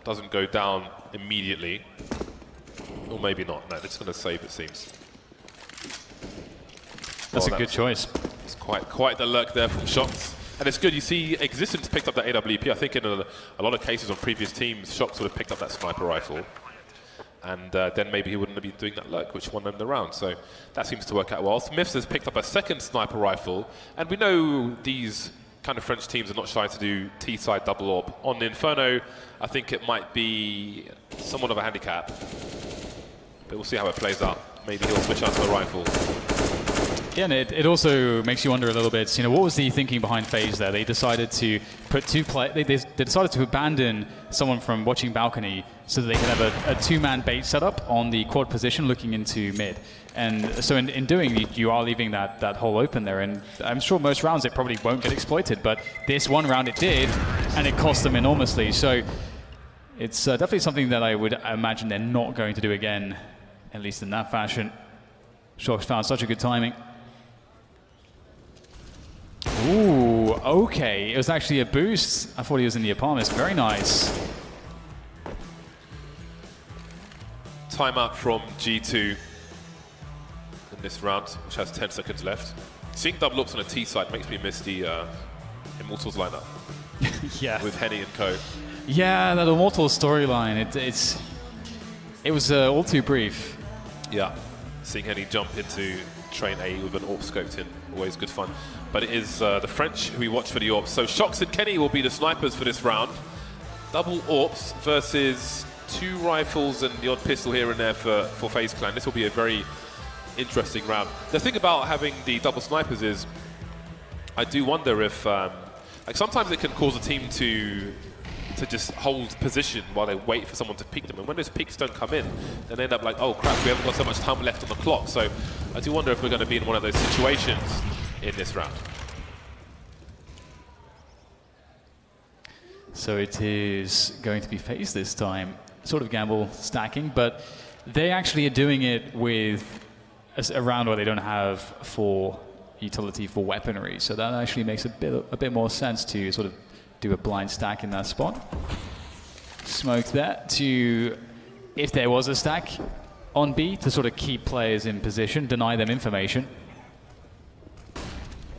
doesn't go down immediately. Or maybe not. No, it's going to save, it seems. That's a good choice. It's quite the lurk there from Shox. And it's good, you see Existence picked up that AWP. I think in a lot of cases on previous teams, Shox would have picked up that sniper rifle. And then maybe he wouldn't have been doing that lurk, which won them the round. So that seems to work out well. Smiths has picked up a second sniper rifle. And we know these kind of French teams are not shy to do T-side double orb. On Inferno, I think it might be somewhat of a handicap. But we'll see how it plays out. Maybe he'll switch out to the rifle. Yeah, and it also makes you wonder a little bit, what was the thinking behind FaZe there? They decided to put they decided to abandon someone from watching balcony so that they could have a 2-man bait setup on the quad position looking into mid. And so in doing, you are leaving that hole open there. And I'm sure most rounds it probably won't get exploited, but this one round it did, and it cost them enormously. So it's definitely something that I would imagine they're not going to do again, at least in that fashion. Shox found such a good timing. Ooh, okay. It was actually a boost. I thought he was in the apartments. Very nice. Timeout from G2 in this round, which has 10 seconds left. Seeing double ups on a T side makes me miss the Immortals lineup. Yeah. With Henny and co. Yeah, that Immortals storyline. It was all too brief. Yeah. Seeing Henny jump into train A with an AWP scoped in, always good fun. But it is the French who we watch for the AWPs. So Shox and Kenny will be the snipers for this round. Double AWPs versus 2 rifles and the odd pistol here and there for FaZe Clan. This will be a very interesting round. The thing about having the double snipers is, I do wonder if, like sometimes it can cause a team to to just hold position while they wait for someone to peek them. And when those peeks don't come in, then they end up like, oh crap, we haven't got so much time left on the clock. So I do wonder if we're going to be in one of those situations in this round. So it is going to be Faze this time. Sort of gamble stacking, but they actually are doing it with a round where they don't have full utility for weaponry. So that actually makes a bit more sense to sort of do a blind stack in that spot. Smoke that to, if there was a stack on B, to sort of keep players in position, deny them information.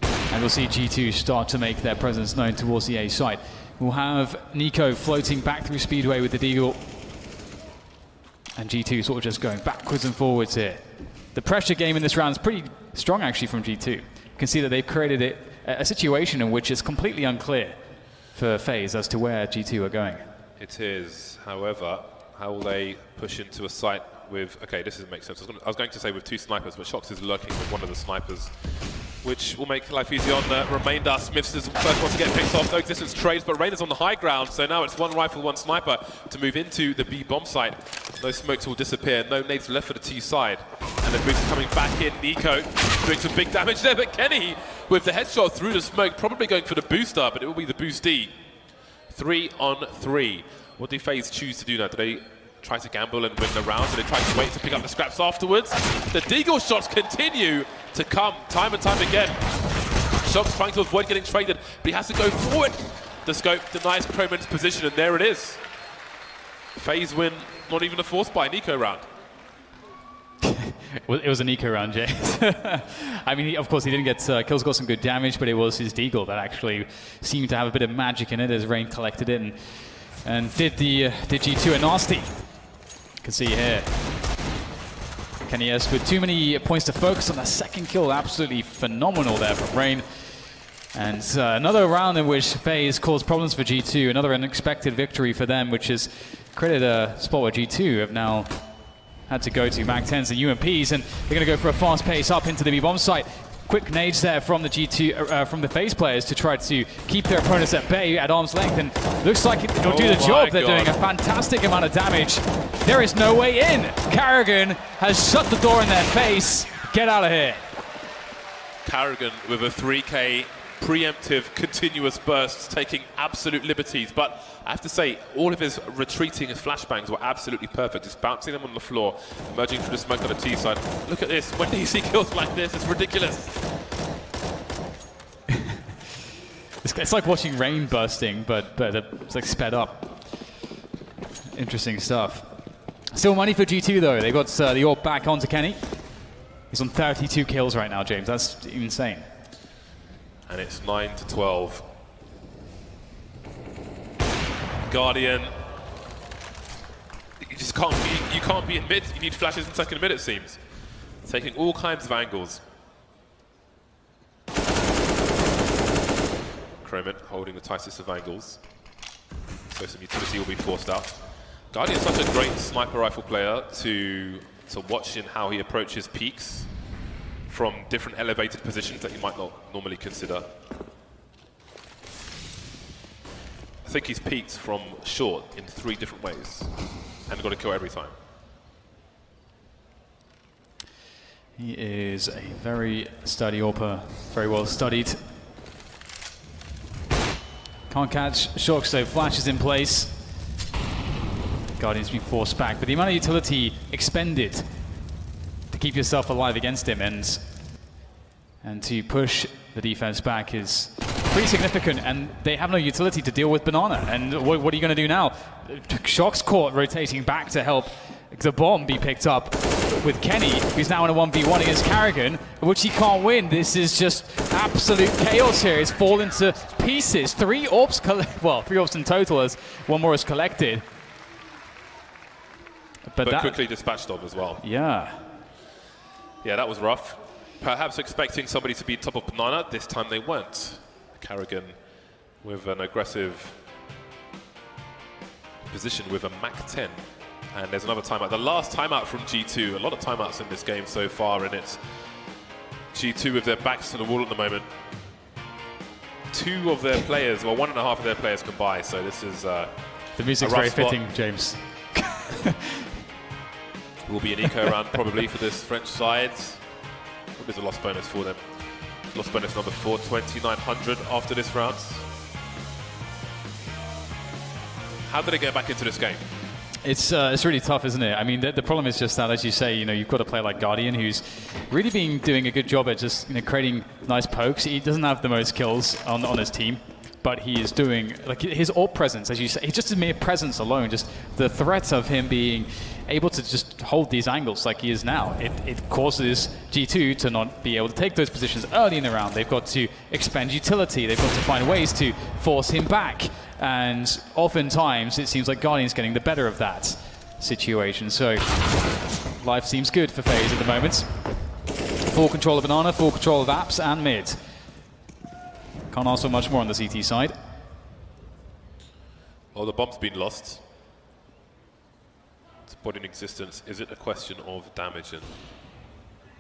And we'll see G2 start to make their presence known towards the A side. We'll have Nico floating back through Speedway with the Deagle. And G2 sort of just going backwards and forwards here. The pressure game in this round is pretty strong actually from G2. You can see that they've created a situation in which it's completely unclear for FaZe as to where G2 are going. It is, however, how will they push into a site with, okay, this doesn't make sense. I was going to say with 2 snipers, but Shox is lurking with one of the snipers, which will make life easy on the remainder. Smiths is the first one to get picked off. No distance trades, but Rain is on the high ground, so now it's 1 rifle, 1 sniper to move into the B bomb site. Those smokes will disappear. No nades left for the T side. And the boost coming back in. Nico doing some big damage there, but Kenny with the headshot through the smoke, probably going for the booster, but it will be the boostee. 3 on 3. What do FaZe choose to do now? Do they try to gamble and win the round? Do they try to wait to pick up the scraps afterwards? The Deagle shots continue to come time and time again. Shox trying to avoid getting traded, but he has to go forward. The scope denies Croman's position, and there it is. FaZe win, not even a force by Nico round. It was a Nico round, James. I mean, of course, he didn't get kills, got some good damage, but it was his Deagle that actually seemed to have a bit of magic in it as Rain collected it and did G2 a nasty. You can see here. Kenny S with too many points to focus on. That second kill, absolutely phenomenal there from Rain. And another round in which FaZe caused problems for G2. Another unexpected victory for them, which has created a spot where G2 have now had to go to MAC-10s and UMPs, and they're going to go for a fast pace up into the B-bomb site. Quick nades there from the G2, from the FaZe players to try to keep their opponents at bay at arm's length, and looks like it'll do the job. They're doing a fantastic amount of damage. There is no way in. Carrigan has shut the door in their face. Get out of here. Carrigan with a 3K preemptive continuous bursts, taking absolute liberties, but I have to say all of his retreating flashbangs were absolutely perfect, just bouncing them on the floor, emerging through the smoke on the T side. Look at this, when do you see kills like this? It's ridiculous. It's like watching Rain bursting, but it's like sped up. Interesting stuff. Still money for G2 though. They got the AWP back onto Kenny. He's on 32 kills right now, James. That's insane. And it's 9-12. Guardian. You just can't be in mid. You need flashes in second mid, it seems. Taking all kinds of angles. Croman holding the tightest of angles. So some utility will be forced out. Guardian's such a great sniper rifle player to watch in how he approaches peaks from different elevated positions that you might not normally consider. I think he's peaked from short in 3 different ways and got a kill every time. He is a very sturdy AWPer, very well studied. Can't catch Shox though, flashes in place. Guardian's been forced back, but the amount of utility expended to keep yourself alive against him and to push the defense back is pretty significant, and they have no utility to deal with Banana. And what are you going to do now? Shox caught rotating back to help the bomb be picked up with Kenny, who's now in a 1v1 against Carrigan, which he can't win. This is just absolute chaos here. It's fallen to pieces. 3 AWPs, well, 3 AWPs in total as 1 more is collected. But quickly dispatched of as well. Yeah. Yeah, that was rough. Perhaps expecting somebody to be top of Banana. This time they weren't. Carrigan with an aggressive position with a MAC-10. And there's another timeout. The last timeout from G2. A lot of timeouts in this game so far, and it's G2 with their backs to the wall at the moment. 2 of their players, or 1.5 of their players can buy. So this is the music's very fitting, James. Will be an eco round probably for this French side. What is a loss bonus for them? Loss bonus number 4, 2,900 after this round. How did they get back into this game? It's really tough, isn't it? I mean, the problem is just that, as you say, you've got a player like Guardian who's really been doing a good job at just creating nice pokes. He doesn't have the most kills on his team, but he is doing, like, his ult presence, as you say, just his mere presence alone, just the threat of him being able to just hold these angles like he is now, it causes G2 to not be able to take those positions early in the round. They've got to expend utility. They've got to find ways to force him back. And oftentimes, it seems like Guardian's getting the better of that situation. So, life seems good for FaZe at the moment. Full control of Banana, full control of apps and mid. Can't ask for much more on the CT side. Well, the bomb's been lost. It's body in existence. Is it a question of damage? And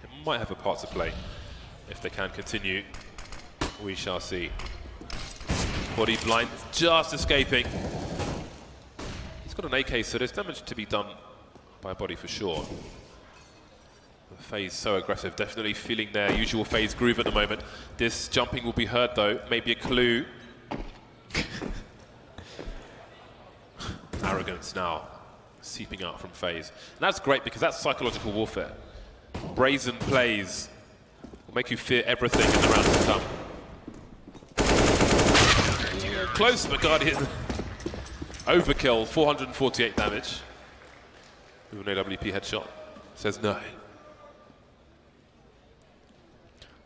it might have a part to play. If they can continue, we shall see. Body blind, just escaping. He's got an AK, so there's damage to be done by body for sure. The FaZe so aggressive, definitely feeling their usual FaZe groove at the moment. This jumping will be heard though, maybe a clue. Arrogance now seeping out from FaZe. And that's great because that's psychological warfare. Brazen plays will make you fear everything in the rounds to come. Close, but Guardian. Overkill, 448 damage. With an AWP headshot. Says no.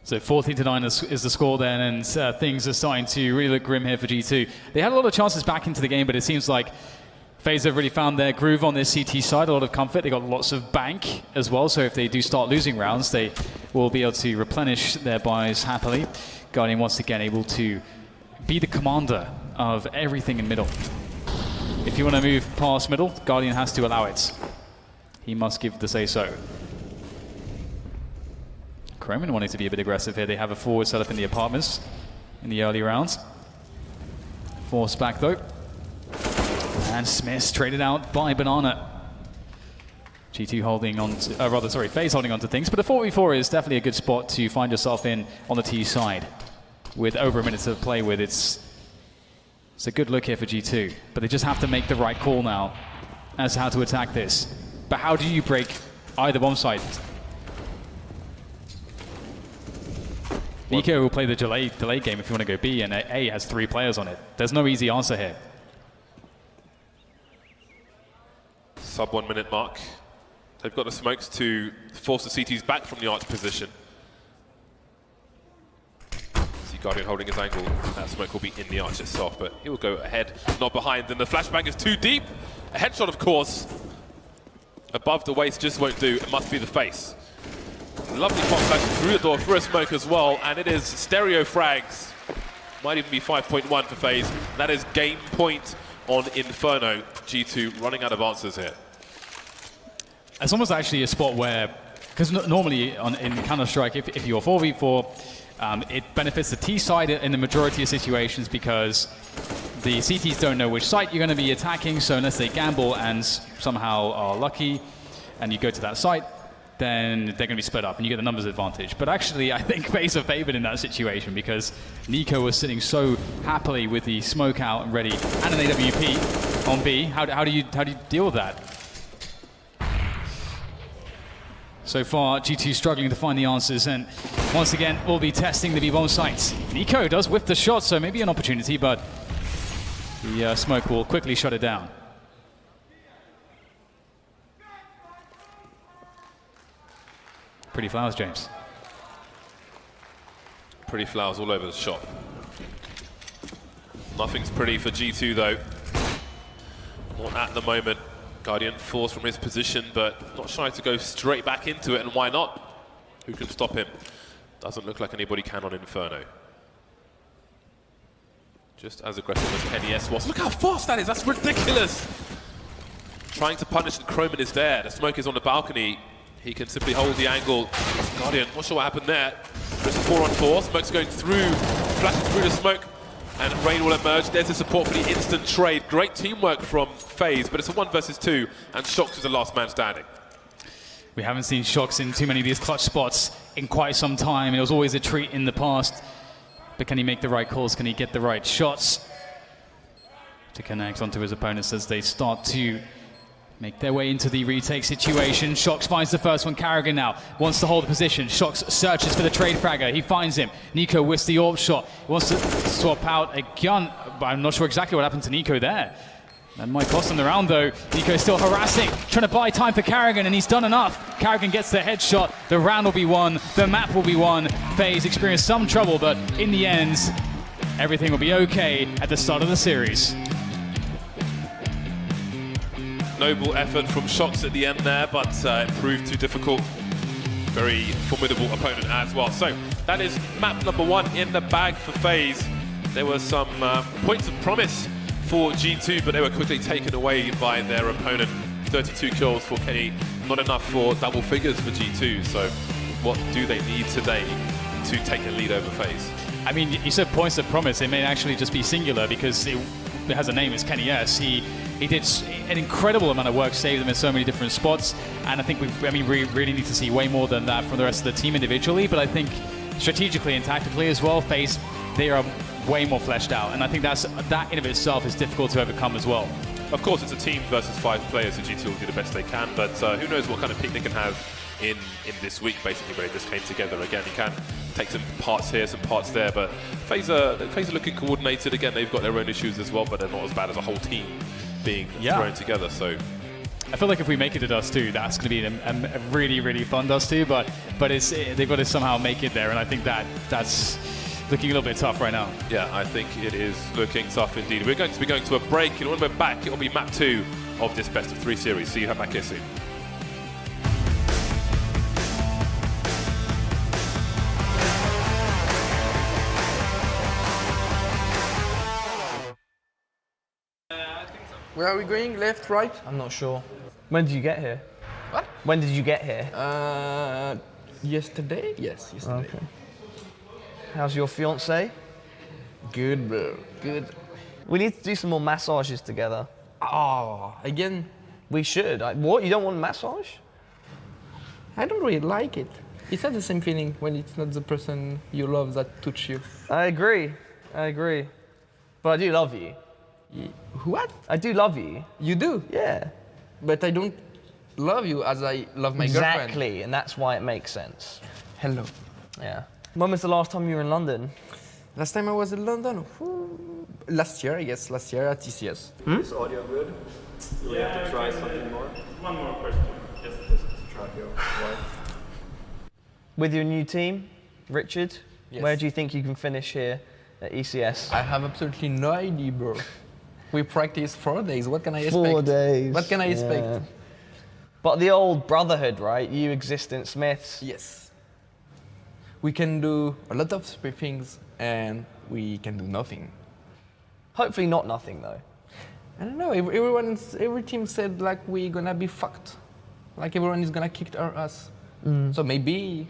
So 14-9 is the score then, and things are starting to really look grim here for G2. They had a lot of chances back into the game, but it seems like FaZe have really found their groove on this CT side, a lot of comfort. They got lots of bank as well, so if they do start losing rounds, they will be able to replenish their buys happily. Guardian once again able to be the commander of everything in middle. If you want to move past middle, Guardian has to allow it. He must give the say-so. Croman wanting to be a bit aggressive here. They have a forward set up in the apartments in the early rounds. Forced back though. And Smith's traded out by Banana. G2 holding on to, FaZe holding on to things, but a 4v4 is definitely a good spot to find yourself in on the T side. With over a minute to play with, it's a good look here for G2, but they just have to make the right call now as to how to attack this. But how do you break either bomb site? Nico will play the delay game if you want to go B, and A has 3 players on it. There's no easy answer here. Sub 1 minute mark. They've got the smokes to force the CTs back from the arch position. See Guardian holding his angle. That smoke will be in the arch itself, but he will go ahead, not behind. And the flashbang is too deep. A headshot, of course. Above the waist just won't do. It must be the face. Lovely pop flash through the door for a smoke as well, and it is stereo frags. Might even be 5.1 for FaZe. That is game point on Inferno. G2 running out of answers here. It's almost actually a spot where, because normally in Counter-Strike, if you're 4v4, it benefits the T side in the majority of situations because the CTs don't know which site you're going to be attacking, so unless they gamble and somehow are lucky and you go to that site, then they're going to be split up and you get the numbers advantage. But actually, I think FaZe are favored in that situation because Nico was sitting so happily with the smoke out and ready and an AWP on B. How do you deal with that? So far, G2 struggling to find the answers, and once again, we'll be testing the B-bomb sites. Nico does whiff the shot, so maybe an opportunity, but the smoke will quickly shut it down. Pretty flowers, James. Pretty flowers all over the shop. Nothing's pretty for G2 though. Not at the moment. Guardian falls from his position, but not shy to go straight back into it, and why not? Who can stop him? Doesn't look like anybody can on Inferno. Just as aggressive as Kenny S was. Look how fast that is, that's ridiculous! Trying to punish, and Croman is there. The smoke is on the balcony. He can simply hold the angle. Guardian, not sure what happened there. There's a 4-on-4, smoke's going through, flashing through the smoke. and Rain will emerge. There's the support for the instant trade. Great teamwork from Faze, but it's a 1 versus 2, and Shox is the last man standing. We haven't seen Shox in too many of these clutch spots in quite some time. It was always a treat in the past. But can he make the right calls? Can he get the right shots to connect onto his opponents as they start to make their way into the retake situation? Shox finds the first one. Carrigan now wants to hold the position. Shox searches for the trade fragger. He finds him. Nico with the orb shot. He wants to swap out a gun, but I'm not sure exactly what happened to Nico there. That might cost him the round though. Nico is still harassing, trying to buy time for Carrigan, and he's done enough. Carrigan gets the headshot. The round will be won. The map will be won. Faze experienced some trouble, but in the end, everything will be okay at the start of the series. Noble effort from Shox at the end there, but it proved too difficult. Very formidable opponent as well. So that is map number 1 in the bag for Faze. There were some points of promise for G2, but they were quickly taken away by their opponent. 32 kills for Kenny, not enough for double figures for G2. So what do they need today to take a lead over Faze? I mean, you said points of promise. It may actually just be singular because it has a name. It's Kenny S. He did an incredible amount of work, saved them in so many different spots, and I think we really need to see way more than that from the rest of the team individually. But I think strategically and tactically as well, Faze, they are way more fleshed out, and I think that in of itself is difficult to overcome as well. Of course, it's a team versus 5 players, so G2 will do the best they can, but who knows what kind of peak they can have in this week, basically, where they just came together again. You can take some parts here, some parts there, but Faze are looking coordinated. Again, they've got their own issues as well, but they're not as bad as a whole team being thrown together. So I feel like if we make it to Dust 2, that's going to be a really, really fun Dust 2, but they've got to somehow make it there, and I think that's looking a little bit tough right now. Yeah, I think it is looking tough indeed. We're going to be going to a break, and when we're back, it will be map 2 of this best of 3 series. See you back here soon. Where are we going? Left, right? I'm not sure. When did you get here? What? When did you get here? Yesterday? Yes, yesterday. Okay. How's your fiance? Good, bro. Good. We need to do some more massages together. Oh, again? We should. What? You don't want a massage? I don't really like it. It's not the same feeling when it's not the person you love that touch you. I agree. But I do love you. What? I do love you. You do? Yeah. But I don't love you as I love my girlfriend. Exactly, and that's why it makes sense. Hello. Yeah. When was the last time you were in London? Last time I was in London? Last year, I guess. Last year at TCS. Is audio good? Do we have to try something more? One more question. Yes, this is Try your wife. With your new team, Richard, Yes. where do you think you can finish here at ECS? I have absolutely no idea, bro. We practiced 4 days. What can I expect? 4 days. What can I expect? Yeah. But the old brotherhood, right? You exist in Smiths. Yes. We can do a lot of things and we can do nothing. Hopefully not nothing, though. I don't know. Every team said like we're gonna be fucked. Like everyone is gonna kick our ass. So maybe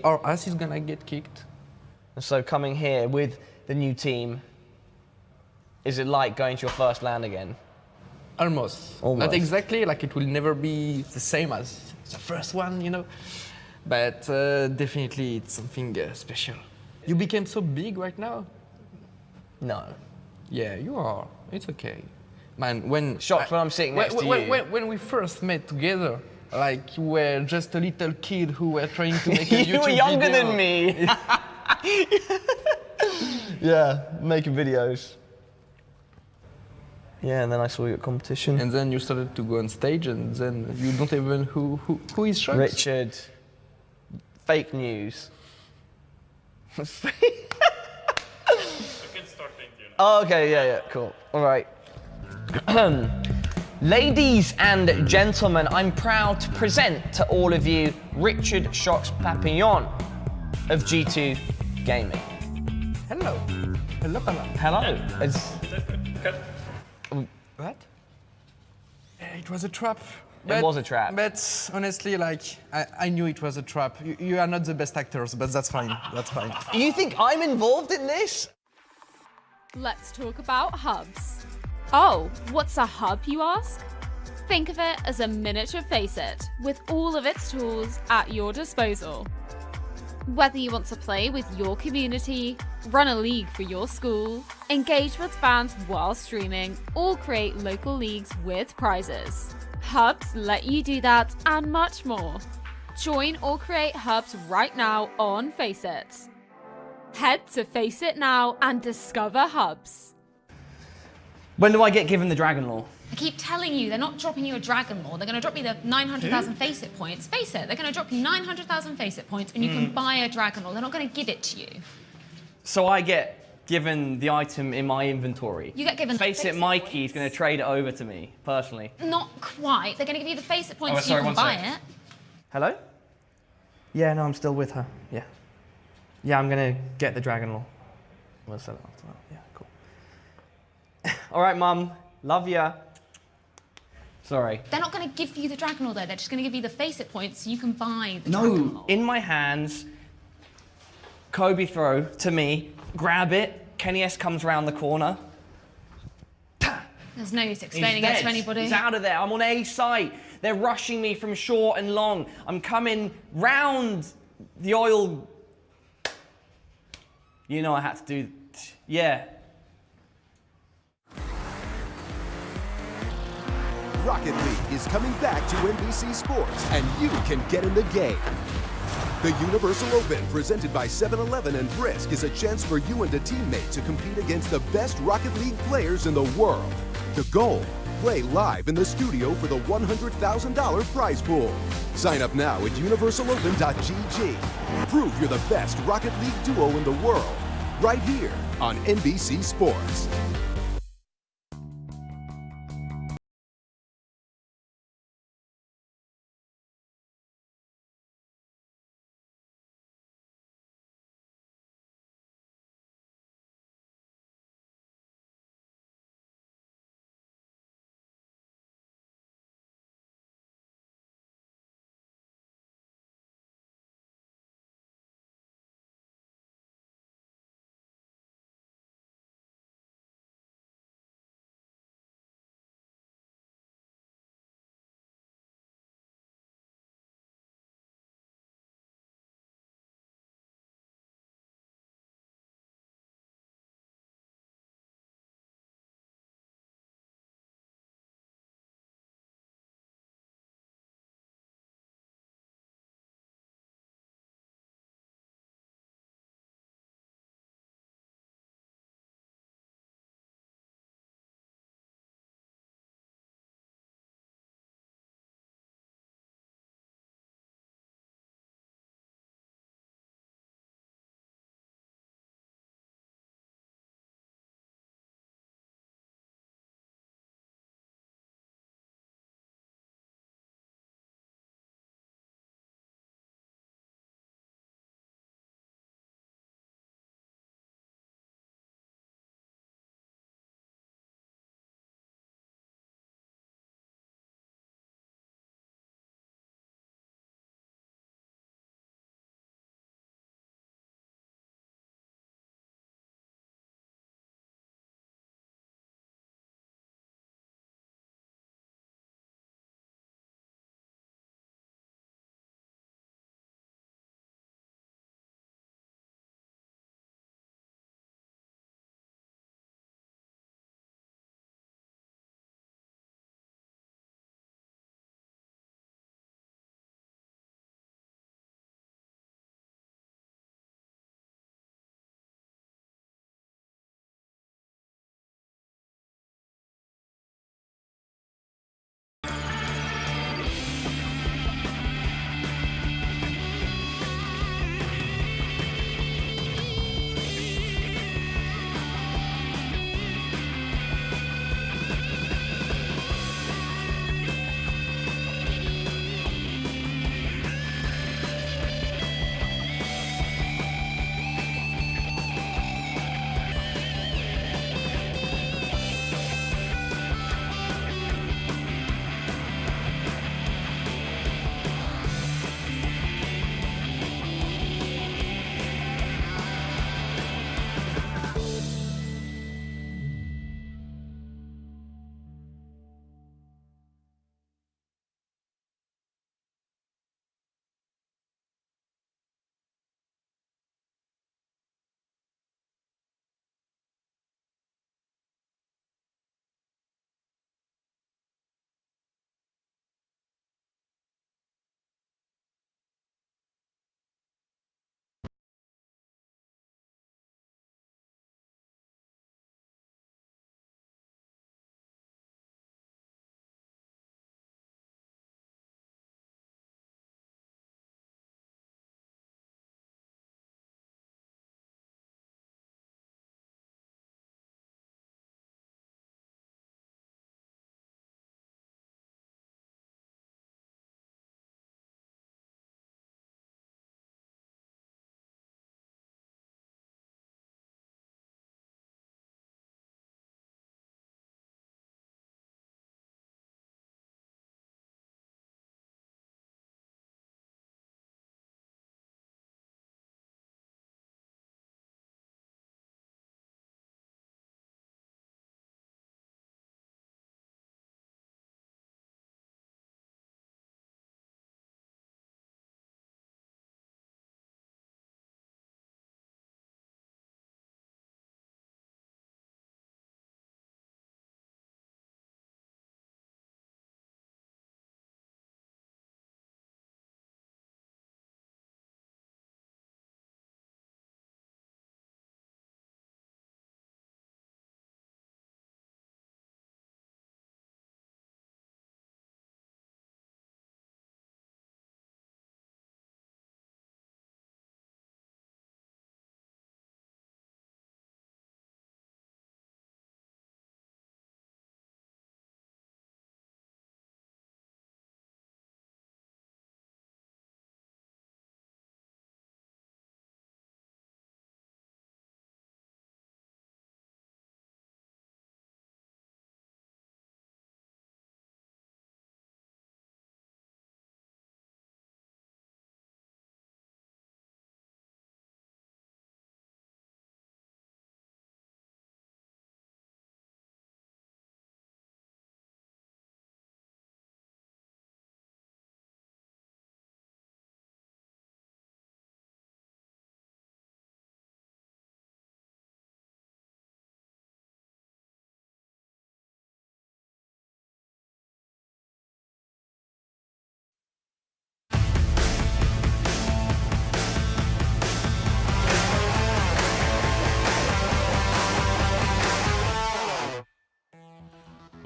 our ass is gonna get kicked. And so coming here with the new team, is it like going to your first LAN again? Almost. Almost. Not exactly. Like it will never be the same as the first one, you know. But definitely it's something special. You became so big right now. No. Yeah, you are. It's okay. Man, when... Shocked when I'm sitting next to you. When we first met together, like you were just a little kid who were trying to make a YouTube You were younger video. than me. Yeah, making videos. Yeah, and then I saw you at competition. And then you started to go on stage, and then you don't even who is Shox? Richard. Fake news. Oh, okay, yeah, cool. All right. Ladies and gentlemen, I'm proud to present to all of you Richard Shox Papillon of G2 Gaming. Hello. Hello, Hello. What? It was a trap. It was a trap. But honestly, like, I knew it was a trap. You are not the best actors, but that's fine. That's fine. You think I'm involved in this? Let's talk about hubs. Oh, what's a hub, you ask? Think of it as a miniature Faceit with all of its tools at your disposal. Whether you want to play with your community, run a league for your school, engage with fans while streaming, or create local leagues with prizes, hubs let you do that and much more. Join or create hubs right now on Faceit. Head to Faceit now and discover hubs. When do I get given the Dragon Lore? I keep telling you, they're not dropping you a Dragon Lore. They're going to drop you the 900,000 Faceit points. Face it, they're going to drop you 900,000 Faceit points and you can buy a Dragon Lore. They're not going to give it to you. So I get given the item in my inventory. You get given the Faceit Faceit Mikey is going to trade it over to me, personally. Not quite. They're going to give you the Faceit points so sorry, you can one buy sec. it. Hello? Yeah, no, I'm still with her. Yeah. Yeah, I'm going to get the Dragon Lore. We'll sell it after that. Yeah, cool. All right, Mum. Love ya. Sorry. They're not going to give you the Dragon Lore though. They're just going to give you the Faceit points so you can buy the Dragon Lore. In my hands, Kobe throw to me, grab it, Kenny S comes round the corner. There's no use He's explaining it dead. to anybody. He's out of there. I'm on A site. They're rushing me from short and long. I'm coming round the oil. You know I had to do. Yeah. Rocket League is coming back to NBC Sports, and you can get in the game. The Universal Open, presented by 7-Eleven and Frisk, is a chance for you and a teammate to compete against the best Rocket League players in the world. The goal? Play live in the studio for the $100,000 prize pool. Sign up now at universalopen.gg. Prove you're the best Rocket League duo in the world, right here on NBC Sports.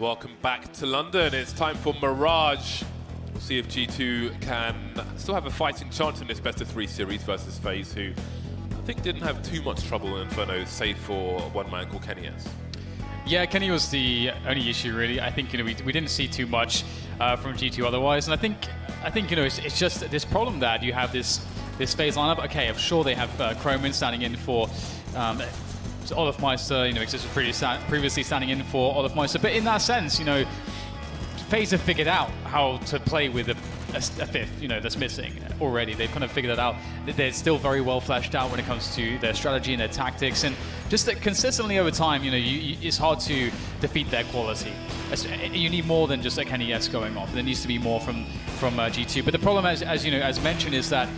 Welcome back to London. It's time for Mirage. We'll see if G2 can still have a fighting chance in this best-of-3 series versus Faze, who I think didn't have too much trouble in Inferno, save for one man called Kenny S. Yeah, Kenny was the only issue, really. I think we didn't see too much from G2 otherwise, and I think it's just this problem that you have this Faze lineup. Okay, I'm sure they have Chroman standing in for Olofmeister. Exist was previously standing in for Olofmeister, but in that sense, Faze have figured out how to play with a fifth, that's missing already. They've kind of figured that out. They're still very well fleshed out when it comes to their strategy and their tactics, and just that consistently over time, it's hard to defeat their quality. You need more than just a Kenny S going off. There needs to be more from G2. But the problem, as mentioned, is that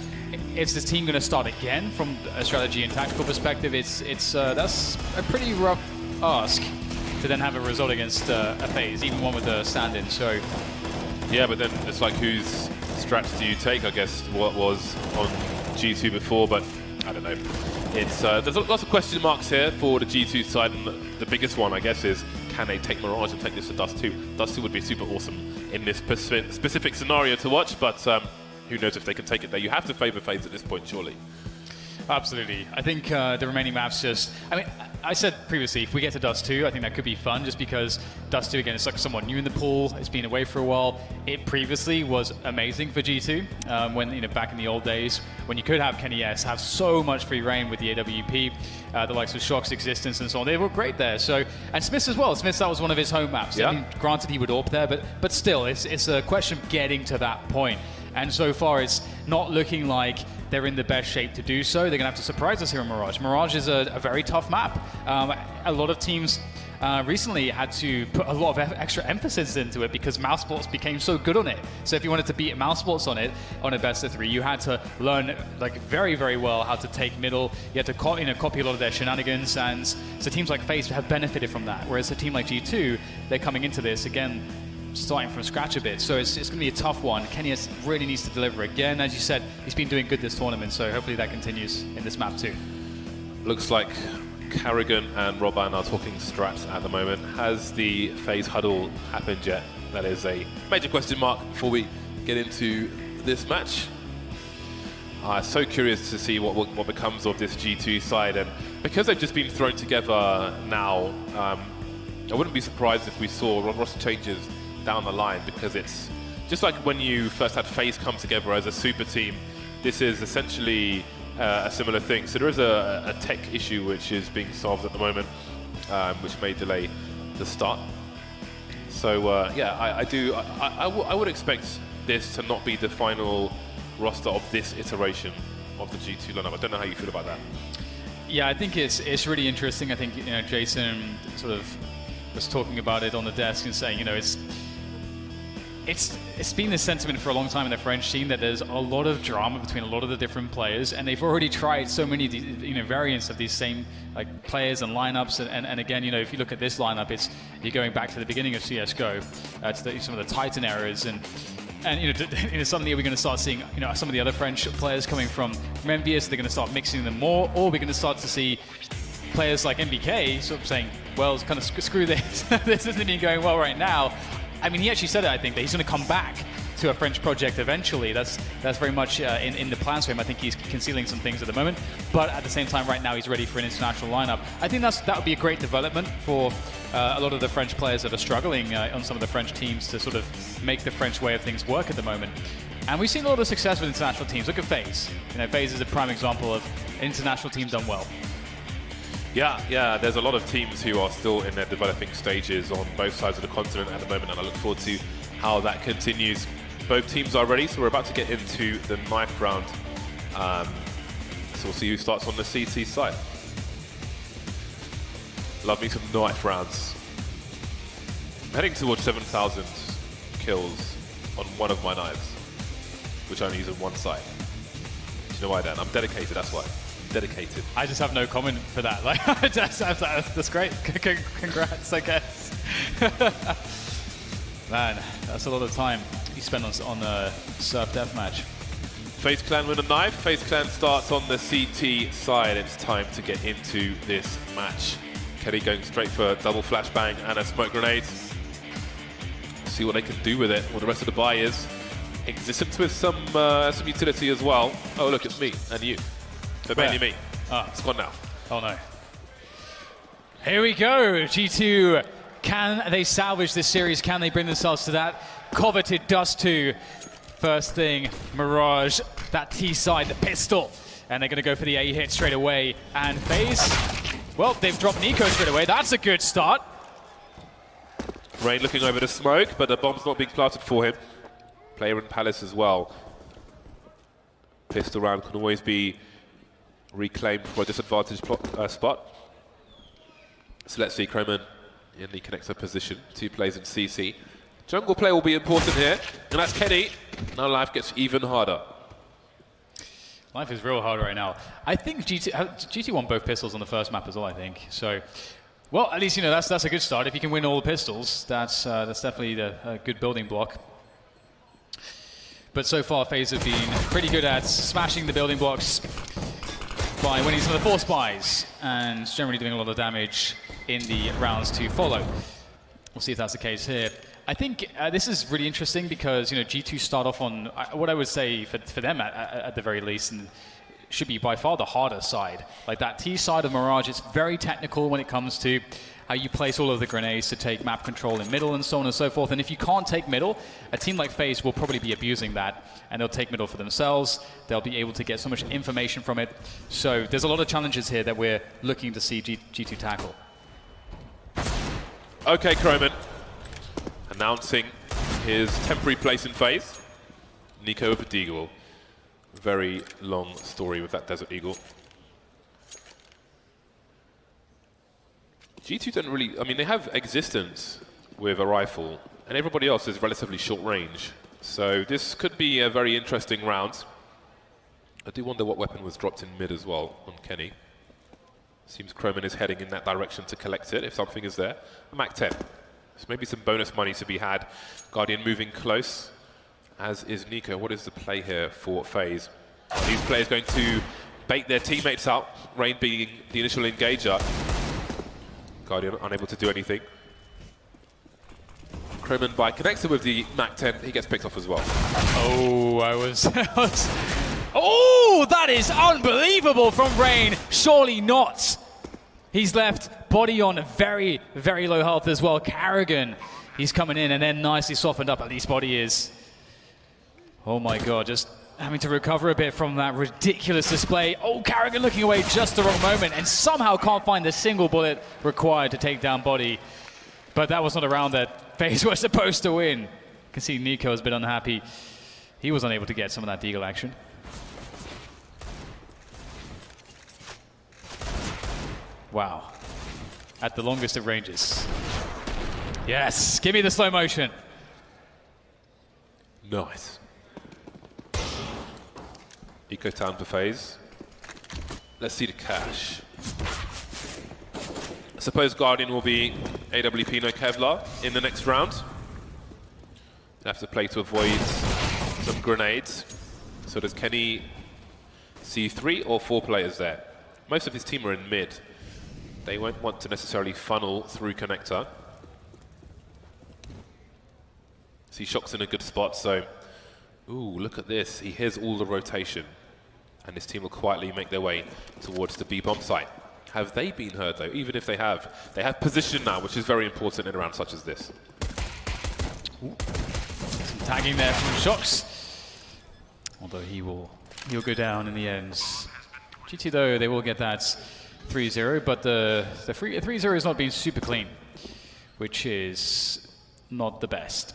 is this team going to start again from a strategy and tactical perspective? That's a pretty rough ask to then have a result against a Faze, even one with a stand-in. So yeah, but then it's like, whose strats do you take? I guess what was on G2 before, but I don't know. It's there's lots of question marks here for the G2 side, and the biggest one, I guess, is can they take Mirage and take this to Dust 2? Dust 2 would be super awesome in this specific scenario to watch, but who knows if they can take it there. You have to favour Faze at this point, surely. Absolutely. I think the remaining maps I said previously, if we get to Dust 2, I think that could be fun, just because Dust 2, again, it's like somewhat new in the pool. It's been away for a while. It previously was amazing for G2, when, back in the old days, when you could have Kenny S have so much free reign with the AWP, the likes of Shock's existence and so on. They were great there. So, and Smith's as well. Smith's, that was one of his home maps. Yeah. I mean, granted, he would AWP there, but still, it's a question of getting to that point. And so far, it's not looking like they're in the best shape to do so. They're going to have to surprise us here in Mirage. Mirage is a very tough map. A lot of teams recently had to put a lot of extra emphasis into it because Mousesports became so good on it. So if you wanted to beat Mousesports on it, on a best of 3, you had to learn very, very well how to take middle. You had to copy a lot of their shenanigans, and so teams like Faze have benefited from that. Whereas a team like G2, they're coming into this again, starting from scratch a bit, so it's going to be a tough one. Kenny S really needs to deliver again. As you said, he's been doing good this tournament, so hopefully that continues in this map too. Looks like Carrigan and Robban are talking strats at the moment. Has the Faze huddle happened yet? That is a major question mark before we get into this match. So curious to see what becomes of this G2 side, and because they've just been thrown together now, I wouldn't be surprised if we saw roster changes down the line, because it's just like when you first had Faze come together as a super team. This is essentially a similar thing. So there is a tech issue which is being solved at the moment, which may delay the start. So yeah, I would expect this to not be the final roster of this iteration of the G2 lineup. I don't know how you feel about that. Yeah, I think it's really interesting. I think Jason sort of was talking about it on the desk and saying, it's been this sentiment for a long time in the French scene that there's a lot of drama between a lot of the different players, and they've already tried so many variants of these same players and lineups. And again, if you look at this lineup, you're going back to the beginning of CS:GO, to some of the Titan eras, and suddenly we're going to start seeing some of the other French players coming from MVS. They're going to start mixing them more, or we're going to start to see players like MBK sort of saying, well, kind of screw this. This isn't even going well right now. I mean, he actually said it, I think, that he's going to come back to a French project eventually. That's very much in the plans for him. I think he's concealing some things at the moment, but at the same time, right now, he's ready for an international lineup. I think that would be a great development for a lot of the French players that are struggling on some of the French teams to sort of make the French way of things work at the moment. And we've seen a lot of success with international teams. Look at Faze. Faze is a prime example of an international team done well. Yeah, there's a lot of teams who are still in their developing stages on both sides of the continent at the moment, and I look forward to how that continues. Both teams are ready, so we're about to get into the knife round. So we'll see who starts on the CT side. Love me some knife rounds. I'm heading towards 7,000 kills on one of my knives, which I only use on one side. Do you know why, Dan? I'm dedicated, that's why. Dedicated. I just have no comment for that. That's great. Congrats, I guess. Man, that's a lot of time you spend on Surf Deathmatch. Faze Clan with a knife. Faze Clan starts on the CT side. It's time to get into this match. Kenny going straight for a double flashbang and a smoke grenade. see what they can do with it, what the rest of the buy is. Existence with some utility as well. Oh, look, it's me and you. But mainly me. It's gone now. Oh, no. Here we go. G2, can they salvage this series? Can they bring themselves to that coveted Dust 2? First thing, Mirage, that T side, the pistol. And they're going to go for the A hit straight away. And Faze, well, they've dropped Nico straight away. That's a good start. Rain looking over the smoke, but the bomb's not being planted for him. Player in Palace as well. Pistol round can always be reclaimed for a disadvantaged spot. So let's see Croman in the connector position. 2 plays in CC. Jungle play will be important here, and that's Kenny. Now life gets even harder. Life is real hard right now. I think GT won both pistols on the first map as well, I think. So, well, at least, you know, that's a good start. If you can win all the pistols, that's definitely a good building block. But so far, FaZe have been pretty good at smashing the building blocks by winning some of the force buys and generally doing a lot of damage in the rounds to follow. We'll see if that's the case here. I think this is really interesting because, you know, G2 start off on what I would say for them at the very least, and should be by far the harder side. Like that T side of Mirage, it's very technical when it comes to how you place all of the grenades to take map control in middle and so on and so forth. And if you can't take middle, a team like FaZe will probably be abusing that, and they'll take middle for themselves. They'll be able to get so much information from it. So there's a lot of challenges here that we're looking to see G2 tackle. Okay, Croman. Announcing his temporary place in FaZe. Nico over Deagle. Very long story with that Desert Eagle. G2 don't really, I mean, they have existence with a rifle, and everybody else is relatively short range. So this could be a very interesting round. I do wonder what weapon was dropped in mid as well on Kenny. Seems Croman is heading in that direction to collect it, if something is there. A Mac 10. So maybe some bonus money to be had. Guardian moving close, as is Nico. What is the play here for FaZe? Are these players going to bait their teammates out? Rain being the initial engager. Guardian unable to do anything. Croman by connected with the Mac 10. He gets picked off as well. Oh, oh, that is unbelievable from Rain. Surely not. He's left body on very, very low health as well. Carrigan, he's coming in and then nicely softened up. At least body is. Oh my God, just having to recover a bit from that ridiculous display. Oh, Carrigan looking away just the wrong moment and somehow can't find the single bullet required to take down body. But that was not a round that FaZe were supposed to win. You can see Nico has been unhappy. He was unable to get some of that Deagle action. Wow. At the longest of ranges. Yes, give me the slow motion. Nice. Eco Town for FaZe. Let's see the cash. I suppose Guardian will be AWP no Kevlar in the next round. They have to play to avoid some grenades. So does Kenny see 3 or 4 players there? Most of his team are in mid. They won't want to necessarily funnel through connector. See Shock's in a good spot, so... Ooh, look at this. He hears all the rotation. And his team will quietly make their way towards the B-bomb site. Have they been heard, though? Even if they have position now, which is very important in a round such as this. Ooh. Some tagging there from Shocks. Although he'll go down in the end. GT, though, they will get that 3-0, but the 3-0 has not been super clean, which is not the best.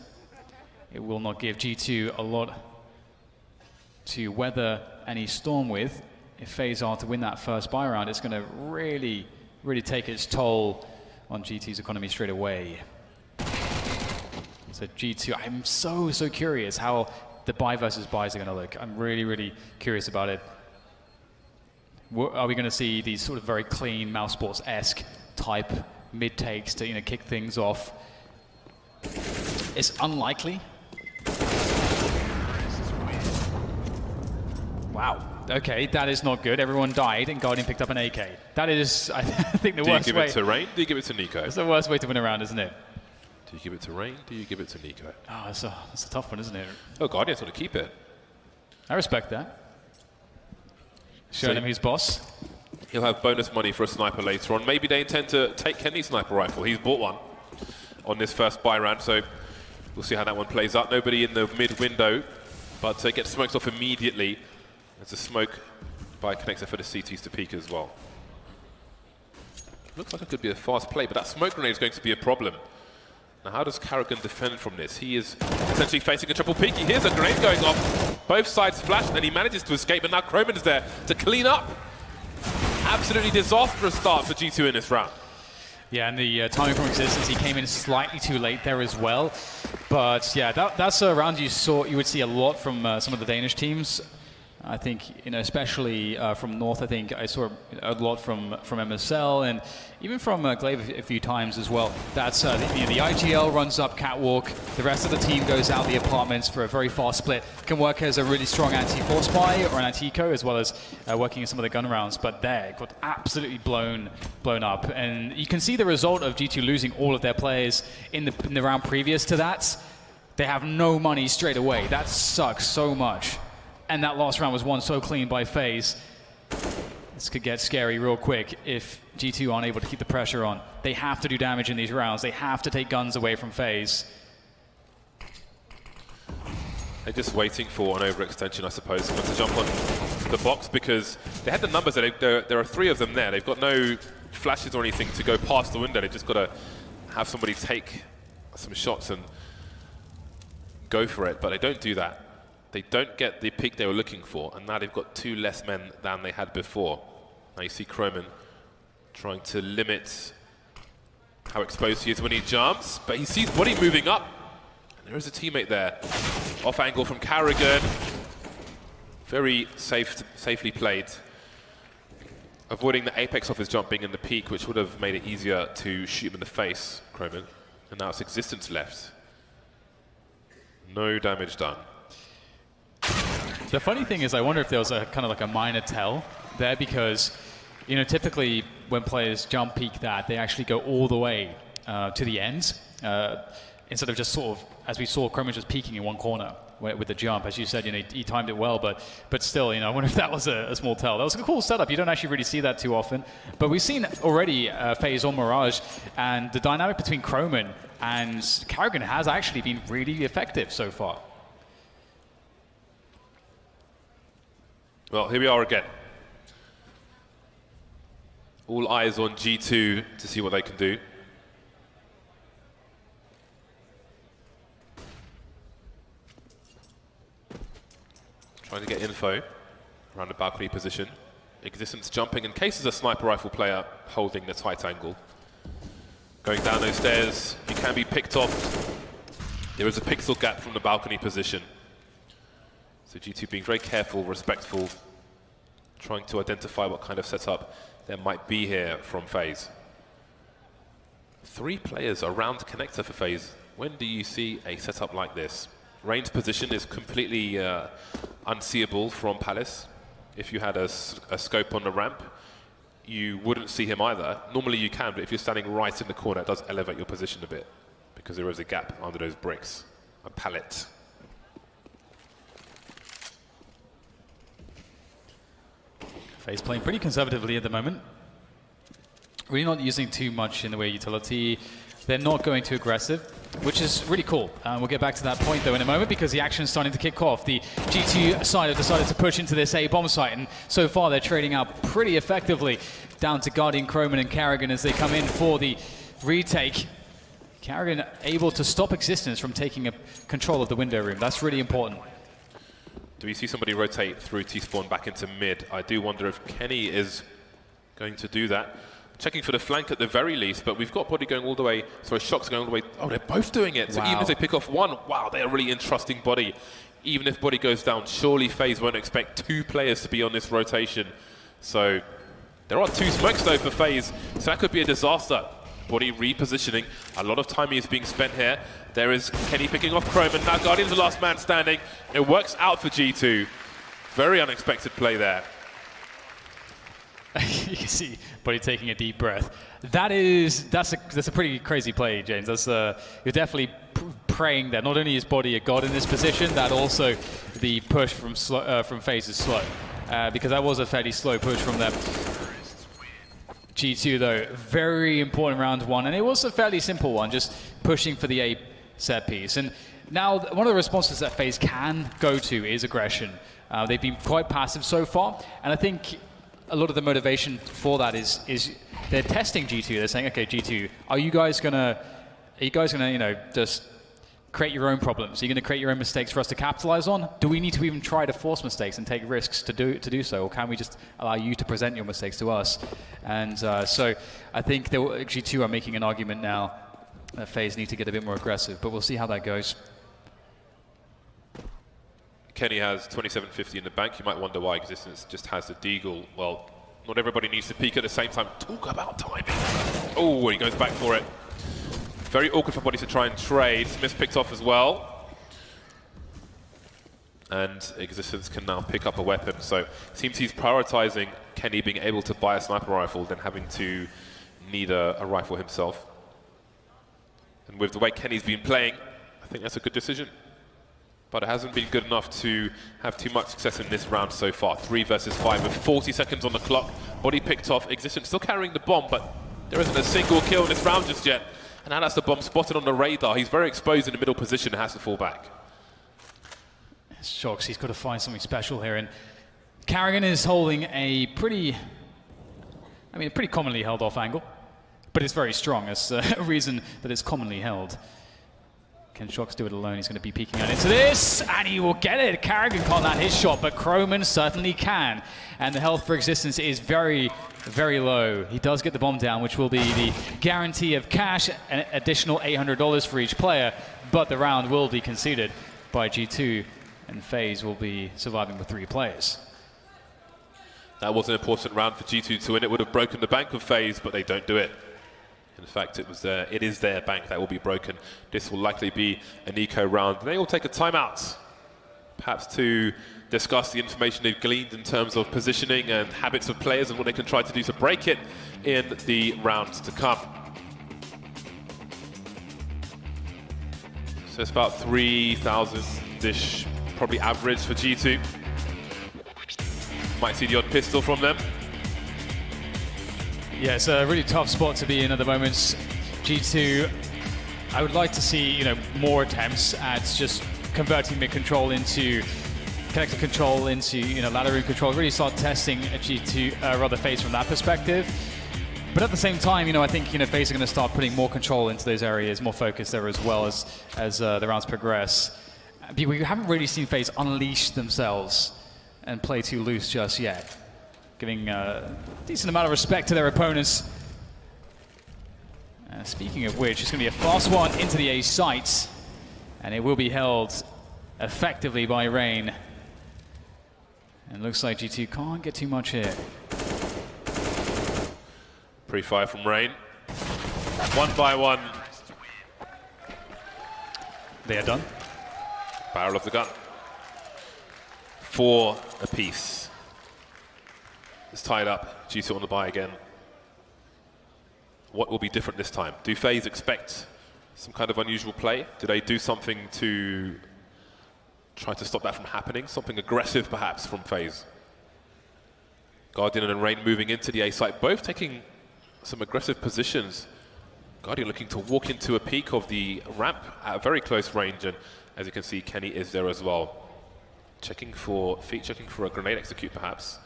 It will not give G2 a lot to weather any storm with. If FaZe are to win that first buy round, it's going to really, really take its toll on GT's economy straight away. So G2, I'm so curious how the buy versus buys are going to look. I'm really, really curious about it. Are we going to see these sort of very clean Mouse Sports-esque type mid takes to, you know, kick things off? It's unlikely. Wow. Okay, that is not good. Everyone died and Guardian picked up an AK. That is, I think, the worst way. Do you give it to Rain? Do you give it to Nico? It's the worst way to win a round, isn't it? Do you give it to Rain? Do you give it to Nico? Oh, that's a tough one, isn't it? Oh, Guardian's want to keep it. I respect that. Showing him who's boss. He'll have bonus money for a sniper later on. Maybe they intend to take Kenny's sniper rifle. He's bought one on this first buy round, so we'll see how that one plays out. Nobody in the mid window, but gets smoked off immediately. There's a smoke by Connector for the CTs to peek as well. Looks like it could be a fast play, but that smoke grenade is going to be a problem. Now, how does Carrigan defend from this? He is essentially facing a triple peek. He hears a grenade going off. Both sides flash, and he manages to escape, but now Croman is there to clean up. Absolutely disastrous start for G2 in this round. Yeah, and the timing from Existence, he came in slightly too late there as well. But yeah, that's a round you would see a lot from some of the Danish teams. I think, especially from North, I think I saw a lot from MSL and even from Glaive a few times as well. That's the IGL runs up catwalk, the rest of the team goes out the apartments for a very fast split. Can work as a really strong anti-force buy or an anti-eco, as well as working in some of the gun rounds. But there, got absolutely blown up, and you can see the result of G2 losing all of their players in the round previous to that. They have no money straight away. That sucks so much. And that last round was won so clean by Faze. This could get scary real quick if G2 aren't able to keep the pressure on. They have to do damage in these rounds. They have to take guns away from Faze. They're just waiting for an overextension, I suppose, to jump on the box, because they had the numbers. There are 3 of them there. They've got no flashes or anything to go past the window. They've just got to have somebody take some shots and go for it, but they don't do that. They don't get the peak they were looking for, and now they've got 2 less men than they had before. Now you see Croman trying to limit how exposed he is when he jumps, but he sees body moving up. And there is a teammate there. Off angle from Carrigan. Very safely played. Avoiding the apex of his jump being in the peak, which would have made it easier to shoot him in the face, Croman. And now it's Existence left. No damage done. The funny thing is, I wonder if there was a kind of like a minor tell there, because, typically when players jump peak that, they actually go all the way to the end, instead of just sort of, as we saw, Croman just peaking in one corner with the jump. As you said, he timed it well, but still, I wonder if that was a small tell. That was a cool setup. You don't actually really see that too often. But we've seen already Faze on Mirage, and the dynamic between Croman and Carrigan has actually been really effective so far. Well, here we are again. All eyes on G2 to see what they can do. Trying to get info around the balcony position. Existence jumping in case there's a sniper rifle player holding the tight angle. Going down those stairs, you can be picked off. There is a pixel gap from the balcony position. So G2 being very careful, respectful, trying to identify what kind of setup there might be here from Faze. 3 players around Connector for Faze. When do you see a setup like this? Rain's position is completely unseeable from Palace. If you had a scope on the ramp, you wouldn't see him either. Normally you can, but if you're standing right in the corner, it does elevate your position a bit, because there is a gap under those bricks, a pallet. Faze playing pretty conservatively at the moment. Really not using too much in the way of utility. They're not going too aggressive, which is really cool. We'll get back to that point though in a moment, because the action's starting to kick off. The G2 side have decided to push into this A bomb site, and so far they're trading out pretty effectively. Down to Guardian, Croman and Carrigan as they come in for the retake. Carrigan able to stop Existence from taking control of the window room. That's really important. Do we see somebody rotate through T-spawn back into mid? I do wonder if Kenny is going to do that. Checking for the flank at the very least, but we've got body going all the way, sorry, shocks going all the way. Oh, they're both doing it. So even if they pick off one, wow, they're really entrusting body. Even if body goes down, surely Faze won't expect 2 players to be on this rotation. So there are 2 smokes though for Faze, so that could be a disaster. Body repositioning, a lot of time is being spent here. There is Kenny picking off Croman. Now Guardian's the last man standing. It works out for G2. Very unexpected play there. You can see Buddy taking a deep breath. That's a pretty crazy play, James. You're definitely praying that not only is Buddy a god in this position, that also the push from Faze is slow, because that was a fairly slow push from them. G2 though, very important round one, and it was a fairly simple one, just pushing for the A set piece. And now one of the responses that Faze can go to is aggression. They've been quite passive so far, and I think a lot of the motivation for that is they're testing G2. They're saying, okay, G2, are you guys gonna just create your own problems? Are you gonna create your own mistakes for us to capitalize on? Do we need to even try to force mistakes and take risks to do so, or can we just allow you to present your mistakes to us? And so I think G2 are making an argument now that Faze need to get a bit more aggressive, but we'll see how that goes. Kenny has 2750 in the bank. You might wonder why Existence just has the Deagle. Well, not everybody needs to peek at the same time. Talk about timing. Oh, he goes back for it. Very awkward for Buddy to try and trade. Smith picked off as well. And Existence can now pick up a weapon. So it seems he's prioritizing Kenny being able to buy a sniper rifle than having to need a rifle himself. And with the way Kenny's been playing, I think that's a good decision. But it hasn't been good enough to have too much success in this round so far. 3 versus 5 with 40 seconds on the clock. Buddy picked off. Existence still carrying the bomb, but there isn't a single kill in this round just yet. And now that's the bomb spotted on the radar. He's very exposed in the middle position and has to fall back. Shox, he's got to find something special here. And Carrigan is holding a pretty commonly held off angle. But it's very strong. It's a reason that it's commonly held. Can Shox do it alone? He's going to be peeking out into this, and he will get it. Carrigan can't land his shot, but Croman certainly can. And the health for Existence is very, very low. He does get the bomb down, which will be the guarantee of cash, an additional $800 for each player, but the round will be conceded by G2, and Faze will be surviving with 3 players. That was an important round for G2 to win. It would have broken the bank of Faze, but they don't do it. In fact, it is their bank that will be broken. This will likely be an eco round. They will take a timeout, perhaps to discuss the information they've gleaned in terms of positioning and habits of players and what they can try to do to break it in the rounds to come. So it's about 3,000-ish, probably average for G2. Might see the odd pistol from them. Yeah, it's a really tough spot to be in at the moment. G2, I would like to see more attempts at just converting mid-control into connected control into ladder room control. Really start testing a G2 Faze from that perspective. But at the same time, I think Faze are going to start putting more control into those areas, more focus there as well as the rounds progress. We haven't really seen Faze unleash themselves and play too loose just yet, giving a decent amount of respect to their opponents. Speaking of which, it's going to be a fast one into the A site, and it will be held effectively by Rain. And it looks like G2 can't get too much here. Pre-fire from Rain. 1 by 1. They are done. Barrel of the gun. 4 apiece. It's tied up. G2 on the buy again. What will be different this time? Do FaZe expect some kind of unusual play? Do they do something to try to stop that from happening? Something aggressive, perhaps, from FaZe? Guardian and Rain moving into the A site, both taking some aggressive positions. Guardian looking to walk into a peak of the ramp at a very close range, and as you can see, Kenny is there as well. Checking for a grenade execute, perhaps.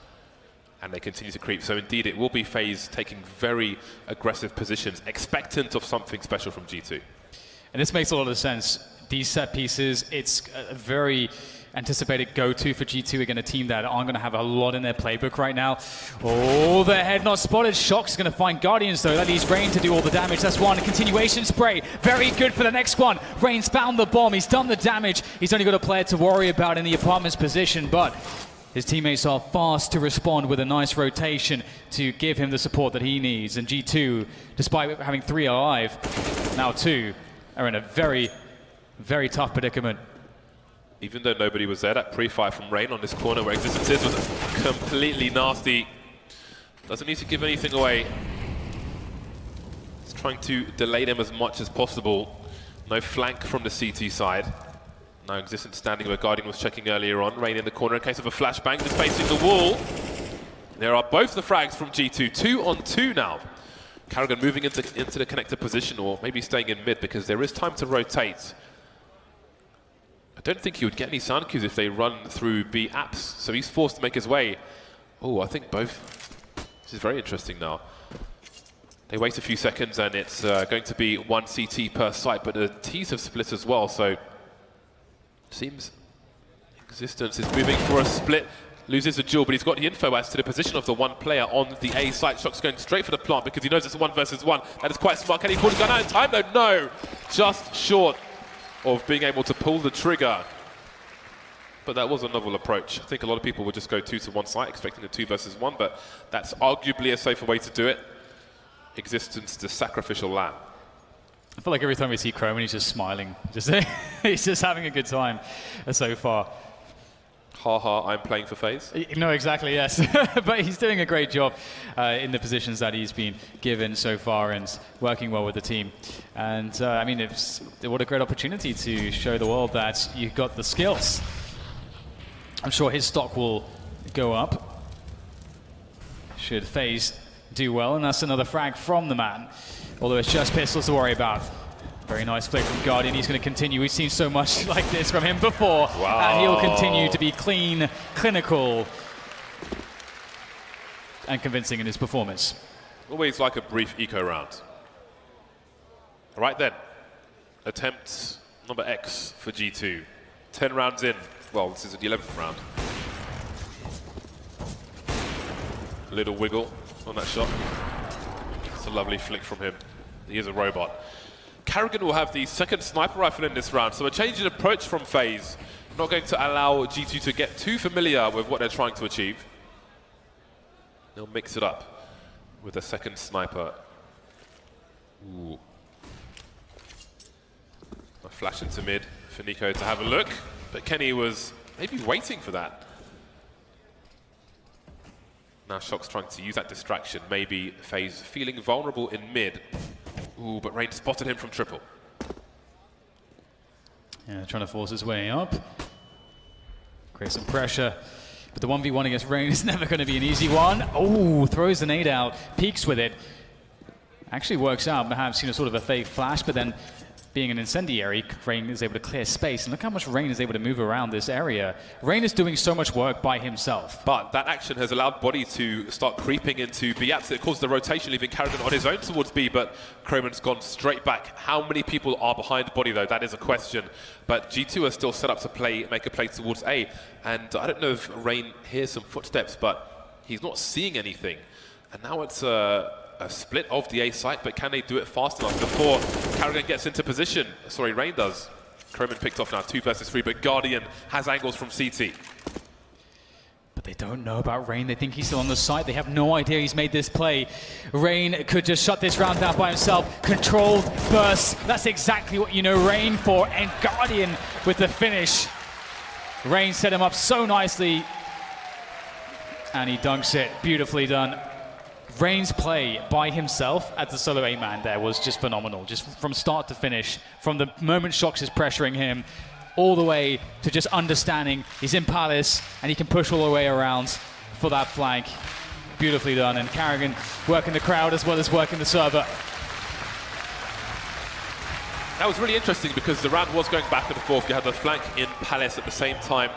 And they continue to creep. So indeed, it will be FaZe taking very aggressive positions, expectant of something special from G2. And this makes a lot of sense. These set pieces, it's a very anticipated go-to for G2 again, a team that aren't going to have a lot in their playbook right now. Oh, the head not spotted. Shox is going to find Guardians, though. That leaves Rain to do all the damage. That's one. A continuation spray. Very good for the next one. Rain's found the bomb. He's done the damage. He's only got a player to worry about in the apartment's position, but his teammates are fast to respond with a nice rotation to give him the support that he needs. And G2, despite having 3 alive, now 2, are in a very, very tough predicament. Even though nobody was there, that pre-fire from Rain on this corner where Existence is was completely nasty. Doesn't need to give anything away. He's trying to delay them as much as possible. No flank from the CT side. No existent standing where Guardian was checking earlier on. Rain in the corner in case of a flashbang, just facing the wall. There are both the frags from G2, 2-on-2 now. Carrigan moving into the connector position, or maybe staying in mid, because there is time to rotate. I don't think he would get any sound cues if they run through B apps, so he's forced to make his way. Oh, I think both. This is very interesting now. They wait a few seconds and it's going to be 1 CT per site, but the T's have split as well, so seems Existence is moving for a split. Loses the duel, but he's got the info as to the position of the one player on the A site. Shock's going straight for the plant because he knows it's a 1 versus 1. That is quite smart. Can he pull the gun out in time though? No! Just short of being able to pull the trigger. But that was a novel approach. I think a lot of people would just go 2 to 1 site, expecting a 2 versus 1, but that's arguably a safer way to do it. Existence, the sacrificial lamb. I feel like every time we see Croman, he's just smiling. He's just having a good time so far. Ha, I'm playing for Faze. No, exactly, yes. But he's doing a great job in the positions that he's been given so far and working well with the team. And I mean, what a great opportunity to show the world that you've got the skills. I'm sure his stock will go up. Should Faze do well, and that's another frag from the man. Although it's just pistols to worry about. Very nice flick from Guardian. He's going to continue. We've seen so much like this from him before. Wow. And he'll continue to be clean, clinical, and convincing in his performance. Always like a brief eco round. Right then, attempt number X for G2. 10 rounds in. Well, this is the 11th round. A little wiggle on that shot. It's a lovely flick from him. He is a robot. Carrigan will have the second sniper rifle in this round, so a change in approach from Faze. Not going to allow G2 to get too familiar with what they're trying to achieve. They'll mix it up with a second sniper. Ooh. A flash into mid for Nico to have a look, but Kenny was maybe waiting for that. Now Shock's trying to use that distraction. Maybe Faze feeling vulnerable in mid. Ooh, but Rain spotted him from triple. Yeah, trying to force his way up. Create some pressure. But the 1v1 against Rain is never going to be an easy one. Oh, throws the nade out, peeks with it. Actually works out, perhaps, you know, sort of a fake flash, but then being an incendiary, Rain is able to clear space. And look how much Rain is able to move around this area. Rain is doing so much work by himself. But that action has allowed Body to start creeping into B apps. It caused the rotation, leaving Carrigan on his own towards B, but Croman's gone straight back. How many people are behind Body, though? That is a question. But G2 are still set up to make a play towards A. And I don't know if Rain hears some footsteps, but he's not seeing anything. And now it's a split of the A site, but can they do it fast enough before Carrigan gets into position? Sorry, Rain does. Croman picked off now 2 versus 3, but Guardian has angles from CT. But they don't know about Rain. They think he's still on the site. They have no idea he's made this play. Rain could just shut this round down by himself. Controlled bursts. That's exactly what you know Rain for. And Guardian with the finish. Rain set him up so nicely. And he dunks it. Beautifully done. Rain's play by himself as the solo 8-man there was just phenomenal. Just from start to finish. From the moment Shox is pressuring him, all the way to just understanding he's in Palace and he can push all the way around for that flank. Beautifully done. And Carrigan working the crowd as well as working the server. That was really interesting because the round was going back and forth. You had the flank in Palace at the same time.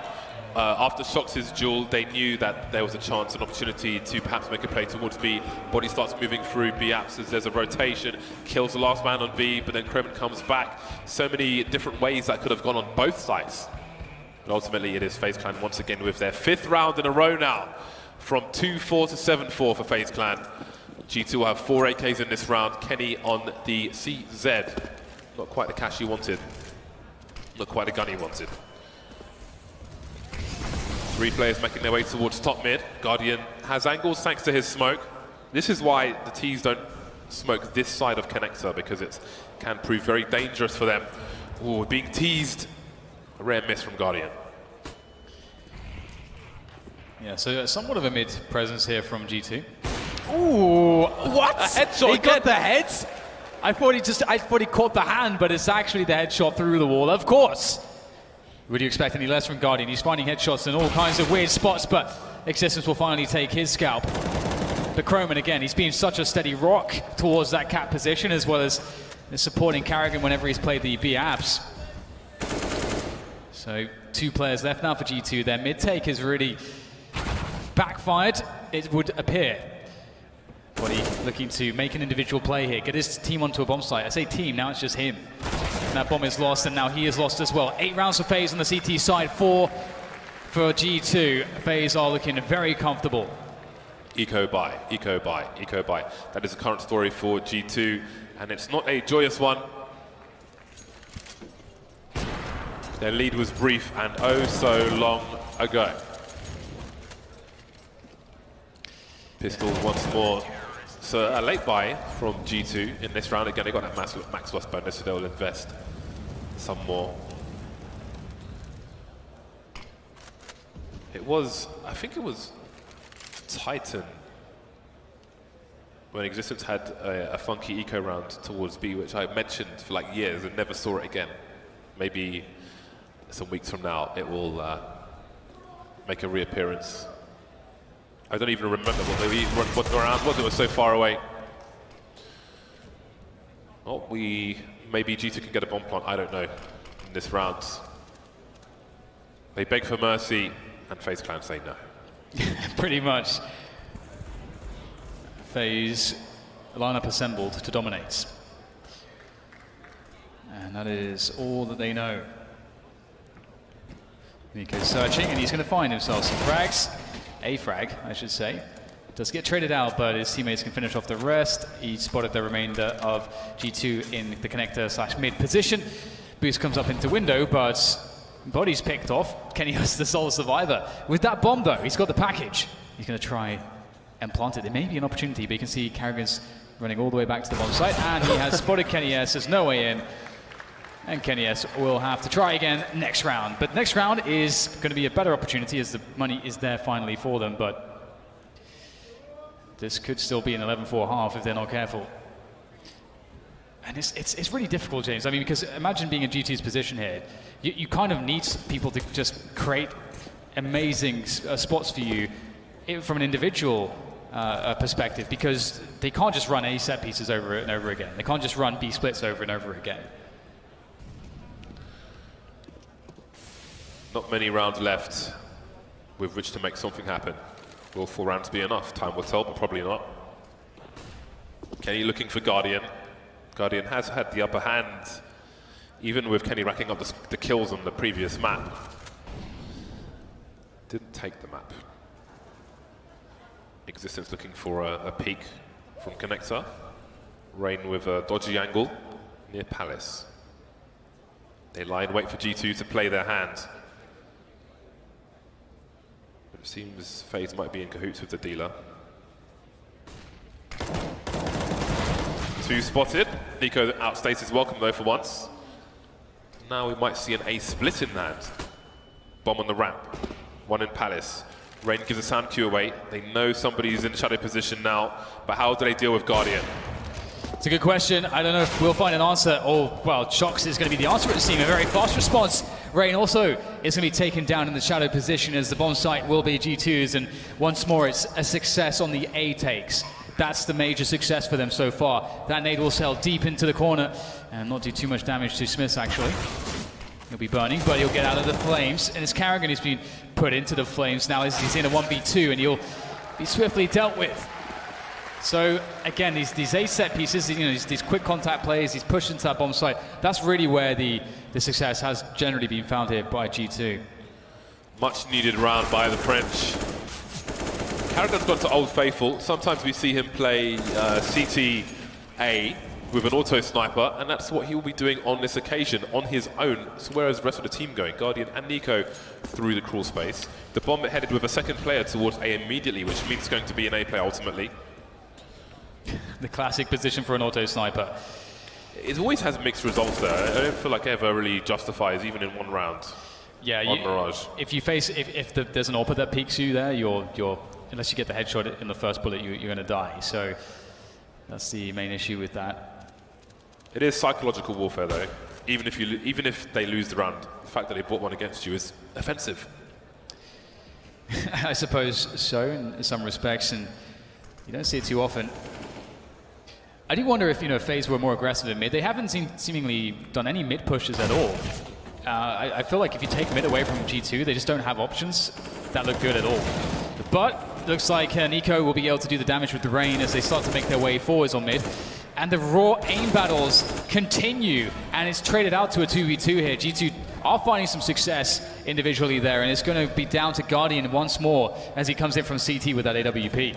After Shox' duel, they knew that there was a chance, an opportunity to perhaps make a play towards B. Body starts moving through B apps as there's a rotation, kills the last man on B, but then Croman comes back. So many different ways that could have gone on both sides. But ultimately, it is FaZe Clan once again with their 5th round in a row now. From 2-4 to 7-4 for FaZe Clan. G2 will have 4 AKs in this round. Kenny on the CZ. Not quite the cash he wanted. Not quite the gun he wanted. 3 players making their way towards top mid. Guardian has angles thanks to his smoke. This is why the T's don't smoke this side of connector, because it can prove very dangerous for them. Ooh, being teased. A rare miss from Guardian. Yeah, so somewhat of a mid presence here from G2. Ooh, what? A headshot He got again. the head? I thought he caught the hand, but it's actually the headshot through the wall, of course. Would you expect any less from Guardian? He's finding headshots in all kinds of weird spots, but Existence will finally take his scalp. But Croman, again, he's been such a steady rock towards that cap position, as well as supporting Carrigan whenever he's played the B-abs. So 2 players left now for G2. Their mid-take has really backfired, it would appear. Body looking to make an individual play here, get his team onto a bomb site. I say team, now it's just him. And that bomb is lost, and now he is lost as well. 8 rounds for Faze on the CT side, 4 for G2. Faze are looking very comfortable. Eco buy. That is the current story for G2, and it's not a joyous one. Their lead was brief and oh so long ago. Pistols once more. So a late buy from G2 in this round. Again, they got that max loss bonus, so they'll invest some more. It was, I think it was Titan when Existence had a funky eco round towards B, which I mentioned for like years and never saw it again. Maybe some weeks from now it will make a reappearance. I don't even remember what the round was. It was so far away. Well, maybe G2 can get a bomb plant. I don't know in this round. They beg for mercy, and FaZe Clan say no. Pretty much. FaZe lineup assembled to dominate, and that is all that they know. Nico's searching, and he's going to find himself some frags. A frag, I should say. Does get traded out, but his teammates can finish off the rest. He spotted the remainder of G2 in the connector/mid position. Boost comes up into window, but body's picked off. Kenny has the sole survivor. With that bomb, though, he's got the package. He's going to try and plant it. There may be an opportunity, but you can see Carrigan's running all the way back to the bomb site, and he has spotted Kenny S. There's no way in. And Kenny S will have to try again next round. But next round is going to be a better opportunity as the money is there finally for them. But this could still be an 11-4 half if they're not careful. And it's really difficult, James. I mean, because imagine being in G2's position here. You kind of need people to just create amazing spots for you from an individual perspective, because they can't just run A set pieces over and over again. They can't just run B splits over and over again. Not many rounds left with which to make something happen. Will 4 rounds be enough? Time will tell, but probably not. Kenny looking for Guardian. Guardian has had the upper hand, even with Kenny racking up the kills on the previous map. Didn't take the map. Existence looking for a peek from Connector. Rain with a dodgy angle near Palace. They lie in wait for G2 to play their hand. But it seems FaZe might be in cahoots with the dealer. 2 spotted. Nico outstays his welcome though for once. Now we might see an A split in that. Bomb on the ramp. 1 in Palace. Rain gives a sound cue away. They know somebody's in shadow position now, but how do they deal with Guardian? It's a good question. I don't know if we'll find an answer. Oh, well, Shocks is going to be the answer. It seems a very fast response. Rain also is going to be taken down in the shadow position, as the bomb site will be G2's, and once more it's a success on the A takes. That's the major success for them so far. That nade will sail deep into the corner and not do too much damage to Smiths, actually. He'll be burning, but he'll get out of the flames, and it's Carrigan who's been put into the flames now as he's in a 1v2, and he'll be swiftly dealt with. So again, these A set pieces, you know, these quick contact plays, these push into that bomb site, that's really where the success has generally been found here by G2. Much needed round by the French. Carrigan's gone to Old Faithful. Sometimes we see him play CT A with an auto sniper, and that's what he will be doing on this occasion on his own. So where is the rest of the team going? Guardian and Nico through the crawl space. The bomb headed with a second player towards A immediately, which means it's going to be an A player ultimately. The classic position for an auto sniper. It always has mixed results there. I don't feel like it ever really justifies, even in one round. Yeah, on Mirage. If you face, if there's an AWPer that peeks you there, you're unless you get the headshot in the first bullet, you're going to die. So that's the main issue with that. It is psychological warfare, though. Even if they lose the round, the fact that they brought one against you is offensive. I suppose so, in some respects, and you don't see it too often. I do wonder if, FaZe were more aggressive in mid. They haven't seemingly done any mid pushes at all. I feel like if you take mid away from G2, they just don't have options that look good at all. But looks like Nico will be able to do the damage with the Rain as they start to make their way forwards on mid. And the raw aim battles continue, and it's traded out to a 2v2 here. G2 are finding some success individually there, and it's going to be down to Guardian once more as he comes in from CT with that AWP.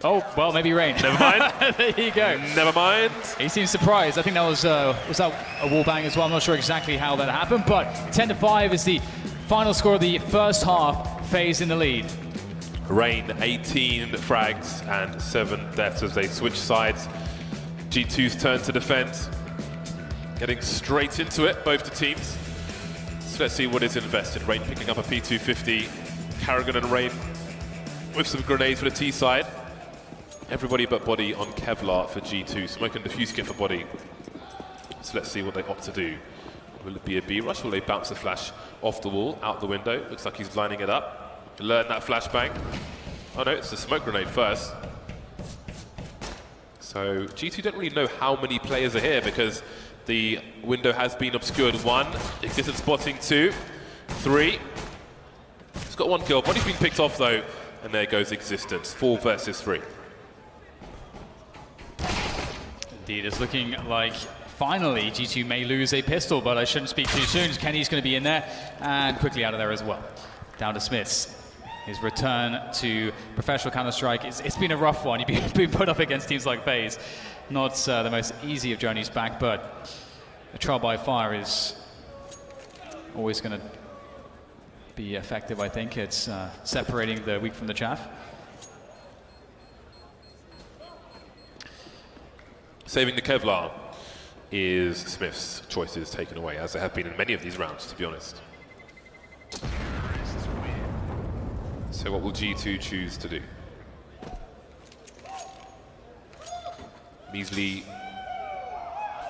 Oh, well, maybe Rain. Never mind. There you go. Never mind. He seems surprised. I think that was that a wall bang as well? I'm not sure exactly how that happened, but 10-5 is the final score of the first half. FaZe in the lead. Rain, 18 frags and 7 deaths as they switch sides. G2's turn to defend. Getting straight into it, both the teams. So let's see what is invested. Rain picking up a P250. Carrigan and Rain with some grenades for the T side. Everybody but Body on Kevlar for G2. Smoke and Diffuse kit for Body. So let's see what they opt to do. Will it be a B rush? Will they bounce the flash off the wall, out the window? Looks like he's lining it up. Learn that flashbang. Oh no, it's the smoke grenade first. So G2 don't really know how many players are here because the window has been obscured. 1, existent spotting 2, 3. He's got 1 kill. Body's been picked off though, and there goes existence. 4 versus 3. Indeed, it's looking like finally G2 may lose a pistol, but I shouldn't speak too soon. Kenny's going to be in there and quickly out of there as well. Down to Smiths. His return to professional Counter-Strike. It's been a rough one. You've been put up against teams like FaZe. Not the most easy of journeys back, but a trial by fire is always going to be effective, I think. It's separating the wheat from the chaff. Saving the Kevlar is Smith's choices taken away, as there have been in many of these rounds, to be honest. So what will G2 choose to do? Measly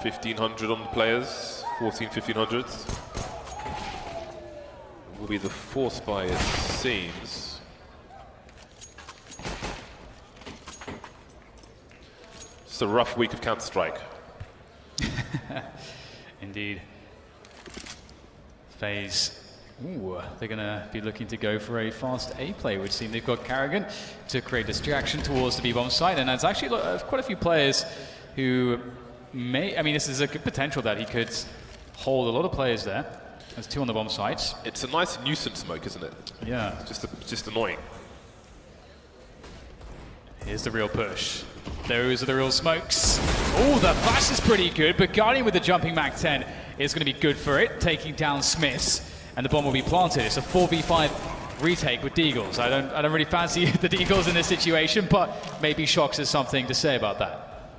1,500 on the players, 1500s. Will be the force buy, it seems. It's a rough week of Counter-Strike. Indeed. FaZe. Ooh, they're going to be looking to go for a fast A play, which seems they've got Carrigan to create distraction towards the B-bomb site, and there's actually quite a few players who may, I mean, this is a good potential that he could hold a lot of players there. There's 2 on the bomb site. It's a nice nuisance smoke, isn't it? Yeah. Just annoying. Here's the real push. Those are the real smokes. Oh, the flash is pretty good, but Guardian with the jumping Mag 10 is going to be good for it, taking down Smiths. And the bomb will be planted. It's a 4v5 retake with Deagles. I don't really fancy the Deagles in this situation, but maybe Shox has something to say about that.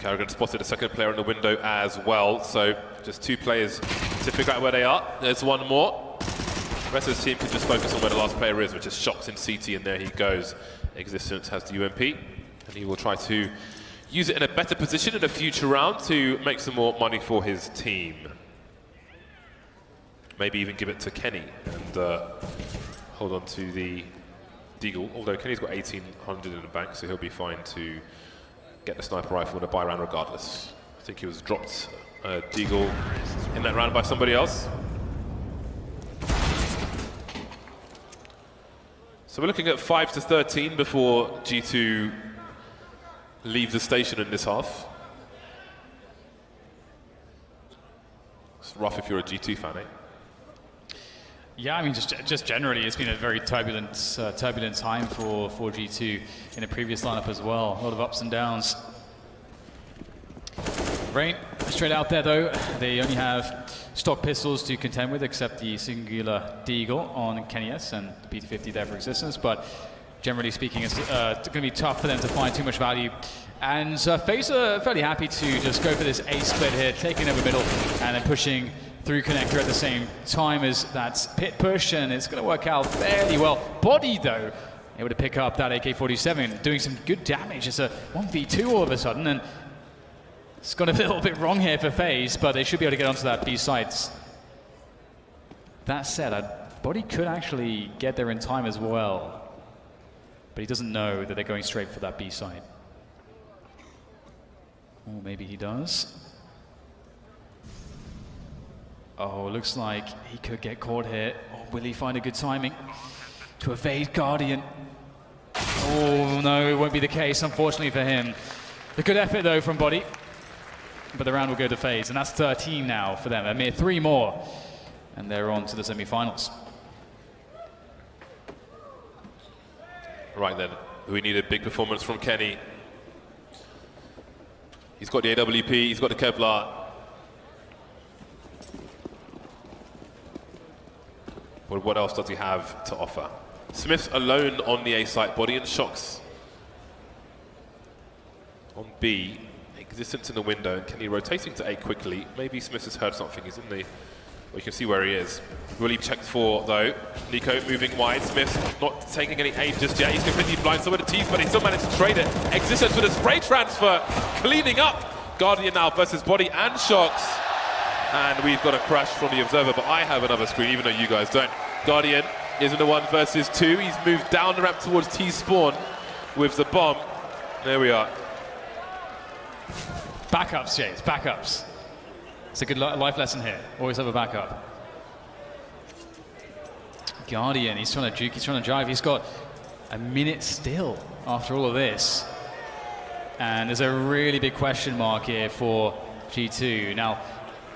Carrigan spotted a second player in the window as well, so just 2 players to figure out where they are. There's 1 more. The rest of the team can just focus on where the last player is, which is Shox in CT, and there he goes. Existence has the UMP, and he will try to use it in a better position in a future round to make some more money for his team. Maybe even give it to Kenny and hold on to the Deagle, although Kenny's got 1,800 in the bank, so he'll be fine to get the sniper rifle in a buy round regardless. I think he was dropped Deagle in that round by somebody else. So we're looking at 5-13 before G2 leave the station in this half. It's rough if you're a G2 fan, eh? Yeah, I mean, just generally, it's been a very turbulent time for G2 in the previous lineup as well. A lot of ups and downs. Rain straight out there though. They only have stock pistols to contend with, except the singular Deagle on Kenny S and the P250 there for existence. But generally speaking, it's going to be tough for them to find too much value. And FaZe are fairly happy to just go for this A split here, taking over middle and then pushing through connector at the same time as that pit push, and it's going to work out fairly well. Body, though, able to pick up that AK-47, doing some good damage. It's a 1v2 all of a sudden, and it's gone a little bit wrong here for FaZe, but they should be able to get onto that B site. That said, Body could actually get there in time as well, but he doesn't know that they're going straight for that B site. Or maybe he does. Oh, looks like he could get caught here. Oh, will he find a good timing to evade Guardian? Oh no, it won't be the case, unfortunately for him. A good effort though from Body, but the round will go to FaZe, and that's 13 now for them. A mere 3 more, and they're on to the semi-finals. Right then, we need a big performance from Kenny. He's got the AWP, he's got the Kevlar. But what else does he have to offer? Smith's alone on the A site, Body and Shox on B. Existence in the window, and Kenny rotating to A quickly. Maybe Smith has heard something, he's in the... Well, you can see where he is. Really checked for, though. Nico moving wide. Smith not taking any aim just yet. He's completely blind. Some of the teeth, but he still managed to trade it. Existence with a spray transfer. Cleaning up. Guardian now versus Body and Shox. And we've got a crash from the Observer, but I have another screen, even though you guys don't. Guardian is in the 1 versus 2. He's moved down the ramp towards T-spawn with the bomb. There we are. Backups, James, backups. It's a good life lesson here. Always have a backup. Guardian, he's trying to juke, he's trying to drive. He's got a minute still after all of this. And there's a really big question mark here for G2. Now,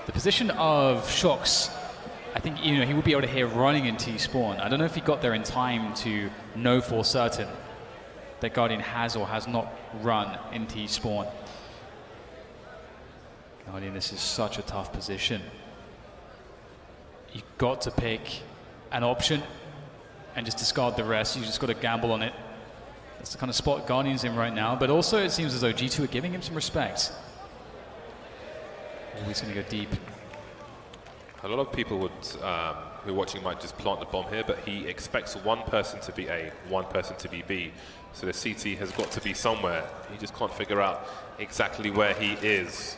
the position of Shox, I think he would be able to hear running in T-spawn. I don't know if he got there in time to know for certain that Guardian has or has not run in T-spawn. Guardian, this is such a tough position. You've got to pick an option and just discard the rest. You've just got to gamble on it. That's the kind of spot Guardian's in right now, but also it seems as though G2 are giving him some respect. Oh, he's going to go deep. A lot of people would, who are watching might just plant the bomb here, but he expects one person to be A, one person to be B. So the CT has got to be somewhere. He just can't figure out exactly where he is.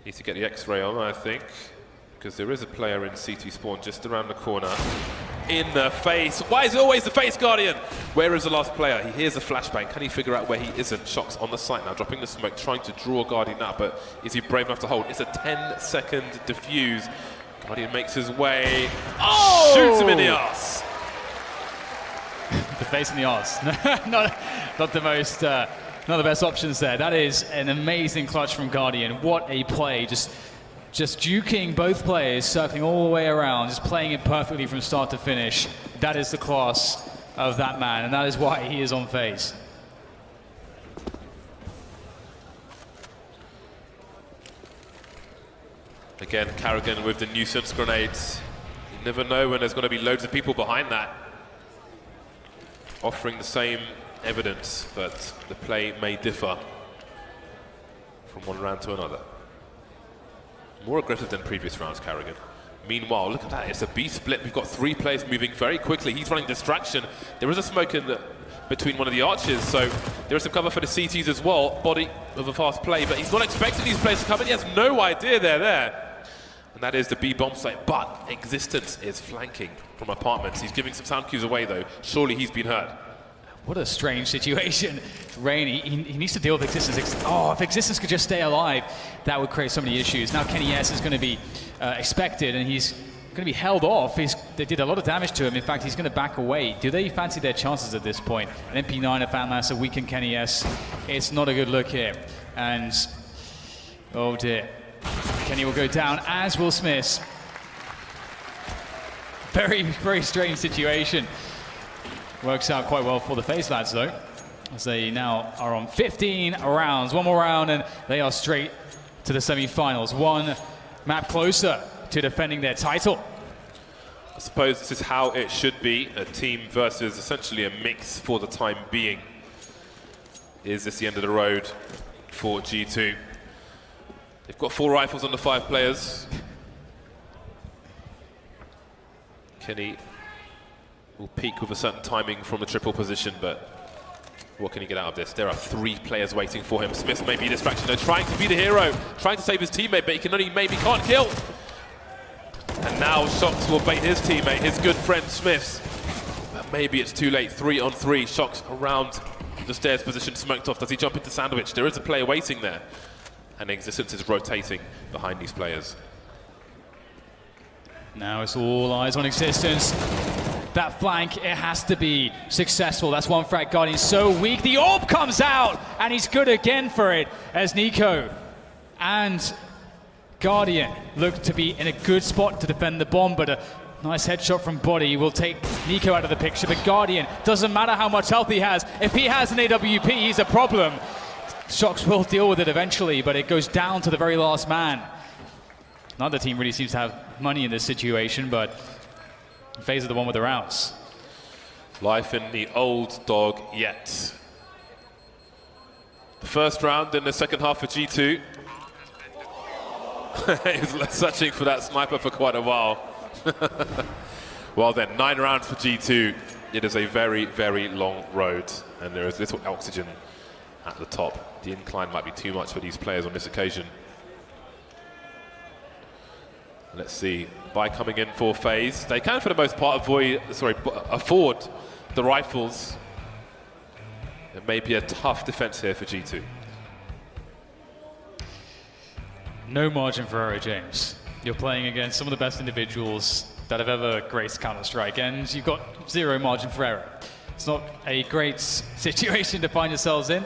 Needs to get the X-ray on, I think, because there is a player in CT spawn just around the corner. In the face. Why is it always the face, Guardian? Where is the last player? He hears a flashbang. Can he figure out where he isn't? Shox on the site now, dropping the smoke, trying to draw Guardian out, but is he brave enough to hold? It's a 10-second defuse. Guardian makes his way. Oh! Shoots him in the arse. The face in the arse. not the most... Not the best options there. That is an amazing clutch from Guardian. What a play. Just juking both players, circling all the way around, just playing it perfectly from start to finish. That is the class of that man, and that is why he is on FaZe. Again, Carrigan with the nuisance grenades. You never know when there's going to be loads of people behind that. Offering the same evidence, but the play may differ from one round to another. More aggressive than previous rounds, Carrigan. Meanwhile, look at that, it's a B split. We've got 3 players moving very quickly. He's running distraction. There is a smoke in between one of the arches, so there is some cover for the CTs as well. Body of a fast play, but he's not expecting these players to come in. He has no idea they're there. And that is the B bomb site, but Existence is flanking from apartments. He's giving some sound cues away though. Surely he's been hurt. What a strange situation. Rain, he needs to deal with Existence. Oh, if Existence could just stay alive, that would create so many issues. Now Kenny S is going to be expected, and he's going to be held off. They did a lot of damage to him. In fact, he's going to back away. Do they fancy their chances at this point? An MP9 of FatMass, a weakened Kenny S. It's not a good look here. And, oh dear. Kenny will go down, as will Smith. Very, very strange situation. Works out quite well for the FaZe lads, though, as they now are on 15 rounds. One more round, and they are straight to the semi-finals. One map closer to defending their title. I suppose this is how it should be, a team versus essentially a mix for the time being. Is this the end of the road for G2? They've got 4 rifles on the 5 players. Kenny will peak with a certain timing from the triple position, but what can he get out of this? There are 3 players waiting for him. Smith may be a distraction. They're trying to be the hero, trying to save his teammate, but he can only maybe can't kill. And now Shox will bait his teammate, his good friend Smiths. But maybe it's too late. 3 on 3. Shox around the stairs position, smoked off. Does he jump into sandwich? There is a player waiting there. And Existence is rotating behind these players. Now it's all eyes on Existence. That flank, it has to be successful. That's one frag. Guardian so weak. The orb comes out, and he's good again for it, as Nico and Guardian look to be in a good spot to defend the bomb, but a nice headshot from Body will take Nico out of the picture. But Guardian, doesn't matter how much health he has, if he has an AWP, he's a problem. Shox will deal with it eventually, but it goes down to the very last man. Neither team really seems to have money in this situation, but Faze are the one with the rounds. Life in the old dog yet. The first round in the second half for G2. He was searching for that sniper for quite a while. Well then, 9 rounds for G2. It is a very, very long road, and there is little oxygen at the top. The incline might be too much for these players on this occasion. Let's see, by coming in for Faze, they can for the most part afford the rifles. It may be a tough defense here for G2. No margin for error, James. You're playing against some of the best individuals that have ever graced Counter-Strike, and you've got 0 margin for error. It's not a great situation to find yourselves in,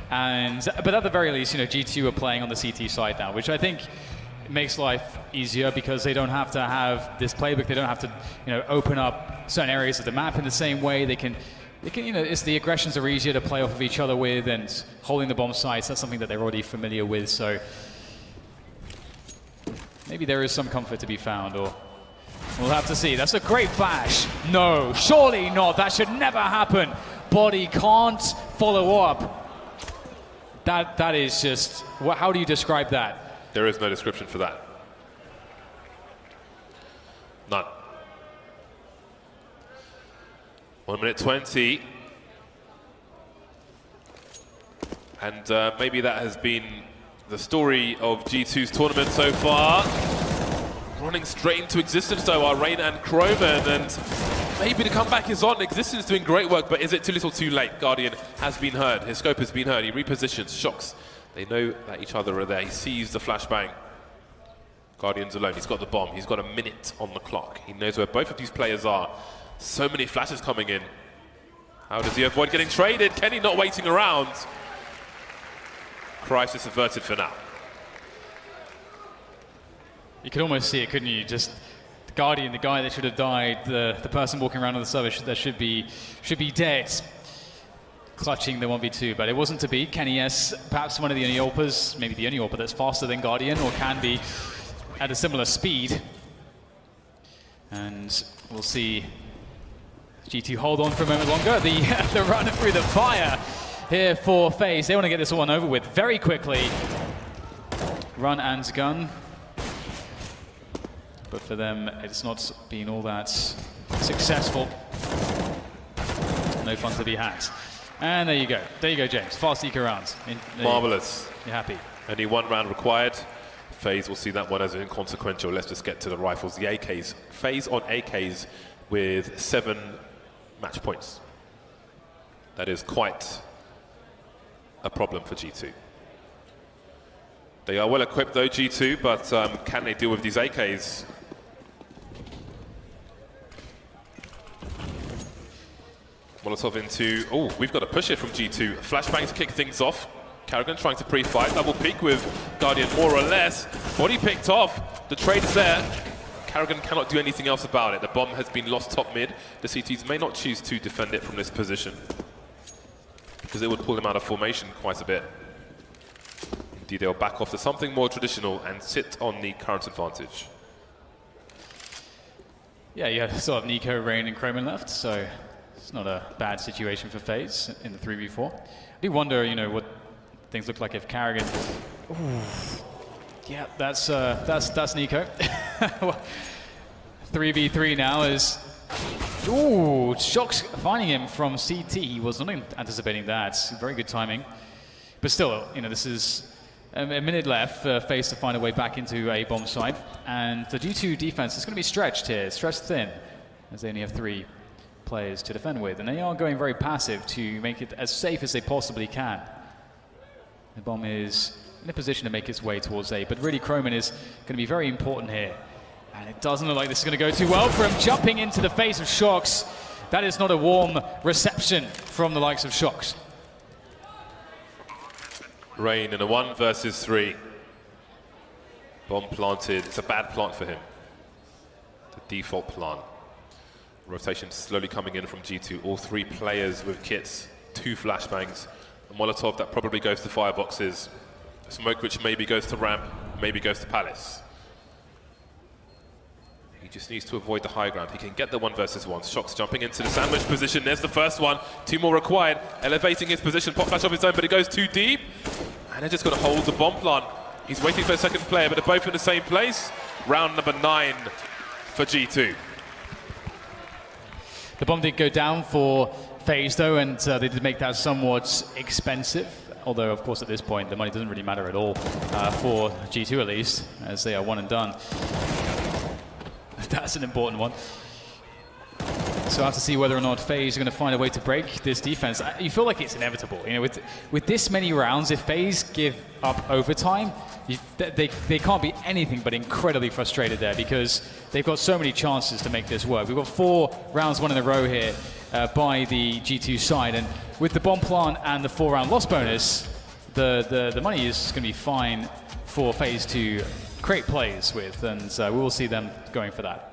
but at the very least, G2 are playing on the CT side now, which I think makes life easier because they don't have to have this playbook. They don't have to, open up certain areas of the map in the same way. They can, it's the aggressions are easier to play off of each other with, and holding the bomb sites, that's something that they're already familiar with. So maybe there is some comfort to be found, or we'll have to see. That's a great flash. No, surely not. That should never happen. Body can't follow up. That is just, how do you describe that? There is no description for that. None. 1 minute 20. And maybe that has been the story of G2's tournament so far. Running straight into Existence though are Rain and Croman, and maybe the comeback is on. Existence doing great work, but is it too little too late? Guardian has been heard, his scope has been heard, he repositions, Shox. They know that each other are there. He sees the flashbang. Guardian's alone. He's got the bomb. He's got a minute on the clock. He knows where both of these players are. So many flashes coming in. How does he avoid getting traded? Kenny not waiting around. Crisis averted for now. You could almost see it, couldn't you? Just the Guardian, the guy that should have died, the person walking around on the server that should be dead, clutching the 1v2, but it wasn't to be. Kenny S, perhaps one of the only AWPers, maybe the only AWPer that's faster than Guardian, or can be at a similar speed. And we'll see G2 hold on for a moment longer. The run through the fire here for Faze. They want to get this one over with very quickly. Run and gun. But for them, it's not been all that successful. No fun to be had. And there you go. There you go, James. Fast eco rounds. Marvelous. You're happy. Only 1 round required. Faze will see that one as inconsequential. Let's just get to the rifles. The AKs. Faze on AKs with 7 match points. That is quite a problem for G2. They are well equipped though, G2, but can they deal with these AKs? Molotov into, oh, we've got a push here from G2. Flashbang to kick things off. Kerrigan trying to pre-fight, double peek with Guardian more or less. Body picked off, the trade is there. Kerrigan cannot do anything else about it. The bomb has been lost top mid. The CTs may not choose to defend it from this position because it would pull them out of formation quite a bit. Indeed, they'll back off to something more traditional and sit on the current advantage. Yeah, you still have Nico, Rain and Croman left, so it's not a bad situation for Faze in the 3v4. I do wonder, what things look like if Kerrigan... Ooh, Yeah, that's Nico. 3v3 now is... Ooh, Shock's finding him from CT. He was not anticipating that. Very good timing. But still, you know, this is a minute left for Faze to find a way back into a bomb site. And the G2 defense is going to be stretched here, stretched thin, as they only have 3 players to defend with. And they are going very passive to make it as safe as they possibly can. The bomb is in a position to make its way towards A, but really Croman is going to be very important here. And it doesn't look like this is going to go too well for him, jumping into the face of Shox. That is not a warm reception from the likes of Shox. Rain in a 1 versus 3. Bomb planted. It's a bad plant for him. The default plant. Rotation slowly coming in from G2. All 3 players with kits, 2 flashbangs. A Molotov that probably goes to fireboxes. A smoke which maybe goes to ramp, maybe goes to Palace. He just needs to avoid the high ground. He can get the 1 versus 1. Shox jumping into the sandwich position. There's the first one. 2 more required. Elevating his position. Pop flash off his own, but it goes too deep. And they're just going to hold the bomb plant. He's waiting for a second player, but they're both in the same place. Round number 9 for G2. The bomb did go down for Faze though, and they did make that somewhat expensive. Although, of course, at this point, the money doesn't really matter at all for G2 at least, as they are 1 and done. That's an important one. So I have to see whether or not Faze is going to find a way to break this defense. You feel like it's inevitable. You know, with this many rounds, if Faze give up overtime, they can't be anything but incredibly frustrated there because they've got so many chances to make this work. We've got 4 rounds won in a row here by the G2 side, and with the bomb plant and the 4-round loss bonus, the money is going to be fine for Faze to create plays with, and we will see them going for that.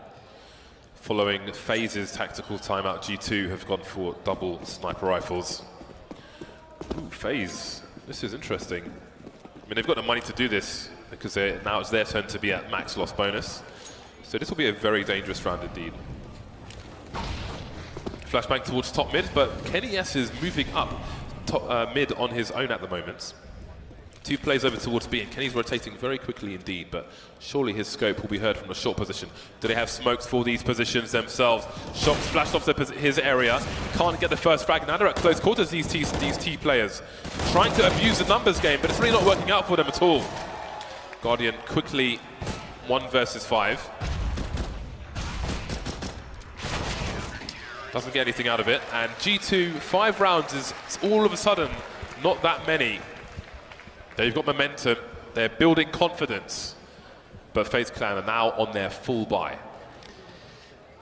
Following Faze's tactical timeout, G2 have gone for double sniper rifles. Ooh, Faze, this is interesting. I mean, they've got the money to do this because now it's their turn to be at max loss bonus. So this will be a very dangerous round indeed. Flashbang towards top mid, but Kenny S is moving up top, mid on his own at the moment. 2 plays over towards B, and Kenny's rotating very quickly indeed, but surely his scope will be heard from the short position. Do they have smokes for these positions themselves? Shots flashed off his area. Can't get the first frag. Now they're at close quarters, these T players. Trying to abuse the numbers game, but it's really not working out for them at all. Guardian quickly 1 versus 5. Doesn't get anything out of it, and G2, 5 rounds is all of a sudden not that many. They've got momentum, they're building confidence, but Faze Clan are now on their full buy.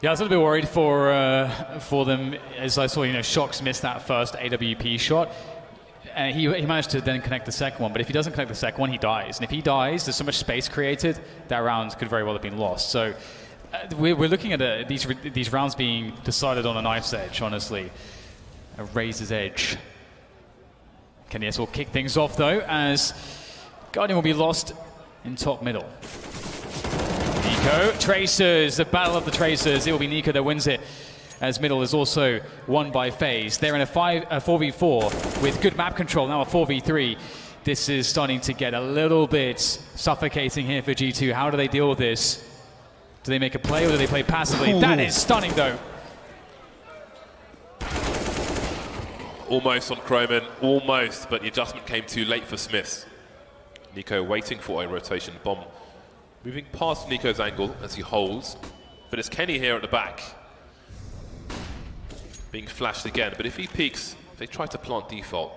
Yeah, I was a little bit worried for them, as I saw, you know, Shox missed that first AWP shot. And he managed to then connect the second one, but if he doesn't connect the second one, he dies. And if he dies, there's so much space created, that round could very well have been lost. So we're looking at these rounds being decided on a knife's edge, honestly. A razor's edge. Kenny S will kick things off though, as Guardian will be lost in top middle. Nico, Tracers, the battle of the Tracers. It will be Nico that wins it, as middle is also won by Faze. They're in a 4v4 with good map control, now a 4v3. This is starting to get a little bit suffocating here for G2. How do they deal with this? Do they make a play or do they play passively? Ooh. That is stunning though. Almost on Croman, almost, but the adjustment came too late for Smiths. Nico waiting for a rotation bomb. Moving past Nico's angle as he holds, but it's Kenny here at the back. Being flashed again, but if he peeks, they try to plant default.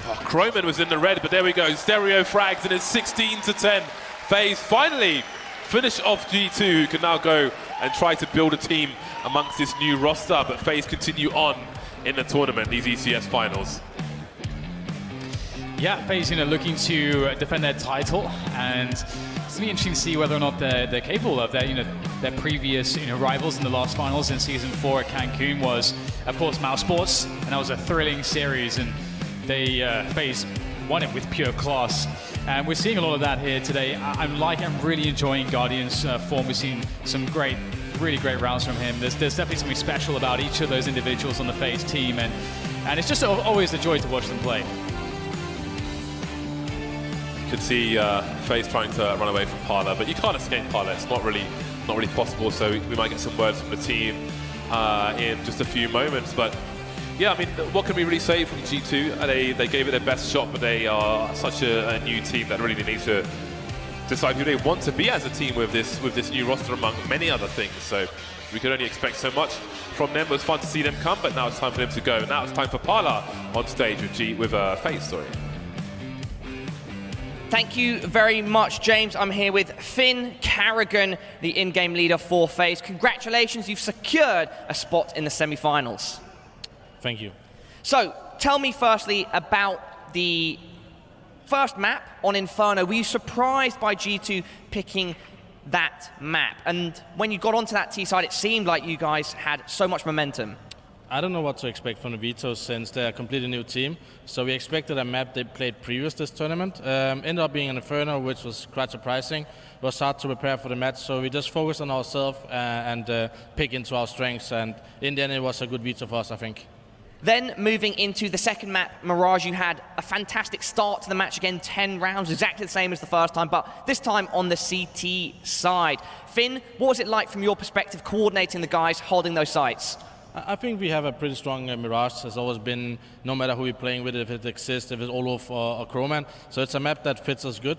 Oh, Croman was in the red, but there we go, stereo frags, and it's 16-10. Faze finally finish off G2, who can now go and try to build a team amongst this new roster, but Faze continue on in the tournament, these ECS finals. Yeah, Faze, you know, looking to defend their title, and it's going to be interesting to see whether or not they're capable of that. You know, their previous rivals in the last finals in Season 4 at Cancun was, of course, Mouse Sports, and that was a thrilling series, and they Faze won it with pure class. And we're seeing a lot of that here today. I'm really enjoying Guardian's form. We've seen some really great rounds from him. There's definitely something special about each of those individuals on the Faze team, and it's just always a joy to watch them play. You can see Faze trying to run away from Parla, but you can't escape Parla. It's not really possible. So we might get some words from the team in just a few moments. But yeah, I mean, what can we really say from G2? They gave it their best shot, but they are such a new team that really need to decide who they want to be as a team with this new roster, among many other things. So we could only expect so much from them. It was fun to see them come, but now it's time for them to go. Now it's time for Parla on stage with Faze. Sorry. Thank you very much, James. I'm here with Finn Carrigan, the in-game leader for Faze. Congratulations, you've secured a spot in the semi-finals. Thank you. So, tell me firstly about the first map on Inferno. Were you surprised by G2 picking that map? And when you got onto that T side, it seemed like you guys had so much momentum. I don't know what to expect from the Vito's since they're a completely new team. So we expected a map they played previous this tournament. Ended up being an Inferno, which was quite surprising. It was hard to prepare for the match, so we just focused on ourselves and pick into our strengths. And in the end, it was a good Vito for us, I think. Then moving into the second map, Mirage, you had a fantastic start to the match again, 10 rounds, exactly the same as the first time, but this time on the CT side. Finn, what was it like from your perspective, coordinating the guys holding those sites? I think we have a pretty strong Mirage. Has always been, no matter who we're playing with, if it exists, if it's Olof or Chroman. So it's a map that fits us good,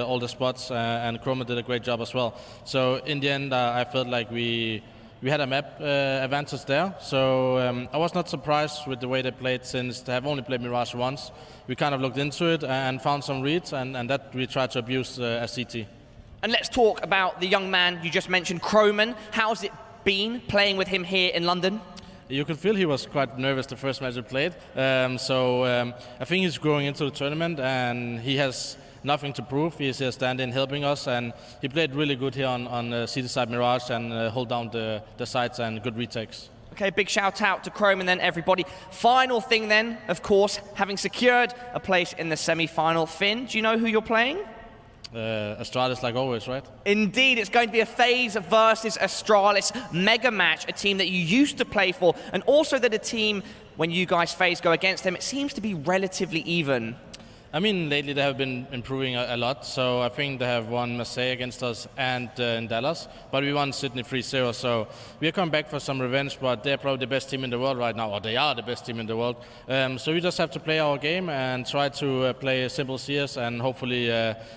all the spots, and Chroman did a great job as well. So in the end, I felt like we had a map advantage there. So I was not surprised with the way they played, since they have only played Mirage once. We kind of looked into it and found some reads, and that we tried to abuse as CT. And let's talk about the young man you just mentioned, Chroman. How's it been playing with him here in London? You could feel he was quite nervous the first match we played. I think he's growing into the tournament, and he has nothing to prove. He's here standing, helping us, and he played really good here on CT side Mirage and hold down the sides and good retakes. Okay, big shout out to Chroman then, everybody. Final thing then, of course, having secured a place in the semi-final. Finn, do you know who you're playing? Astralis, like always, right? Indeed, it's going to be a Faze versus Astralis mega match, a team that you used to play for, and also that a team, when you guys Faze go against them, it seems to be relatively even. I mean, lately they have been improving a lot, so I think they have won Marseille against us and in Dallas, but we won Sydney 3-0, so we are coming back for some revenge, but they're probably the best team in the world right now, or they are the best team in the world. So we just have to play our game and try to play a simple CS, and hopefully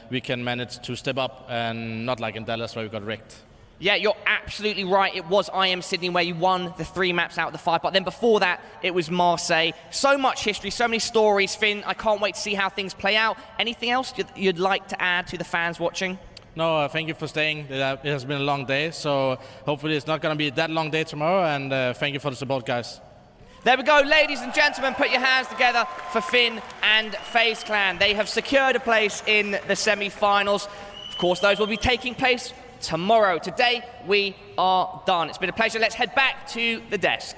we can manage to step up, and not like in Dallas where we got wrecked. Yeah, you're absolutely right. It was IM Sydney where you won the 3 maps out of the 5, but then before that, it was Marseille. So much history, so many stories, Finn. I can't wait to see how things play out. Anything else you'd like to add to the fans watching? No, thank you for staying. It has been a long day, so hopefully it's not going to be that long day tomorrow, and thank you for the support, guys. There we go, ladies and gentlemen, put your hands together for Finn and Faze Clan. They have secured a place in the semi-finals. Of course, those will be taking place tomorrow. Today, we are done. It's been a pleasure. Let's head back to the desk.